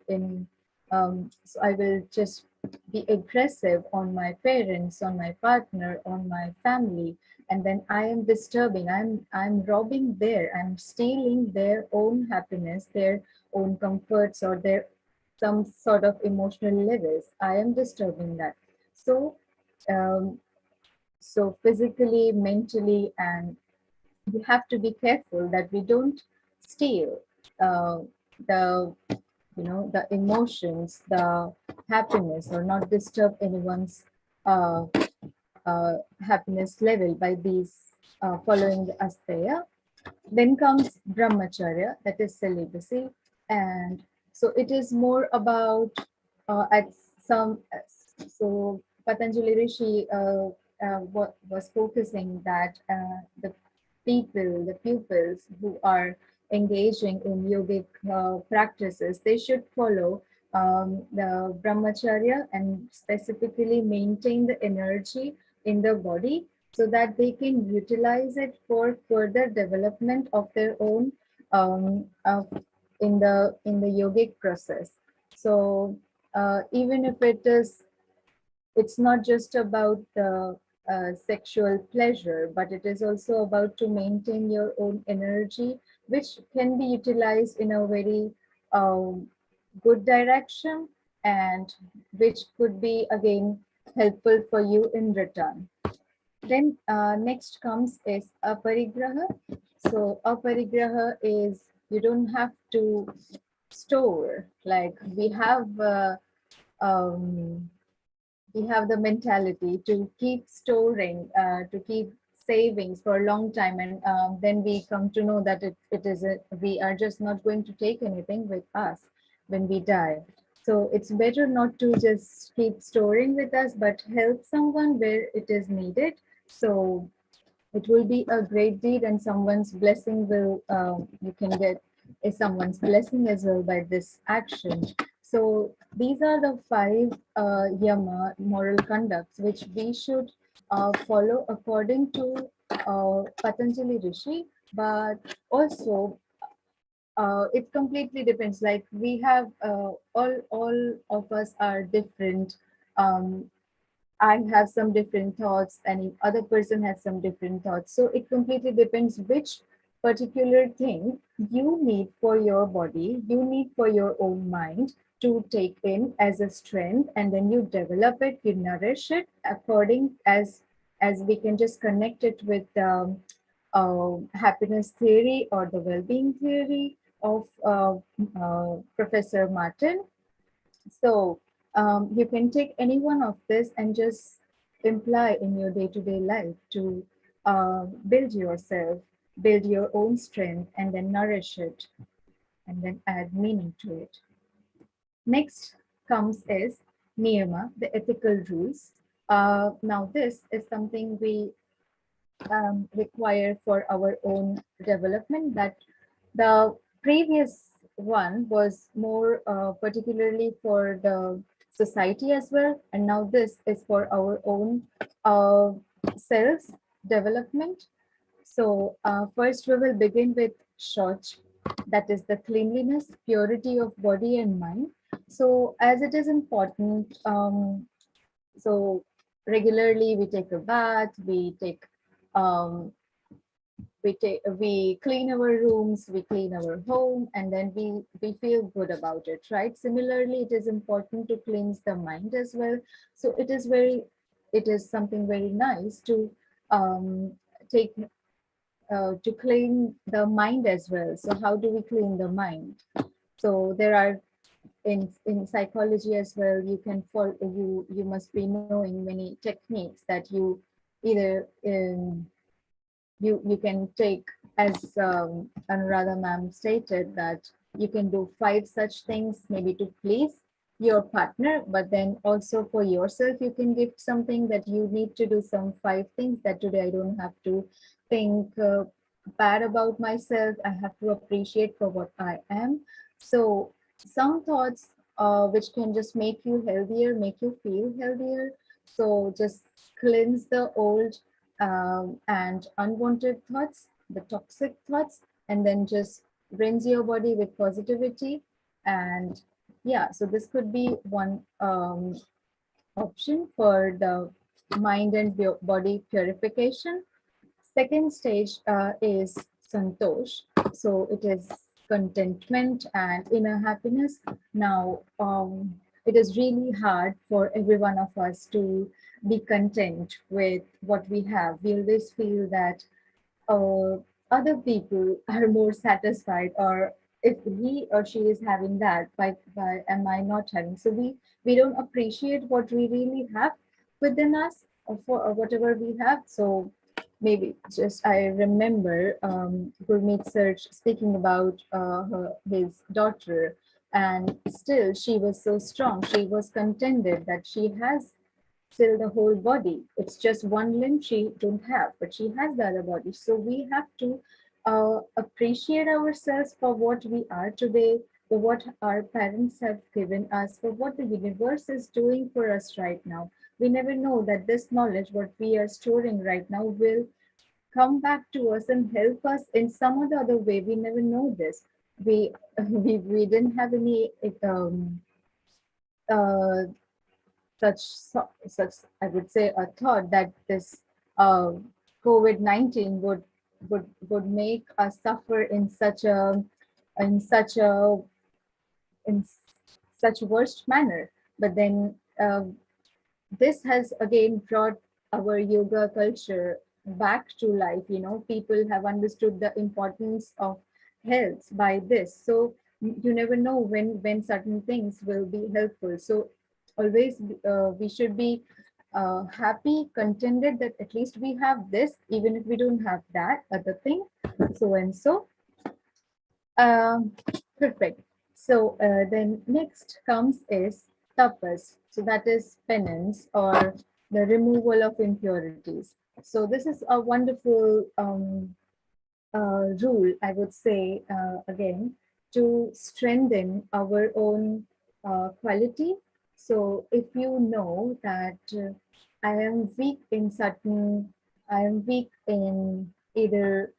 so I will just be aggressive on my parents, on my partner, on my family, and then I am disturbing, I'm robbing I'm stealing their own happiness, their own comforts, or their some sort of emotional levels. I am disturbing that. So physically, mentally, and we have to be careful that we don't steal the the emotions, the happiness, or not disturb anyone's happiness level by these following the asteya. Then comes brahmacharya, that is celibacy. And so it is more about at some, so Patanjali Rishi was focusing that the people, the pupils who are engaging in yogic practices, they should follow the brahmacharya and specifically maintain the energy in the body so that they can utilize it for further development of their own in the yogic process. So even if it's not just about the sexual pleasure, but it is also about to maintain your own energy, which can be utilized in a very good direction, and which could be again helpful for you in return. Then next comes is Aparigraha. So Aparigraha is, you don't have to store, like we have the mentality to keep storing, to keep savings for a long time, and then we come to know that we are just not going to take anything with us when we die. So it's better not to just keep storing with us, but help someone where it is needed. So it will be a great deed, and someone's blessing will, you can get someone's blessing as well by this action. So these are the 5 yama, moral conducts, which we should follow according to Patanjali Rishi. But also it completely depends, like we have all of us are different. I have some different thoughts, and other person has some different thoughts. So it completely depends which particular thing you need for your body, you need for your own mind to take in as a strength, and then you develop it, you nourish it according as we can just connect it with happiness theory or the well-being theory of Professor Martin. So you can take any one of this and just imply in your day-to-day life to build yourself, build your own strength, and then nourish it, and then add meaning to it. Next comes is niyama, the ethical rules. Now this is something we require for our own development, that the previous one was more particularly for the society as well, and now this is for our own selves development. So first we will begin with Shauch, that is the cleanliness, purity of body and mind. So as it is important, so regularly we take a bath, we clean our rooms, we clean our home, and then we feel good about it, right? Similarly, it is important to cleanse the mind as well. So it is something very nice to take to clean the mind as well. So how do we clean the mind? So there are in psychology as well, you can follow, you must be knowing many techniques that you either you can take, as Anuradha ma'am stated, that you can do 5 such things maybe to please your partner, but then also for yourself you can gift something, that you need to do some 5 things, that today I don't have to think bad about myself, I have to appreciate for what I am. So some thoughts which can just make you healthier, make you feel healthier. So just cleanse the old and unwanted thoughts, the toxic thoughts, and then just rinse your body with positivity. And yeah, so this could be one option for the mind and body purification. Second stage is Santosh. So it is contentment and inner happiness. Now, it is really hard for every one of us to be content with what we have. We always feel that other people are more satisfied, or if he or she is having that, why am I not having? So we don't appreciate what we really have within us, or whatever we have. So maybe just I remember Gurmeet Sir speaking about his daughter, and still she was so strong. She was contented that she has still the whole body. It's just one limb she don't have, but she has the other body. So we have to appreciate ourselves for what we are today, for what our parents have given us, for what the universe is doing for us right now. We never know that this knowledge, what we are storing right now, will come back to us and help us in some or the other way. We never know this. We we didn't have any uh, such I would say a thought that this uh, COVID-19 would make us suffer in such a in such worst manner. But then this has again brought our yoga culture back to life. You know, people have understood the importance of health by this. So you never know when certain things will be helpful. So always we should be happy, contented that at least we have this, even if we don't have that other thing. So and so. Um, Perfect. So then next comes is tapas. So that is penance or the removal of impurities. So this is a wonderful rule, I would say, again, to strengthen our own quality. So if you know that I am weak in either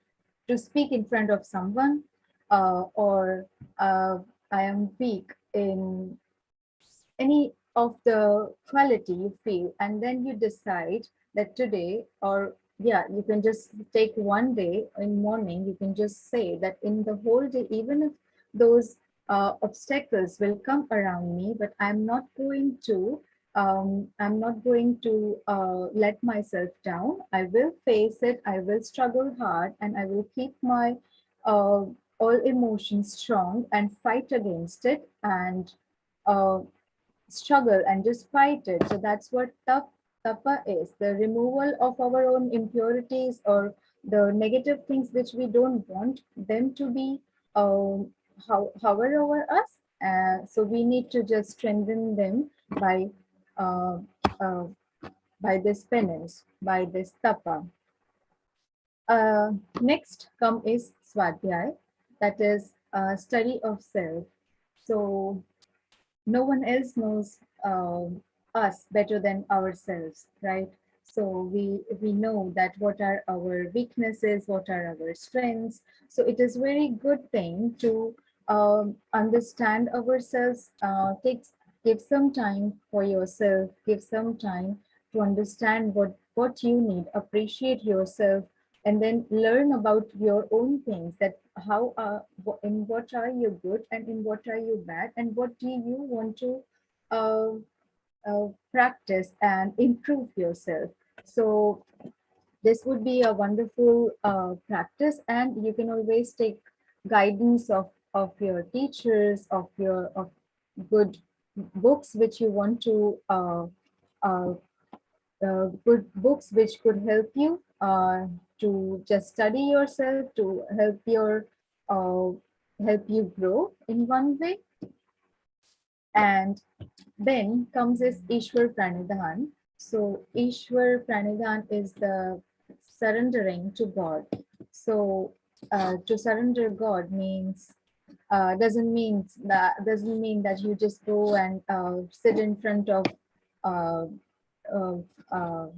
to speak in front of someone, or I am weak in any of the quality you feel, and then you decide that today, or yeah, you can just take one day in morning, you can just say that in the whole day, even if those obstacles will come around me, but I'm not going to let myself down. I will face it, I will struggle hard, and I will keep my uh, all emotions strong and fight against it, and uh, struggle and just fight it. So that's what tapa is, the removal of our own impurities or the negative things which we don't want them to be hover over us. So we need to just strengthen them uh, uh, by this penance, by this tapa. Next come is swadhyay, that is study of self. So no one else knows us better than ourselves, right? So we know that what are our weaknesses, what are our strengths. So it is very good thing to understand ourselves. Give some time for yourself, give some time to understand what you need, appreciate yourself, and then learn about your own things, that how in what are you good and in what are you bad, and what do you want to uh, practice and improve yourself. So this would be a wonderful practice, and you can always take guidance of your teachers, of good books which you want to uh, good books which could help you to just study yourself, to uh, help you grow in one way. And then comes this Ishwar Pranidhan. So Ishwar Pranidhan is the surrendering to God. So to surrender God means doesn't mean that you just go and sit in front of uh, uh, uh,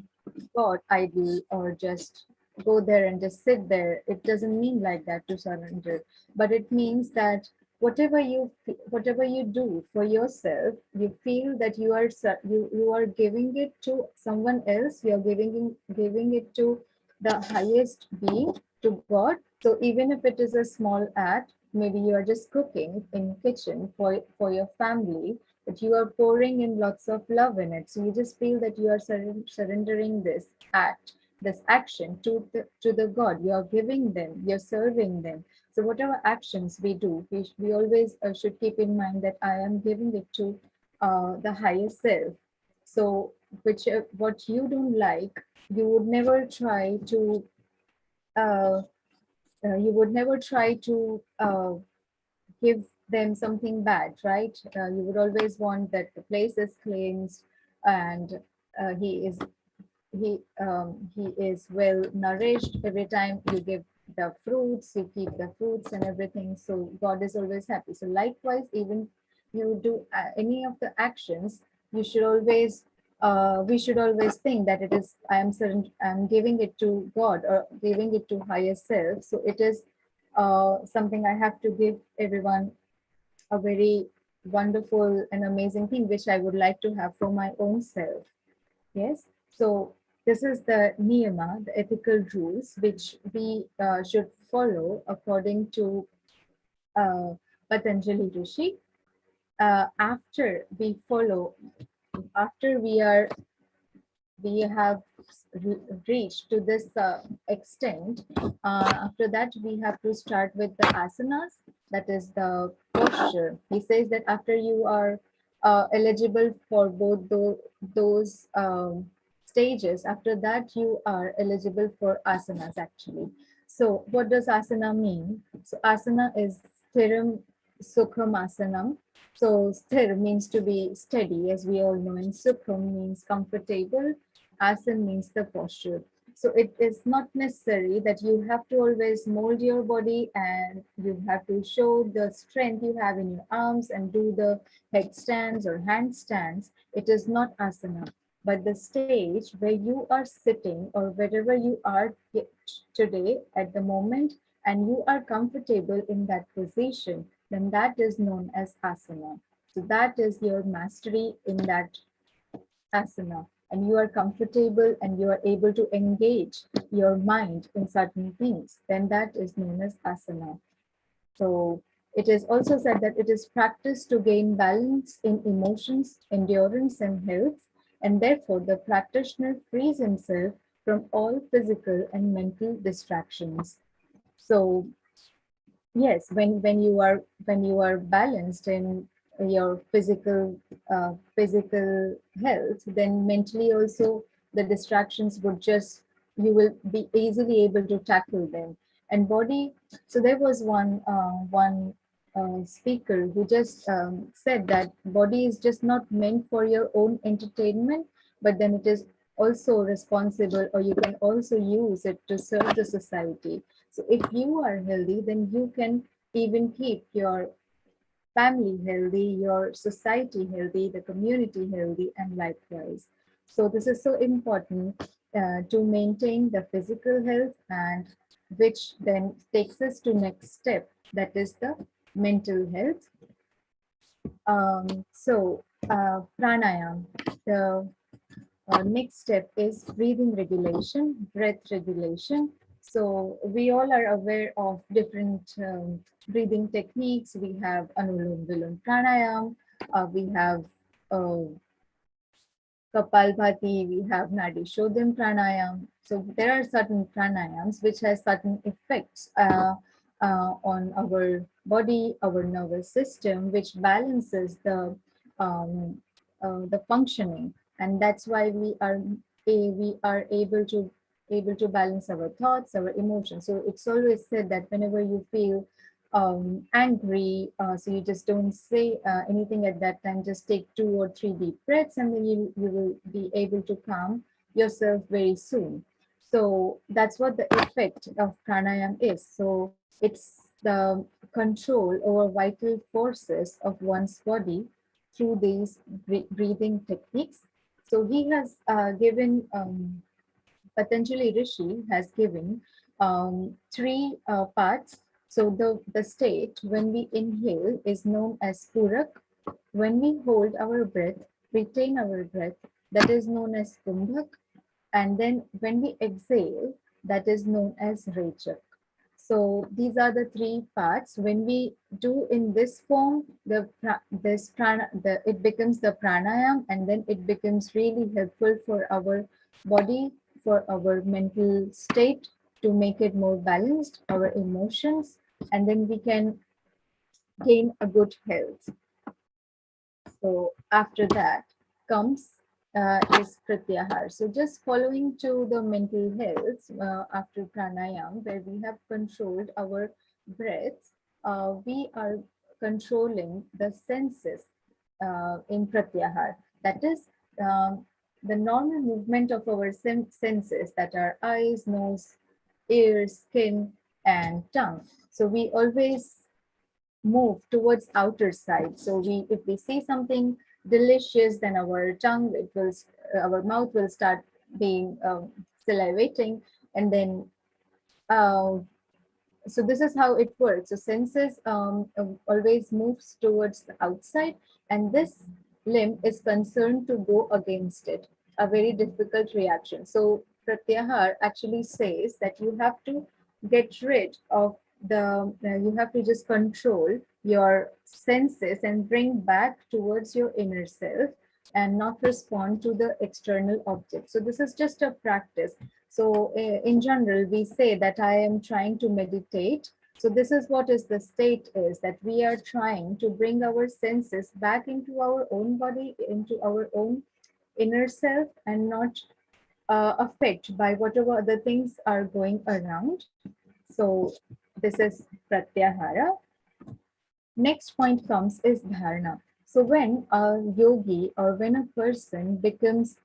God idol, or just go there and just sit there. It doesn't mean like that to surrender, but it means that whatever you do for yourself, you feel that you are giving it to someone else. You are giving it to the highest being, to God. So even if it is a small act, maybe you are just cooking in kitchen for your family, but you are pouring in lots of love in it. So you just feel that you are surrendering this action to the God. You are giving them, you're serving them. So whatever actions we do, we always should keep in mind that I am giving it to the higher self. So what you don't like, you would never try to give them something bad, right? You would always want that the place is cleansed and he is well nourished. Every time you give the fruits, you keep the fruits and everything, so God is always happy. So likewise, even you do any of the actions, you should always we should always think that it is I'm giving it to God or giving it to higher self. So it is something I have to give everyone a very wonderful and amazing thing which I would like to have for my own self. Yes, so this is the niyama, the ethical rules, which we should follow according to Patanjali Rishi. After we follow, after we have reached to this extent, after that we have to start with the asanas, that is the posture. He says that after you are eligible for both those stages, after that you are eligible for asanas actually. So what does asana mean? So asana is sthiram sukham asanam. So sthir means to be steady, as we all know, and sukham means comfortable. Asana means the posture. So it is not necessary that you have to always mold your body and you have to show the strength you have in your arms and do the headstands or handstands. It is not asana, but the stage where you are sitting or wherever you are today at the moment and you are comfortable in that position, then that is known as asana. So that is your mastery in that asana, and you are comfortable and you are able to engage your mind in certain things, then that is known as asana. So it is also said that it is practice to gain balance in emotions, endurance, and health, and therefore the practitioner frees himself from all physical and mental distractions. So yes, when you are balanced in your physical health, then mentally also the distractions would just, you will be easily able to tackle them. And body, so there was one speaker who just said that body is just not meant for your own entertainment, but then it is also responsible, or you can also use it to serve the society. So if you are healthy, then you can even keep your family healthy, your society healthy, the community healthy, and likewise. So this is so important to maintain the physical health, and which then takes us to next step, that is the mental health. Pranayama, the next step is breathing regulation, breath regulation. So we all are aware of different breathing techniques. We have Anulom Vilom Pranayam, we have Kapalbhati, we have Nadi Shodham Pranayam. So there are certain pranayams which has certain effects on our body, our nervous system, which balances the functioning, and that's why we are able to balance our thoughts, our emotions. So it's always said that whenever you feel angry, so you just don't say anything at that time, just take 2 or 3 deep breaths, and then you will be able to calm yourself very soon. So that's what the effect of pranayama is. So it's the control over vital forces of one's body through these breathing techniques. So he has given, Patanjali Rishi has given 3 parts. So the state when we inhale is known as purak. When we hold our breath, retain our breath, that is known as kumbhak. And then when we exhale, that is known as rechak. So these are the 3 parts. When we do in this form, it becomes the pranayam, and then it becomes really helpful for our body, for our mental state, to make it more balanced, our emotions, and then we can gain a good health. So after that comes is pratyahar. So just following to the mental health after pranayama, where we have controlled our breath, we are controlling the senses in pratyahar. That is the normal movement of our senses, that are eyes, nose, ears, skin, and tongue. So we always move towards outer side. So if we see something delicious, then our tongue, our mouth will start being salivating, and then so this is how it works. So senses always moves towards the outside, and this limb is concerned to go against it, a very difficult reaction. So pratyahar actually says that you have to get rid of you have to just control your senses and bring back towards your inner self and not respond to the external object. So this is just a practice. So in general, we say that I am trying to meditate. So this is what is the state is, that we are trying to bring our senses back into our own body, into our own inner self, and not affected by whatever other things are going around. So this is pratyahara. Next point comes is dharana. So when a yogi or when a person becomes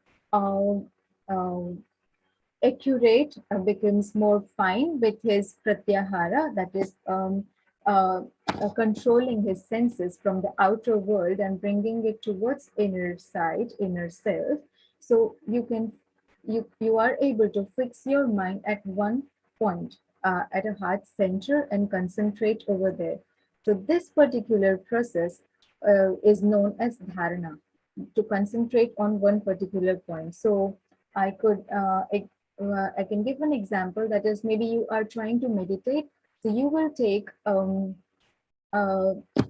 accurate, becomes more fine with his pratyahara, that is controlling his senses from the outer world and bringing it towards inner side, inner self. So you are able to fix your mind at one point, at a heart center, and concentrate over there. So this particular process is known as dharana, to concentrate on one particular point. So I can give an example, that is, maybe you are trying to meditate. So you will take, you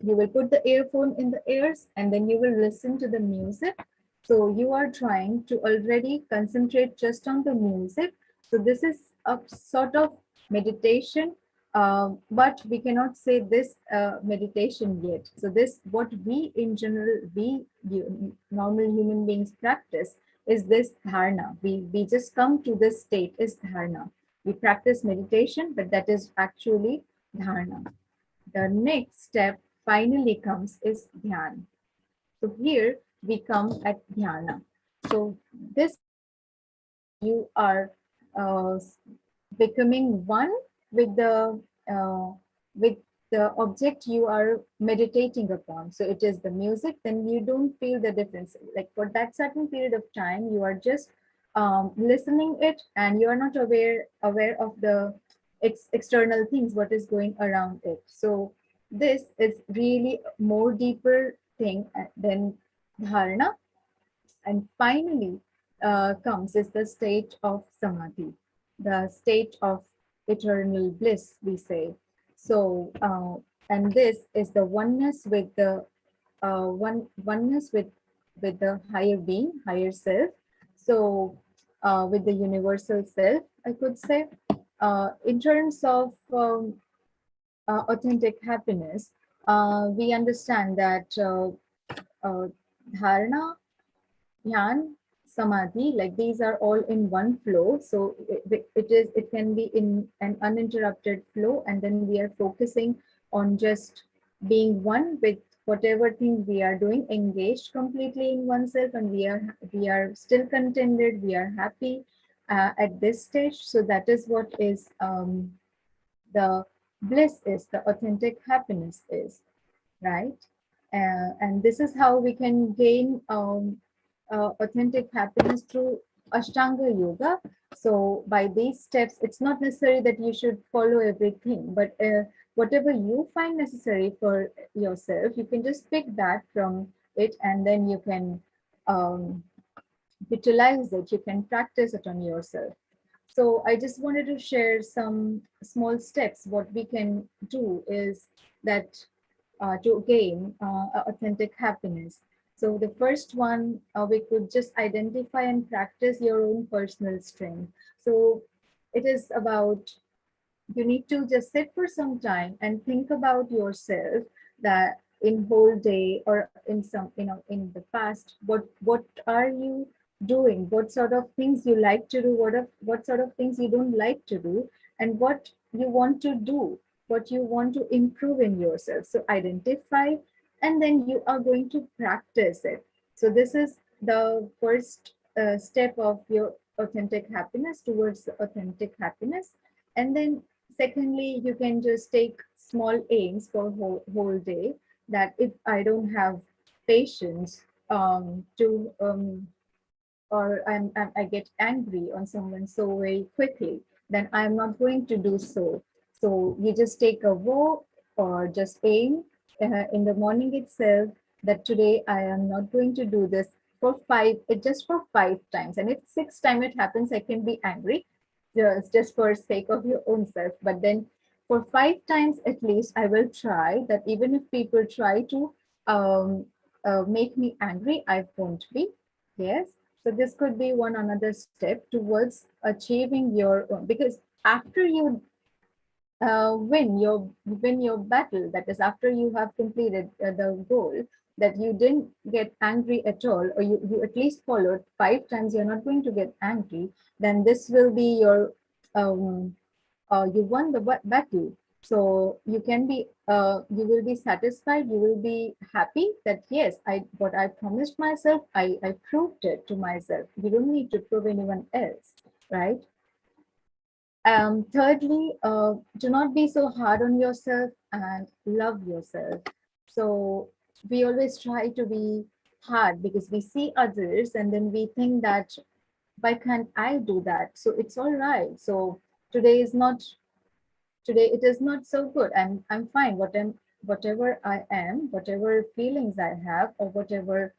will put the earphone in the ears, and then you will listen to the music. So you are trying to already concentrate just on the music. So this is a sort of meditation, but we cannot say this meditation yet. So this, what we in general, normal human beings practice, is this dharana. We just come to this state is dharana. We practice meditation, but that is actually dharana. The next step finally comes is dhyan. So here we come at dhyana. So this, you are becoming one with the object you are meditating upon. So it is the music, then you don't feel the difference. Like for that certain period of time, you are just listening it, and you are not aware of the external things, what is going around it. So this is really more deeper thing than dharana. And finally comes is the state of samadhi, the state of eternal bliss, we say. So and this is the oneness with the oneness with the higher being, higher self. So with the universal self, I could say. In terms of authentic happiness, we understand that dharana, dhyan, samadhi, like these are all in one flow. So it can be in an uninterrupted flow, and then we are focusing on just being one with whatever thing we are doing, engaged completely in oneself, and we are still contented, we are happy at this stage. So that is what is the bliss is, the authentic happiness is, right? And this is how we can gain authentic happiness through Ashtanga Yoga. So by these steps, it's not necessary that you should follow everything, but whatever you find necessary for yourself, you can just pick that from it, and then you can utilize it, you can practice it on yourself. So I just wanted to share some small steps. What we can do is that to gain authentic happiness. So the first one, we could just identify and practice your own personal strength. So it is about you need to just sit for some time and think about yourself, that in whole day or in some, in the past, what are you doing, what sort of things you like to do, what sort of things you don't like to do, and what you want to do, what you want to improve in yourself. So identify, and then you are going to practice it. So this is the first step of your authentic happiness, towards authentic happiness. And then secondly, you can just take small aims for whole day, that if I don't have patience to or I get angry on someone so very quickly, then I'm not going to do so. So you just take a walk or just aim in the morning itself, that today I am not going to do this for just for 5 times. And if 6 times it happens, I can be angry, just for sake of your own self. But then for 5 times at least, I will try that. Even if people try to make me angry, I won't be. Yes. So this could be one another step towards achieving your own, because after you win your battle, that is after you have completed the goal, that you didn't get angry at all, or you at least followed 5 times, you're not going to get angry, then this will be your you won the battle. So you can be you will be satisfied, you will be happy that yes, what I promised myself, I proved it to myself. You don't need to prove anyone else, right? Thirdly, do not be so hard on yourself and love yourself. So we always try to be hard because we see others and then we think that, why can't I do that? So it's all right. So today it is not so good. I'm fine. Whatever I am, whatever feelings I have, or whatever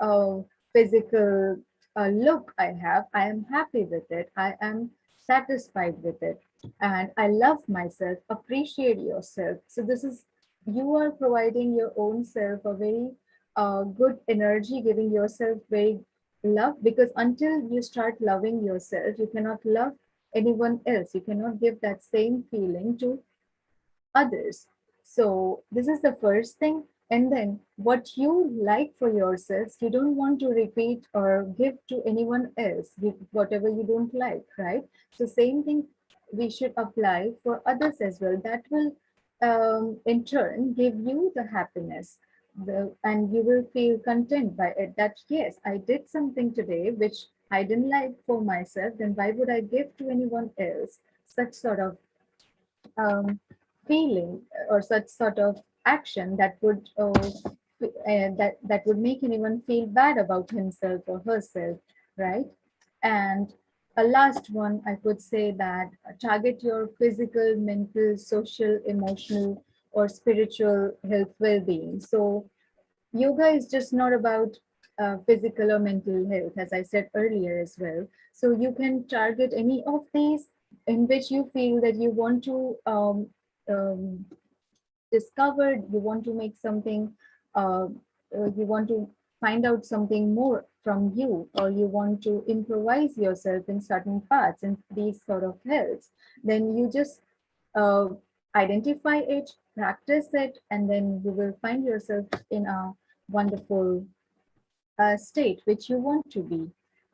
uh, physical look I have, I am happy with it. I am satisfied with it. And I love myself. Appreciate yourself. So this is, you are providing your own self a very good energy, giving yourself very love, because until you start loving yourself, you cannot love anyone else. You cannot give that same feeling to others. So this is the first thing. And then what you like for yourselves, you don't want to repeat or give to anyone else, whatever you don't like, right? So same thing we should apply for others as well. That will in turn give you the happiness. And you will feel content by it, that yes, I did something today which I didn't like for myself, then why would I give to anyone else such sort of feeling or such sort of action that would that would make anyone feel bad about himself or herself, right? And a last one, I could say that target your physical, mental, social, emotional, or spiritual health well-being. So yoga is just not about physical or mental health, as I said earlier as well. So you can target any of these in which you feel that you want to um, discover, you want to make something, you want to find out something more from you, or you want to improvise yourself in certain parts in these sort of healths, then you just uh, identify it, practice it, and then you will find yourself in a wonderful state which you want to be.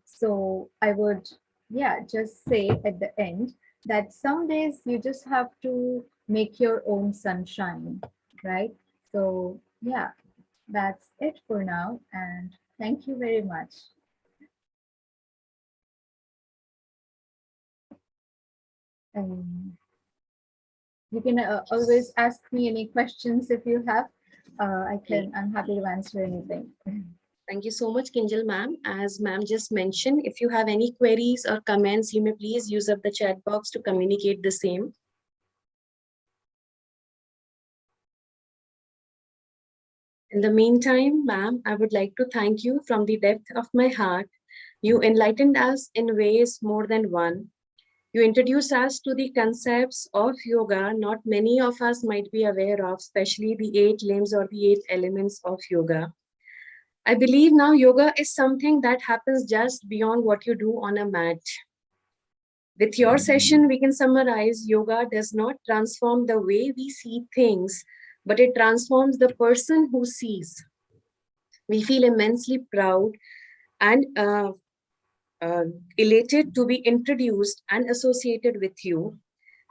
So I would, yeah, just say at the end that some days you just have to make your own sunshine, right? So yeah, that's it for now. And thank you very much. You can always ask me any questions if you have. I'm happy to answer anything. Thank you so much, Kinjal ma'am. As ma'am just mentioned, if you have any queries or comments, you may please use up the chat box to communicate the same. In the meantime, ma'am, I would like to thank you from the depth of my heart. You enlightened us in ways more than one. You introduced us to the concepts of yoga not many of us might be aware of, especially the 8 limbs or the 8 elements of yoga. I believe now yoga is something that happens just beyond what you do on a mat. With your session, we can summarize yoga does not transform the way we see things, but it transforms the person who sees. We feel immensely proud and elated to be introduced and associated with you.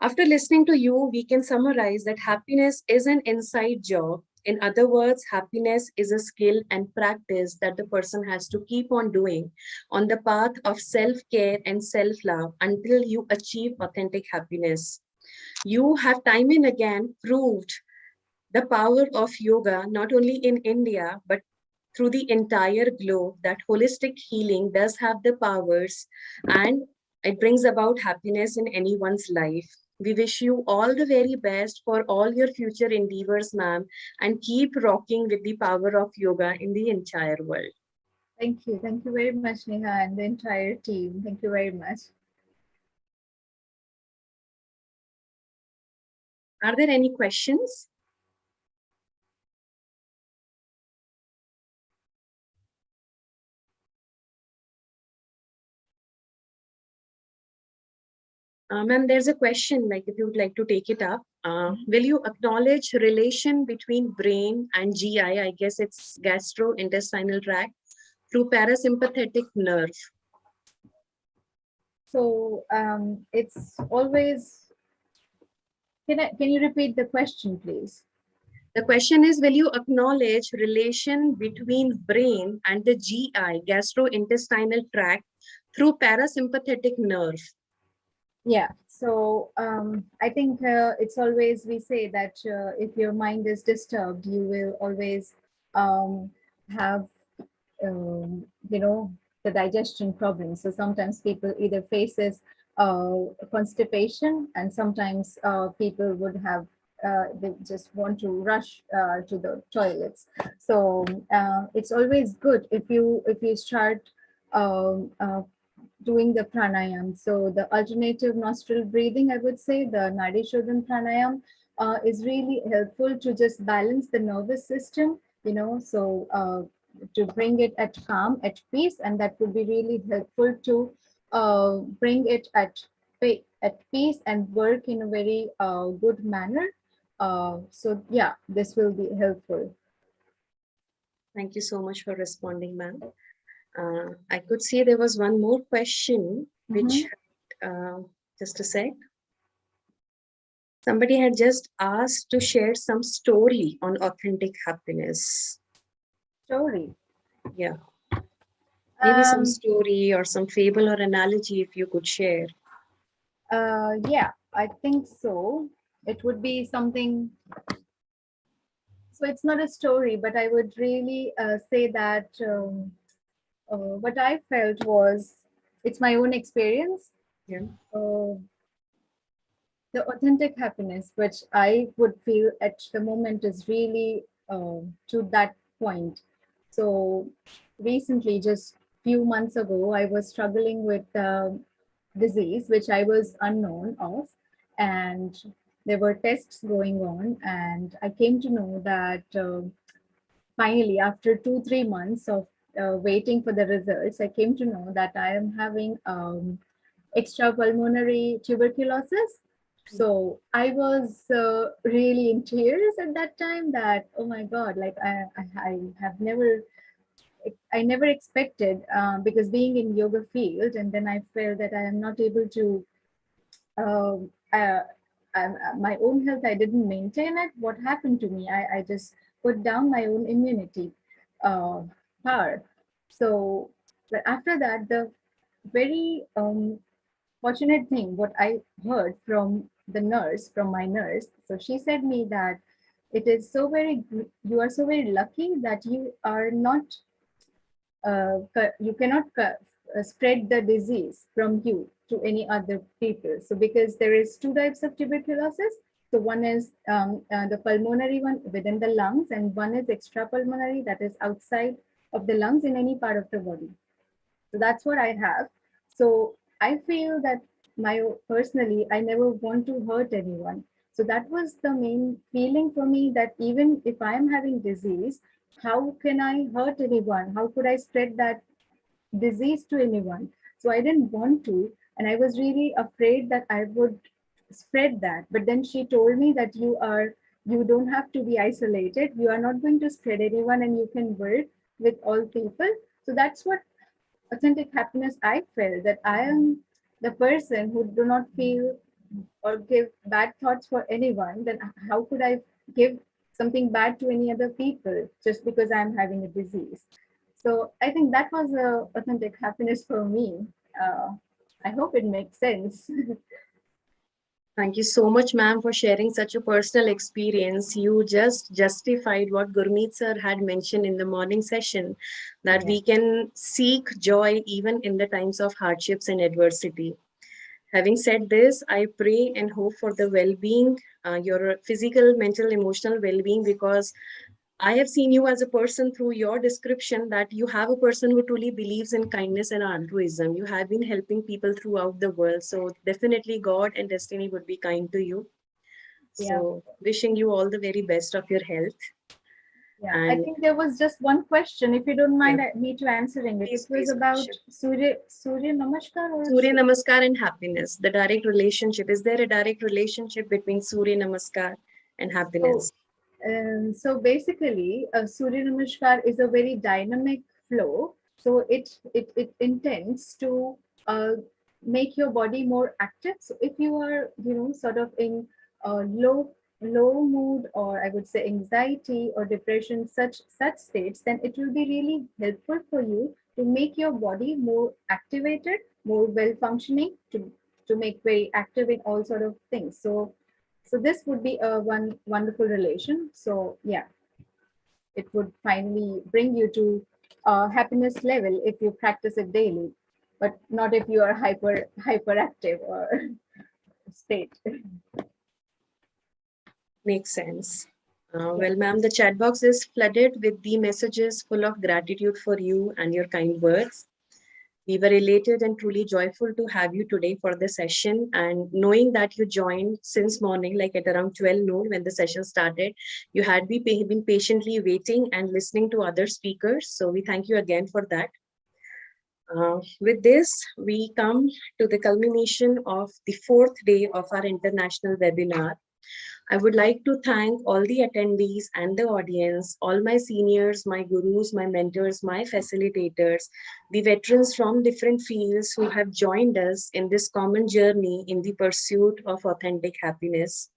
After listening to you, we can summarize that happiness is an inside job. In other words, happiness is a skill and practice that the person has to keep on doing on the path of self-care and self-love until you achieve authentic happiness. You have time and again proved the power of yoga, not only in India, but through the entire globe, that holistic healing does have the powers and it brings about happiness in anyone's life. We wish you all the very best for all your future endeavors, ma'am, and keep rocking with the power of yoga in the entire world. Thank you. Thank you very much, Neha, and the entire team. Thank you very much. Are there any questions? Ma'am, there's a question, like if you would like to take it up. Will you acknowledge relation between brain and GI? I guess it's gastrointestinal tract through parasympathetic nerve. So it's always, can you repeat the question, please? The question is, will you acknowledge relation between brain and the GI, gastrointestinal tract, through parasympathetic nerve? Yeah, so I think it's always, we say that if your mind is disturbed, you will always have, the digestion problems. So sometimes people either faces constipation, and sometimes people would have, they just want to rush to the toilets. So it's always good if you start doing the pranayam. So the alternative nostril breathing, I would say, the Nadi Shodhan pranayam is really helpful to just balance the nervous system, so to bring it at calm, at peace, and that would be really helpful to bring it at peace and work in a very good manner. So yeah, this will be helpful. Thank you so much for responding, ma'am. I could see there was one more question, which, just a sec. Somebody had just asked to share some story on authentic happiness. Story? Yeah. Maybe some story or some fable or analogy if you could share. Yeah, I think so. It would be something. So it's not a story, but I would really say that what I felt was, it's my own experience. Yeah. The authentic happiness, which I would feel at the moment, is really to that point. So recently, just few months ago, I was struggling with disease, which I was unknown of, and there were tests going on, and I came to know that finally, after 2-3 months of waiting for the results, I came to know that I am having extrapulmonary tuberculosis. So I was really in tears at that time, that, oh my God, like I never expected, because being in yoga field, and then I felt that I am not able to, my own health, I didn't maintain it. What happened to me? I just put down my own immunity power. So, but after that, the very fortunate thing, what I heard from my nurse, so she said me that it is so very, you are so very lucky that you are not, you cannot spread the disease from you to any other people. So because there is 2 types of tuberculosis. So one is the pulmonary one within the lungs, and one is extrapulmonary, that is outside of the lungs in any part of the body. So that's what I have. So I feel that personally, I never want to hurt anyone. So that was the main feeling for me, that even if I am having disease, how can I hurt anyone? How could I spread that disease to anyone? So I didn't want to. And I was really afraid that I would spread that. But then she told me that you don't have to be isolated. You are not going to spread anyone, and you can work with all people. So that's what authentic happiness I felt, that I am the person who do not feel or give bad thoughts for anyone. Then how could I give something bad to any other people just because I'm having a disease? So I think that was authentic happiness for me. I hope it makes sense. Thank you so much, ma'am, for sharing such a personal experience. You just justified what Gurmeet sir had mentioned in the morning session, that we can seek joy even in the times of hardships and adversity. Having said this, I pray and hope for the well-being, your physical, mental, emotional well-being, because I have seen you as a person through your description that you have a person who truly believes in kindness and altruism. You have been helping people throughout the world. So definitely God and destiny would be kind to you. So wishing you all the very best of your health. Yeah, I think there was just one question, if you don't mind me to answering it. It was about Surya Namaskar or Surya Namaskar and happiness, the direct relationship. Is there a direct relationship between Surya Namaskar and happiness? So basically, Surya Namaskar is a very dynamic flow. So it intends to make your body more active. So if you are, sort of in low mood, or I would say anxiety or depression, such states, then it will be really helpful for you to make your body more activated, more well functioning, to make very active in all sort of things. So this would be a one wonderful relation. So yeah, it would finally bring you to happiness level if you practice it daily, but not if you are hyperactive or state. Makes sense. Well, ma'am, the chat box is flooded with the messages full of gratitude for you and your kind words. We were elated and truly joyful to have you today for the session, and knowing that you joined since morning, like at around 12 noon when the session started, you had been patiently waiting and listening to other speakers. So we thank you again for that. With this, we come to the culmination of the 4th day of our international webinar. I would like to thank all the attendees and the audience, all my seniors, my gurus, my mentors, my facilitators, the veterans from different fields who have joined us in this common journey in the pursuit of authentic happiness.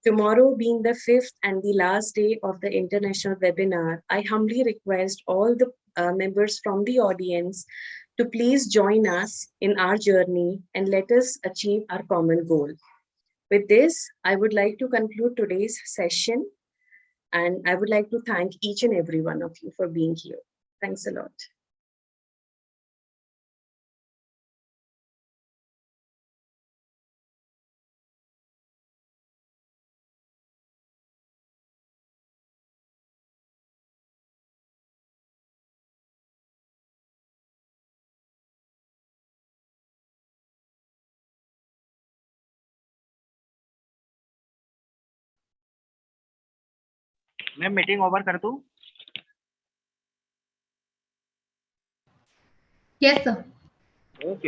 Tomorrow being the 5th and the last day of the international webinar, I humbly request all the members from the audience to please join us in our journey and let us achieve our common goal. With this, I would like to conclude today's session, and I would like to thank each and every one of you for being here. Thanks a lot. मैं meeting over कर दूं? Yes, sir. Okay.